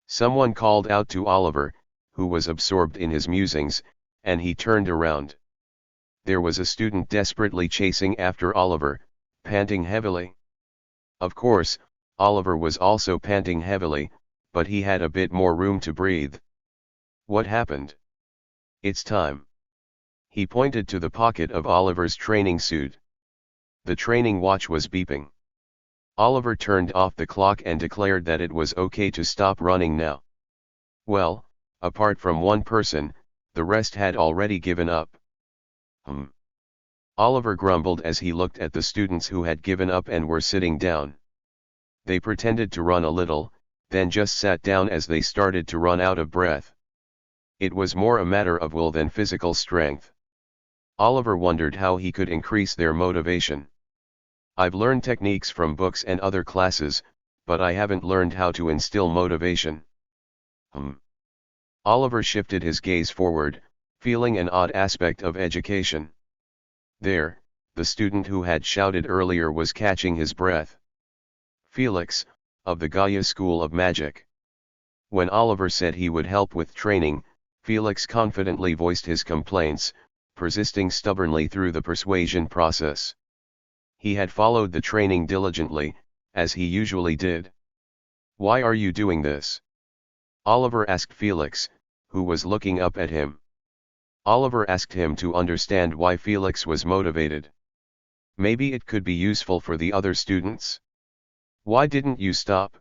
Someone called out to Oliver, who was absorbed in his musings, and he turned around. There was a student desperately chasing after Oliver, panting heavily. Of course, Oliver was also panting heavily, but he had a bit more room to breathe. What happened? It's time. He pointed to the pocket of Oliver's training suit. The training watch was beeping. Oliver turned off the clock and declared that it was okay to stop running now. Well, apart from one person, the rest had already given up. Oliver grumbled as he looked at the students who had given up and were sitting down. They pretended to run a little, then just sat down as they started to run out of breath. It was more a matter of will than physical strength. Oliver wondered how he could increase their motivation. I've learned techniques from books and other classes, but I haven't learned how to instill motivation. Oliver shifted his gaze forward, feeling an odd aspect of education. There, the student who had shouted earlier was catching his breath. Felix, of the Gaia School of Magic. When Oliver said he would help with training, Felix confidently voiced his complaints, persisting stubbornly through the persuasion process. He had followed the training diligently, as he usually did. Why are you doing this? Oliver asked Felix, who was looking up at him. Oliver asked him to understand why Felix was motivated. Maybe it could be useful for the other students? Why didn't you stop?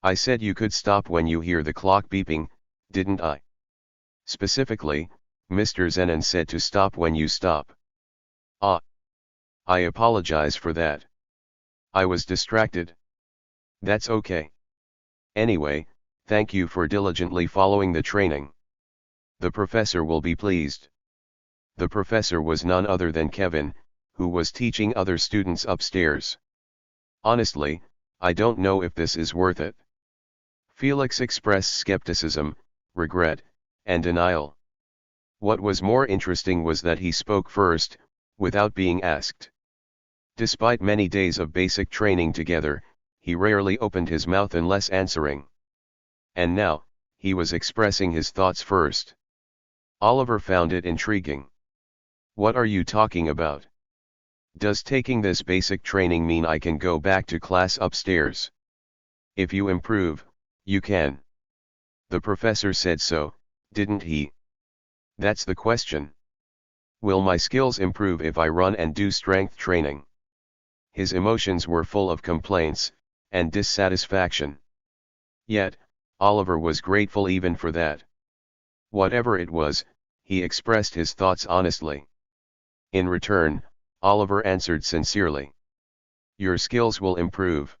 I said you could stop when you hear the clock beeping, didn't I? Specifically, Mr. Zenon said to stop when you stop. Ah. I apologize for that. I was distracted. That's okay. Anyway, thank you for diligently following the training. The professor will be pleased. The professor was none other than Kevin, who was teaching other students upstairs. Honestly, I don't know if this is worth it. Felix expressed skepticism, regret, and denial. What was more interesting was that he spoke first, without being asked. Despite many days of basic training together, he rarely opened his mouth unless answering. And now, he was expressing his thoughts first. Oliver found it intriguing. What are you talking about? Does taking this basic training mean I can go back to class upstairs? If you improve, you can. The professor said so, didn't he? That's the question. Will my skills improve if I run and do strength training? His emotions were full of complaints and dissatisfaction. Yet, Oliver was grateful even for that. Whatever it was, he expressed his thoughts honestly. In return, Oliver answered sincerely. Your skills will improve.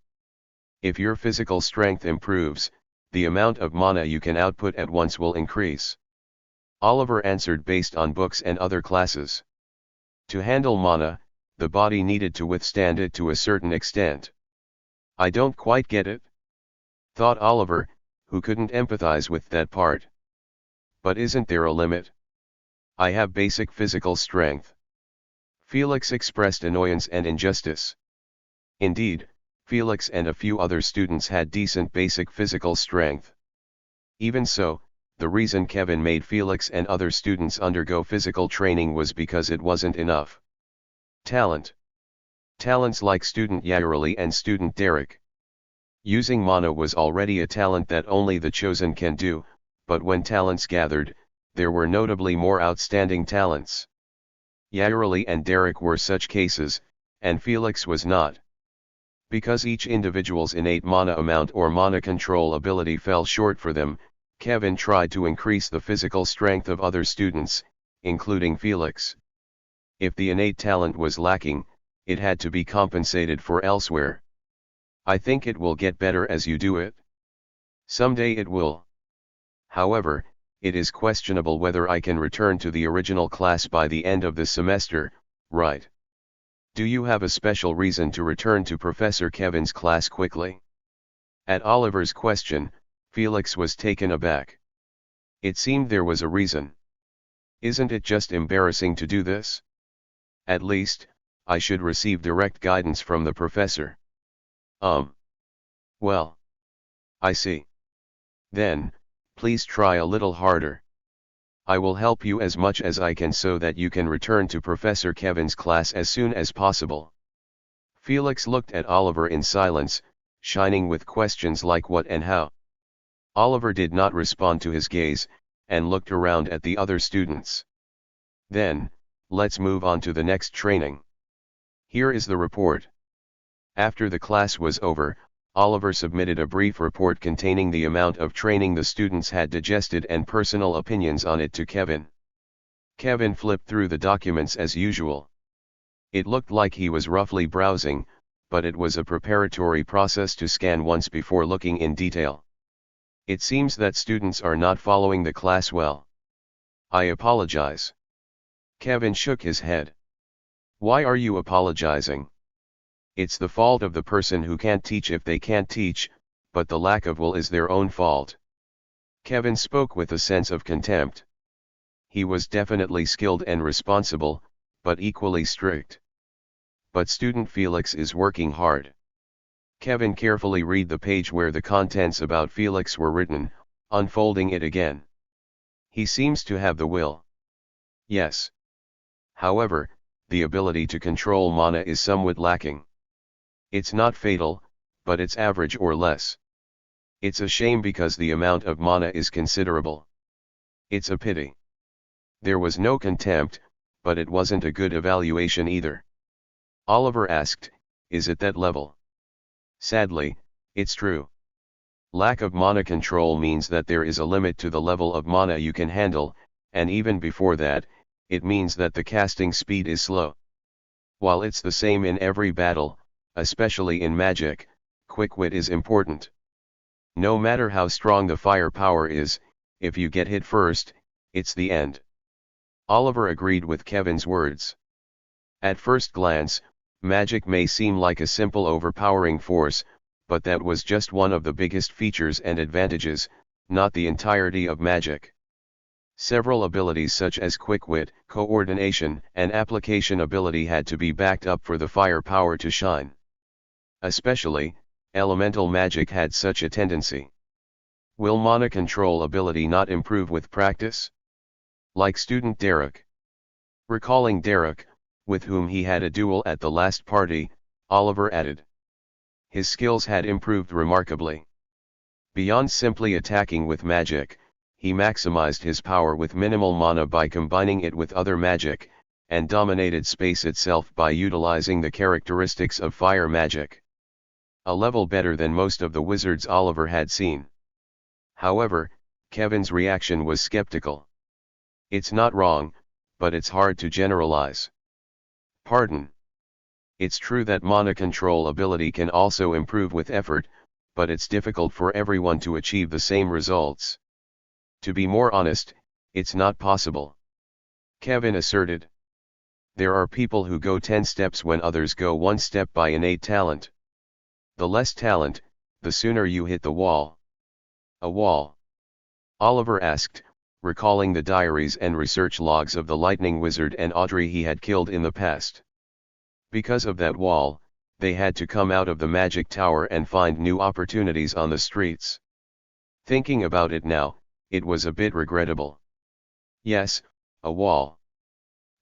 If your physical strength improves, the amount of mana you can output at once will increase. Oliver answered based on books and other classes. To handle mana, the body needed to withstand it to a certain extent. I don't quite get it, thought Oliver, who couldn't empathize with that part. But isn't there a limit? I have basic physical strength. Felix expressed annoyance and injustice. Indeed, Felix and a few other students had decent basic physical strength. Even so, the reason Kevin made Felix and other students undergo physical training was because it wasn't enough. Talent. Talents like student Yareli and student Derek. Using mana was already a talent that only the chosen can do, but when talents gathered, there were notably more outstanding talents. Yareli and Derek were such cases, and Felix was not. Because each individual's innate mana amount or mana control ability fell short for them, Kevin tried to increase the physical strength of other students, including Felix. If the innate talent was lacking, it had to be compensated for elsewhere. I think it will get better as you do it. Someday it will. However, it is questionable whether I can return to the original class by the end of the semester, Right. Do you have a special reason to return to Professor Kevin's class quickly? At Oliver's question, Felix was taken aback. It seemed there was a reason. Isn't it just embarrassing to do this? At least, I should receive direct guidance from the professor. Well. I see. Then, please try a little harder. I will help you as much as I can so that you can return to Professor Kevin's class as soon as possible. Felix looked at Oliver in silence, shining with questions like what and how. Oliver did not respond to his gaze, and looked around at the other students. Then, let's move on to the next training. Here is the report. After the class was over, Oliver submitted a brief report containing the amount of training the students had digested and personal opinions on it to Kevin. Kevin flipped through the documents as usual. It looked like he was roughly browsing, but it was a preparatory process to scan once before looking in detail. It seems that students are not following the class well. I apologize. Kevin shook his head. Why are you apologizing? It's the fault of the person who can't teach if they can't teach, but the lack of will is their own fault. Kevin spoke with a sense of contempt. He was definitely skilled and responsible, but equally strict. But student Felix is working hard. Kevin carefully read the page where the contents about Felix were written, unfolding it again. He seems to have the will. Yes. However, the ability to control mana is somewhat lacking. It's not fatal, but it's average or less. It's a shame because the amount of mana is considerable. It's a pity. There was no contempt, but it wasn't a good evaluation either. Oliver asked, is it that level? Sadly, it's true. Lack of mana control means that there is a limit to the level of mana you can handle, and even before that, it means that the casting speed is slow. While it's the same in every battle, especially in magic, quick-wit is important. No matter how strong the firepower is, if you get hit first, it's the end. Oliver agreed with Kevin's words. At first glance, magic may seem like a simple overpowering force, but that was just one of the biggest features and advantages, not the entirety of magic. Several abilities such as quick-wit, coordination, and application ability had to be backed up for the firepower to shine. Especially, elemental magic had such a tendency. Will mana control ability not improve with practice? Like student Derek. Recalling Derek, with whom he had a duel at the last party, Oliver added. His skills had improved remarkably. Beyond simply attacking with magic, he maximized his power with minimal mana by combining it with other magic, and dominated space itself by utilizing the characteristics of fire magic. A level better than most of the wizards Oliver had seen. However, Kevin's reaction was skeptical. It's not wrong, but it's hard to generalize. Pardon. It's true that mana control ability can also improve with effort, but it's difficult for everyone to achieve the same results. To be more honest, it's not possible. Kevin asserted. There are people who go 10 steps when others go 1 step by innate talent. The less talent, the sooner you hit the wall. A wall? Oliver asked, recalling the diaries and research logs of the lightning wizard and Audrey he had killed in the past. Because of that wall, they had to come out of the magic tower and find new opportunities on the streets. Thinking about it now, it was a bit regrettable. Yes, a wall.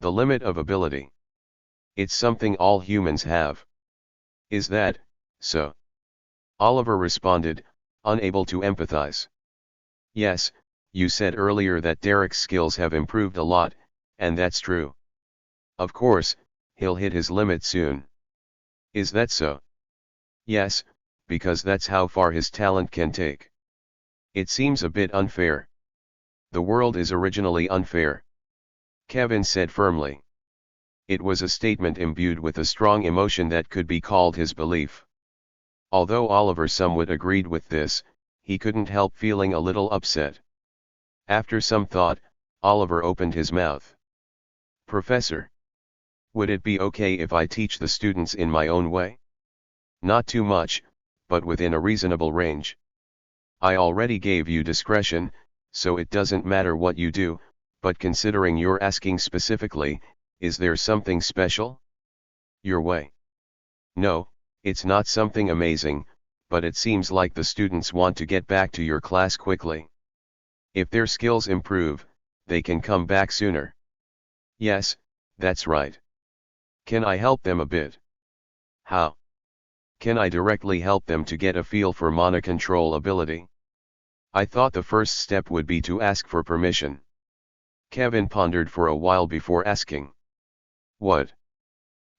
The limit of ability. It's something all humans have. Is that so? Oliver responded, unable to empathize. Yes, you said earlier that Derek's skills have improved a lot, and that's true. Of course, he'll hit his limit soon. Is that so? Yes, because that's how far his talent can take. It seems a bit unfair. The world is originally unfair. Kevin said firmly. It was a statement imbued with a strong emotion that could be called his belief. Although Oliver somewhat agreed with this, he couldn't help feeling a little upset. After some thought, Oliver opened his mouth. Professor. Would it be okay if I teach the students in my own way? Not too much, but within a reasonable range. I already gave you discretion, so it doesn't matter what you do, but considering you're asking specifically, is there something special? Your way? No, it's not something amazing, but it seems like the students want to get back to your class quickly. If their skills improve, they can come back sooner. Yes, that's right. Can I help them a bit? How? Can I directly help them to get a feel for mana control ability? I thought the first step would be to ask for permission. Kevin pondered for a while before asking. What?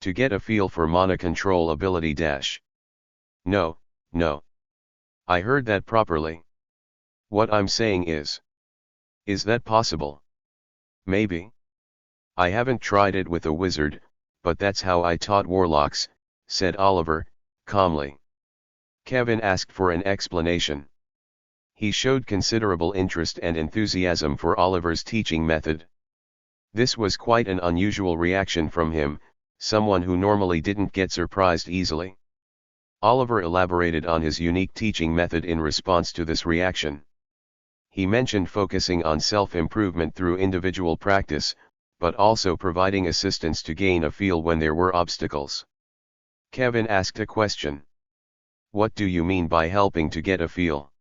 To get a feel for mana control ability dash. No, no. I heard that properly. What I'm saying is that possible? Maybe. I haven't tried it with a wizard, but that's how I taught warlocks, said Oliver, calmly. Kevin asked for an explanation. He showed considerable interest and enthusiasm for Oliver's teaching method. This was quite an unusual reaction from him, someone who normally didn't get surprised easily. Oliver elaborated on his unique teaching method in response to this reaction. He mentioned focusing on self-improvement through individual practice, but also providing assistance to gain a feel when there were obstacles. Kevin asked a question. What do you mean by helping to get a feel?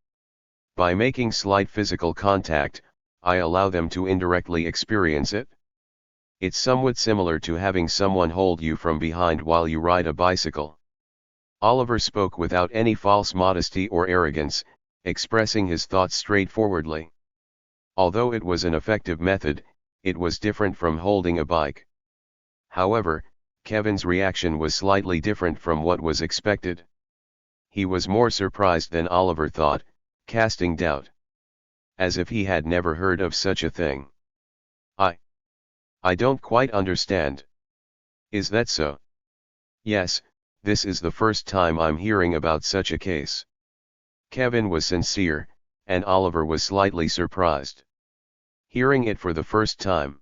By making slight physical contact, I allow them to indirectly experience it. It's somewhat similar to having someone hold you from behind while you ride a bicycle. Oliver spoke without any false modesty or arrogance, expressing his thoughts straightforwardly. Although it was an effective method, it was different from holding a bike. However, Kevin's reaction was slightly different from what was expected. He was more surprised than Oliver thought, casting doubt. As if he had never heard of such a thing. I don't quite understand. Is that so? Yes, this is the first time I'm hearing about such a case. Kevin was sincere, and Oliver was slightly surprised. Hearing it for the first time.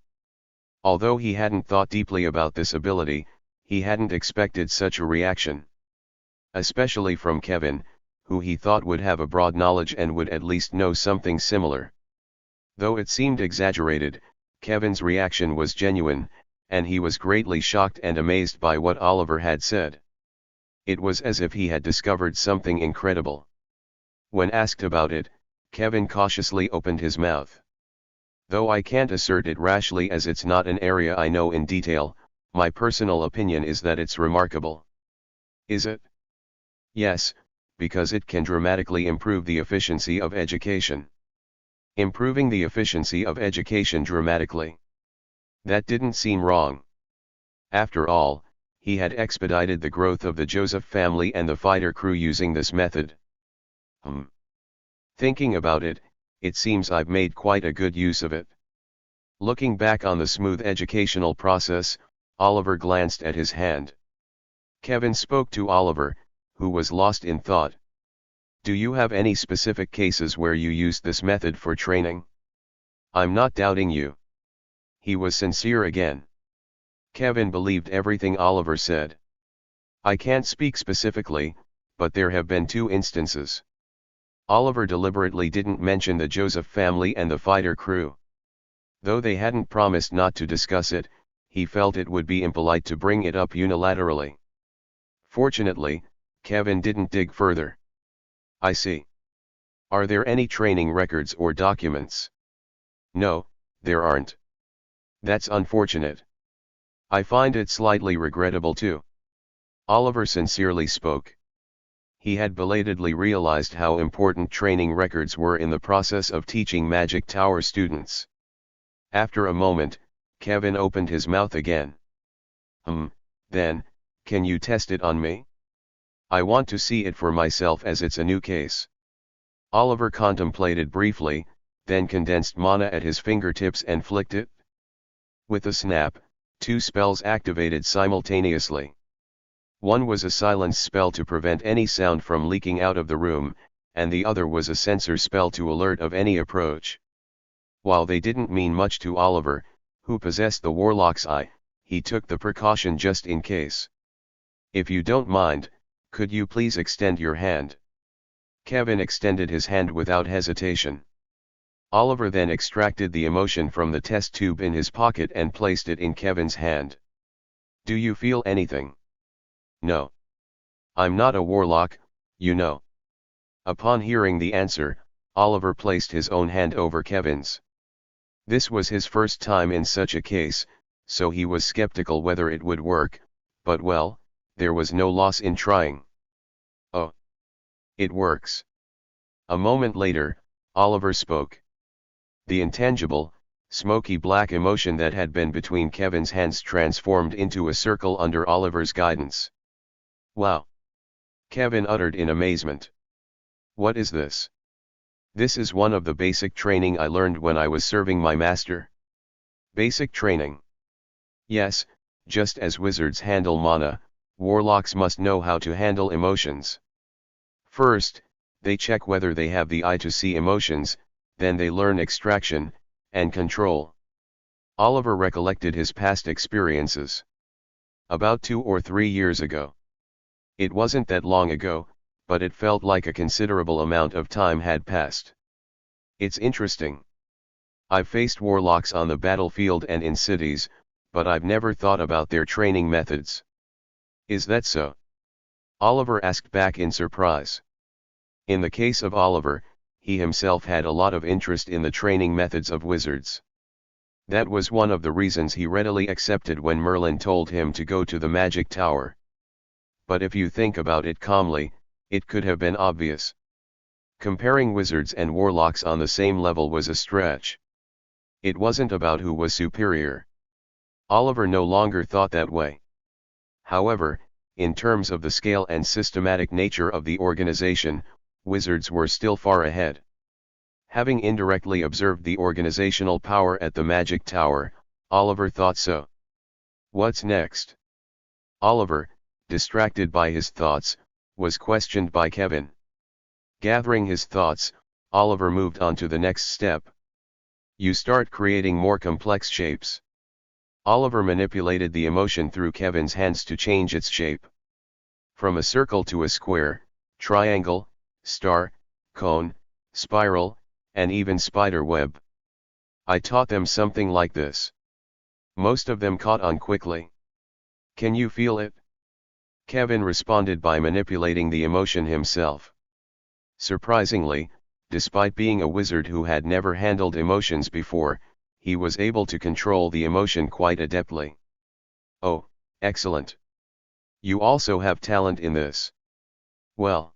Although he hadn't thought deeply about this ability, he hadn't expected such a reaction. Especially from Kevin, who he thought would have a broad knowledge and would at least know something similar. Though it seemed exaggerated, Kevin's reaction was genuine, and he was greatly shocked and amazed by what Oliver had said. It was as if he had discovered something incredible. When asked about it, Kevin cautiously opened his mouth. Though I can't assert it rashly as it's not an area I know in detail, my personal opinion is that it's remarkable. Is it? Yes, because it can dramatically improve the efficiency of education. Improving the efficiency of education dramatically. That didn't seem wrong. After all, he had expedited the growth of the Joseph family and the fighter crew using this method. Thinking about it, it seems I've made quite a good use of it. Looking back on the smooth educational process, Oliver glanced at his hand. Kevin spoke to Oliver, who was lost in thought. Do you have any specific cases where you used this method for training? I'm not doubting you. He was sincere again. Kevin believed everything Oliver said. I can't speak specifically, but there have been 2 instances. Oliver deliberately didn't mention the Joseph family and the fighter crew. Though they hadn't promised not to discuss it, he felt it would be impolite to bring it up unilaterally. Fortunately, Kevin didn't dig further. I see. Are there any training records or documents? No, there aren't. That's unfortunate. I find it slightly regrettable too. Oliver sincerely spoke. He had belatedly realized how important training records were in the process of teaching Magic Tower students. After a moment, Kevin opened his mouth again. Then, can you test it on me? I want to see it for myself as it's a new case. Oliver contemplated briefly, then condensed mana at his fingertips and flicked it. With a snap, 2 spells activated simultaneously. One was a silence spell to prevent any sound from leaking out of the room, and the other was a sensor spell to alert of any approach. While they didn't mean much to Oliver, who possessed the Warlock's eye, he took the precaution just in case. If you don't mind, could you please extend your hand? Kevin extended his hand without hesitation. Oliver then extracted the emotion from the test tube in his pocket and placed it in Kevin's hand. Do you feel anything? No. I'm not a warlock, you know. Upon hearing the answer, Oliver placed his own hand over Kevin's. This was his first time in such a case, so he was skeptical whether it would work, but well, there was no loss in trying. Oh. It works. A moment later, Oliver spoke. The intangible, smoky black emotion that had been between Kevin's hands transformed into a circle under Oliver's guidance. Wow! Kevin uttered in amazement. What is this? This is one of the basic training I learned when I was serving my master. Basic training. Yes, just as wizards handle mana, warlocks must know how to handle emotions. First, they check whether they have the eye to see emotions, then they learn extraction and control. Oliver recollected his past experiences. About 2 or 3 years ago. It wasn't that long ago, but it felt like a considerable amount of time had passed. It's interesting. I've faced warlocks on the battlefield and in cities, but I've never thought about their training methods. Is that so? Oliver asked back in surprise. In the case of Oliver, he himself had a lot of interest in the training methods of wizards. That was one of the reasons he readily accepted when Merlin told him to go to the magic tower. But if you think about it calmly, it could have been obvious. Comparing wizards and warlocks on the same level was a stretch. It wasn't about who was superior. Oliver no longer thought that way. However, in terms of the scale and systematic nature of the organization, wizards were still far ahead. Having indirectly observed the organizational power at the magic tower, Oliver thought so. What's next? Oliver, distracted by his thoughts, was questioned by Kevin. Gathering his thoughts, Oliver moved on to the next step. You start creating more complex shapes. Oliver manipulated the emotion through Kevin's hands to change its shape. From a circle to a square, triangle, star, cone, spiral, and even spider web. I taught them something like this. Most of them caught on quickly. Can you feel it? Kevin responded by manipulating the emotion himself. Surprisingly, despite being a wizard who had never handled emotions before, he was able to control the emotion quite adeptly. Oh, excellent. You also have talent in this. Well.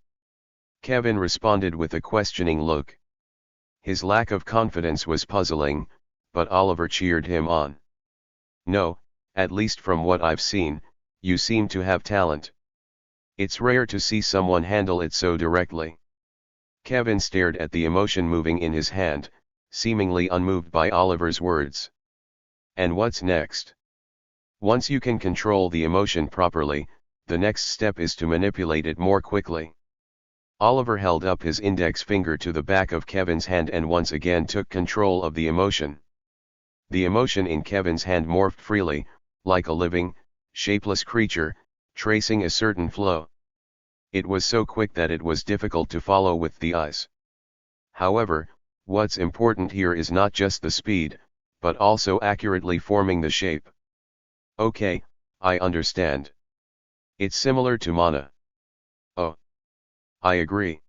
Kevin responded with a questioning look. His lack of confidence was puzzling, but Oliver cheered him on. No, at least from what I've seen, you seem to have talent. It's rare to see someone handle it so directly. Kevin stared at the emotion moving in his hand, seemingly unmoved by Oliver's words. And what's next? Once you can control the emotion properly, the next step is to manipulate it more quickly. Oliver held up his index finger to the back of Kevin's hand and once again took control of the emotion. The emotion in Kevin's hand morphed freely, like a living, shapeless creature, tracing a certain flow. It was so quick that it was difficult to follow with the eyes. However, what's important here is not just the speed, but also accurately forming the shape. Okay, I understand. It's similar to mana. Oh. I agree.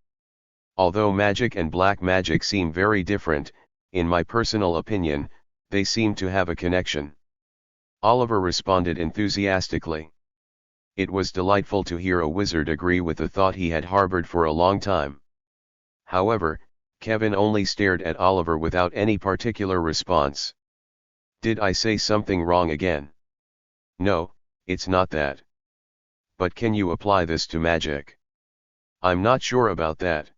Although magic and black magic seem very different, in my personal opinion, they seem to have a connection. Oliver responded enthusiastically. It was delightful to hear a wizard agree with the thought he had harbored for a long time. However, Kevin only stared at Oliver without any particular response. Did I say something wrong again? No, it's not that. But can you apply this to magic? I'm not sure about that.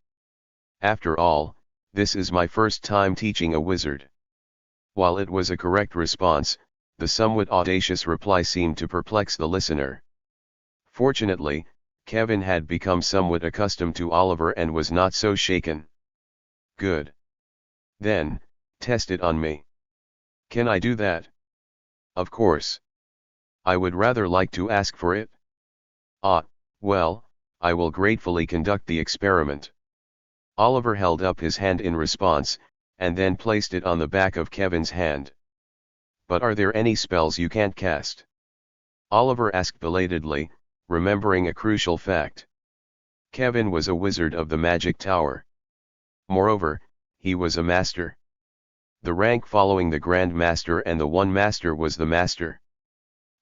After all, this is my first time teaching a wizard. While it was a correct response, the somewhat audacious reply seemed to perplex the listener. Fortunately, Kevin had become somewhat accustomed to Oliver and was not so shaken. Good. Then, test it on me. Can I do that? Of course. I would rather like to ask for it. Ah, well, I will gratefully conduct the experiment. Oliver held up his hand in response, and then placed it on the back of Kevin's hand. But are there any spells you can't cast? Oliver asked belatedly, remembering a crucial fact. Kevin was a wizard of the magic tower. Moreover, he was a master. The rank following the Grand Master, and the one master was the master.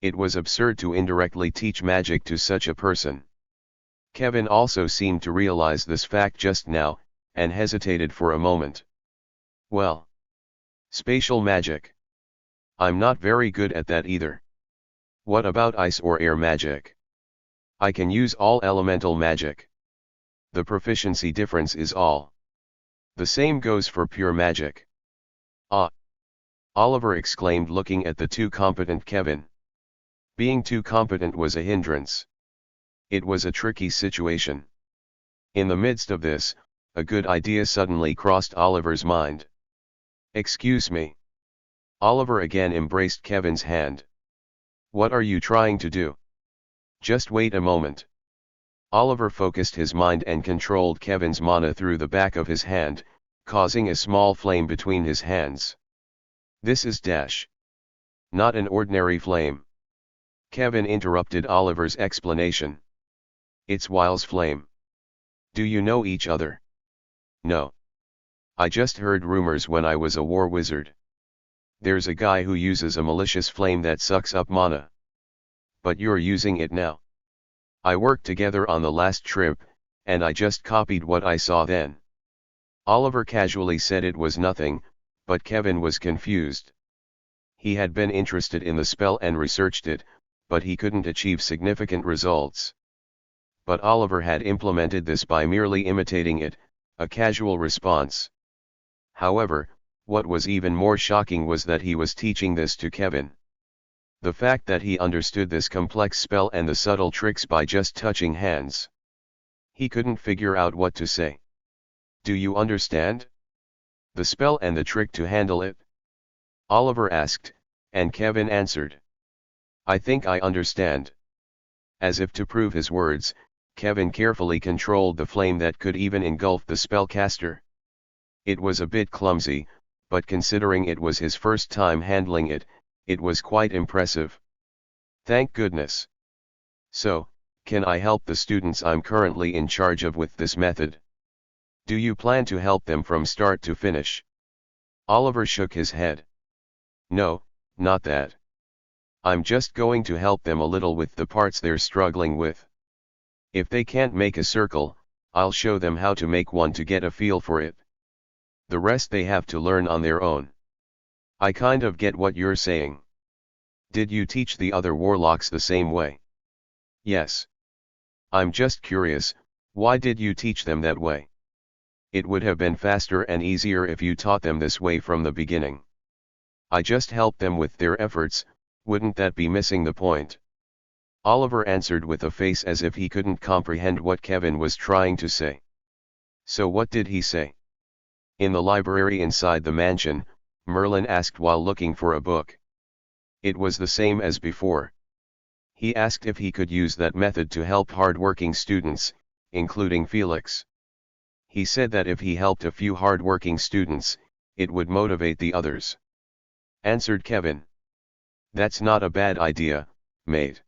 It was absurd to indirectly teach magic to such a person. Kevin also seemed to realize this fact just now, and hesitated for a moment. Well, spatial magic. I'm not very good at that either. What about ice or air magic? I can use all elemental magic. The proficiency difference is all. The same goes for pure magic. Ah! Oliver exclaimed, looking at the too competent Kevin. Being too competent was a hindrance. It was a tricky situation. In the midst of this, a good idea suddenly crossed Oliver's mind. Excuse me. Oliver again embraced Kevin's hand. What are you trying to do? Just wait a moment. Oliver focused his mind and controlled Kevin's mana through the back of his hand, causing a small flame between his hands. This is not an ordinary flame. Kevin interrupted Oliver's explanation. It's Wile's flame. Do you know each other? No. I just heard rumors when I was a war wizard. There's a guy who uses a malicious flame that sucks up mana. But you're using it now. I worked together on the last trip, and I just copied what I saw then. Oliver casually said it was nothing, but Kevin was confused. He had been interested in the spell and researched it, but he couldn't achieve significant results. But Oliver had implemented this by merely imitating it, a casual response. However, what was even more shocking was that he was teaching this to Kevin. The fact that he understood this complex spell and the subtle tricks by just touching hands. He couldn't figure out what to say. Do you understand? The spell and the trick to handle it? Oliver asked, and Kevin answered. I think I understand. As if to prove his words, Kevin carefully controlled the flame that could even engulf the spellcaster. It was a bit clumsy, but considering it was his first time handling it, it was quite impressive. Thank goodness. So, can I help the students I'm currently in charge of with this method? Do you plan to help them from start to finish? Oliver shook his head. No, not that. I'm just going to help them a little with the parts they're struggling with. If they can't make a circle, I'll show them how to make one to get a feel for it. The rest they have to learn on their own. I kind of get what you're saying. Did you teach the other warlocks the same way? Yes. I'm just curious, why did you teach them that way? It would have been faster and easier if you taught them this way from the beginning. I just helped them with their efforts, wouldn't that be missing the point? Oliver answered with a face as if he couldn't comprehend what Kevin was trying to say. So what did he say? In the library inside the mansion, Merlin asked while looking for a book. It was the same as before. He asked if he could use that method to help hard-working students, including Felix. He said that if he helped a few hard-working students, it would motivate the others. Answered Kevin. That's not a bad idea, mate.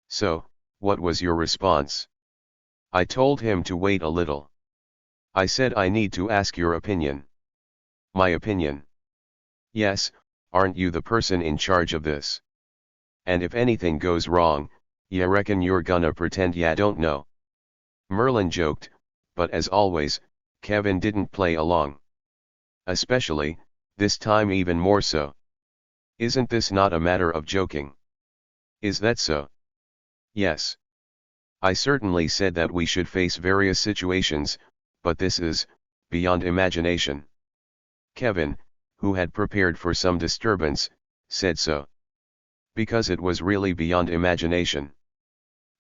So, what was your response? I told him to wait a little. I said I need to ask your opinion. My opinion? Yes, aren't you the person in charge of this? And if anything goes wrong, ya reckon you're gonna pretend ya don't know? Merlin joked, but as always, Kevin didn't play along. Especially, this time even more so. Isn't this not a matter of joking? Is that so? Yes. I certainly said that we should face various situations, but this is, beyond imagination. Kevin, who had prepared for some disturbance, said so. Because it was really beyond imagination.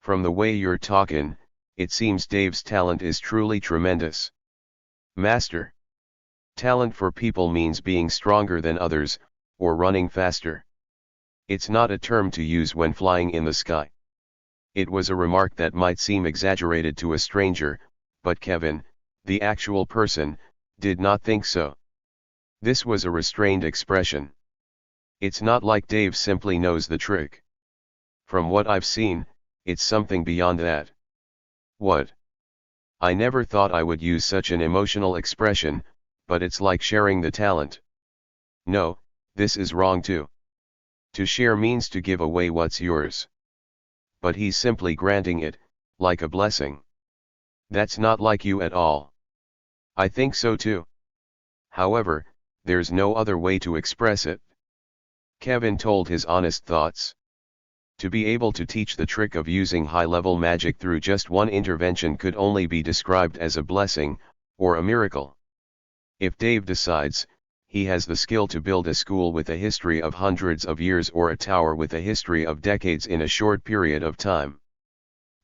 From the way you're talkin', it seems Dave's talent is truly tremendous. Master. Talent for people means being stronger than others, or running faster. It's not a term to use when flying in the sky. It was a remark that might seem exaggerated to a stranger, but Kevin, the actual person, did not think so. This was a restrained expression. It's not like Dave simply knows the trick. From what I've seen, it's something beyond that. What? I never thought I would use such an emotional expression, but it's like sharing the talent. No, this is wrong too. To share means to give away what's yours. But he's simply granting it, like a blessing. That's not like you at all. I think so too. However, there's no other way to express it. Kevin told his honest thoughts. To be able to teach the trick of using high-level magic through just one intervention could only be described as a blessing, or a miracle. If Dave decides, he has the skill to build a school with a history of hundreds of years or a tower with a history of decades in a short period of time.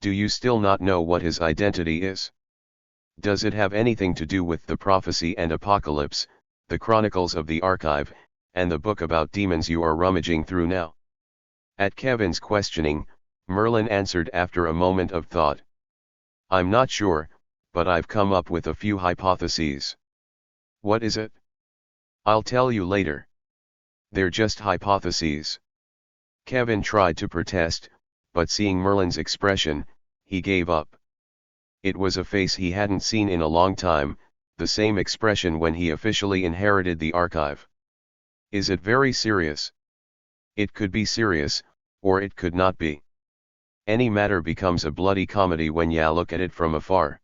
Do you still not know what his identity is? Does it have anything to do with the prophecy and apocalypse, the chronicles of the archive, and the book about demons you are rummaging through now? At Kevin's questioning, Merlin answered after a moment of thought. I'm not sure, but I've come up with a few hypotheses. What is it? I'll tell you later. They're just hypotheses. Kevin tried to protest, but seeing Merlin's expression, he gave up. It was a face he hadn't seen in a long time, the same expression when he officially inherited the archive. Is it very serious? It could be serious, or it could not be. Any matter becomes a bloody comedy when ya look at it from afar.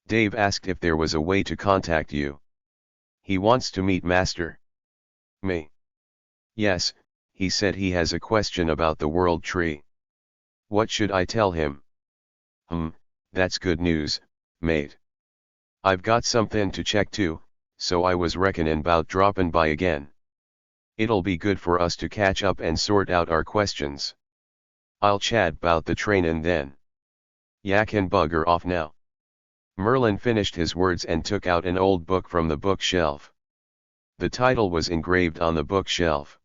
Dave asked if there was a way to contact you. He wants to meet Master. Me. Yes, he said he has a question about the World Tree. What should I tell him? That's good news, mate. I've got something to check too, so I was reckonin' 'bout droppin' by again. It'll be good for us to catch up and sort out our questions. I'll chat 'bout the trainin' then. Ya can bugger off now. Merlin finished his words and took out an old book from the bookshelf. The title was engraved on the bookshelf.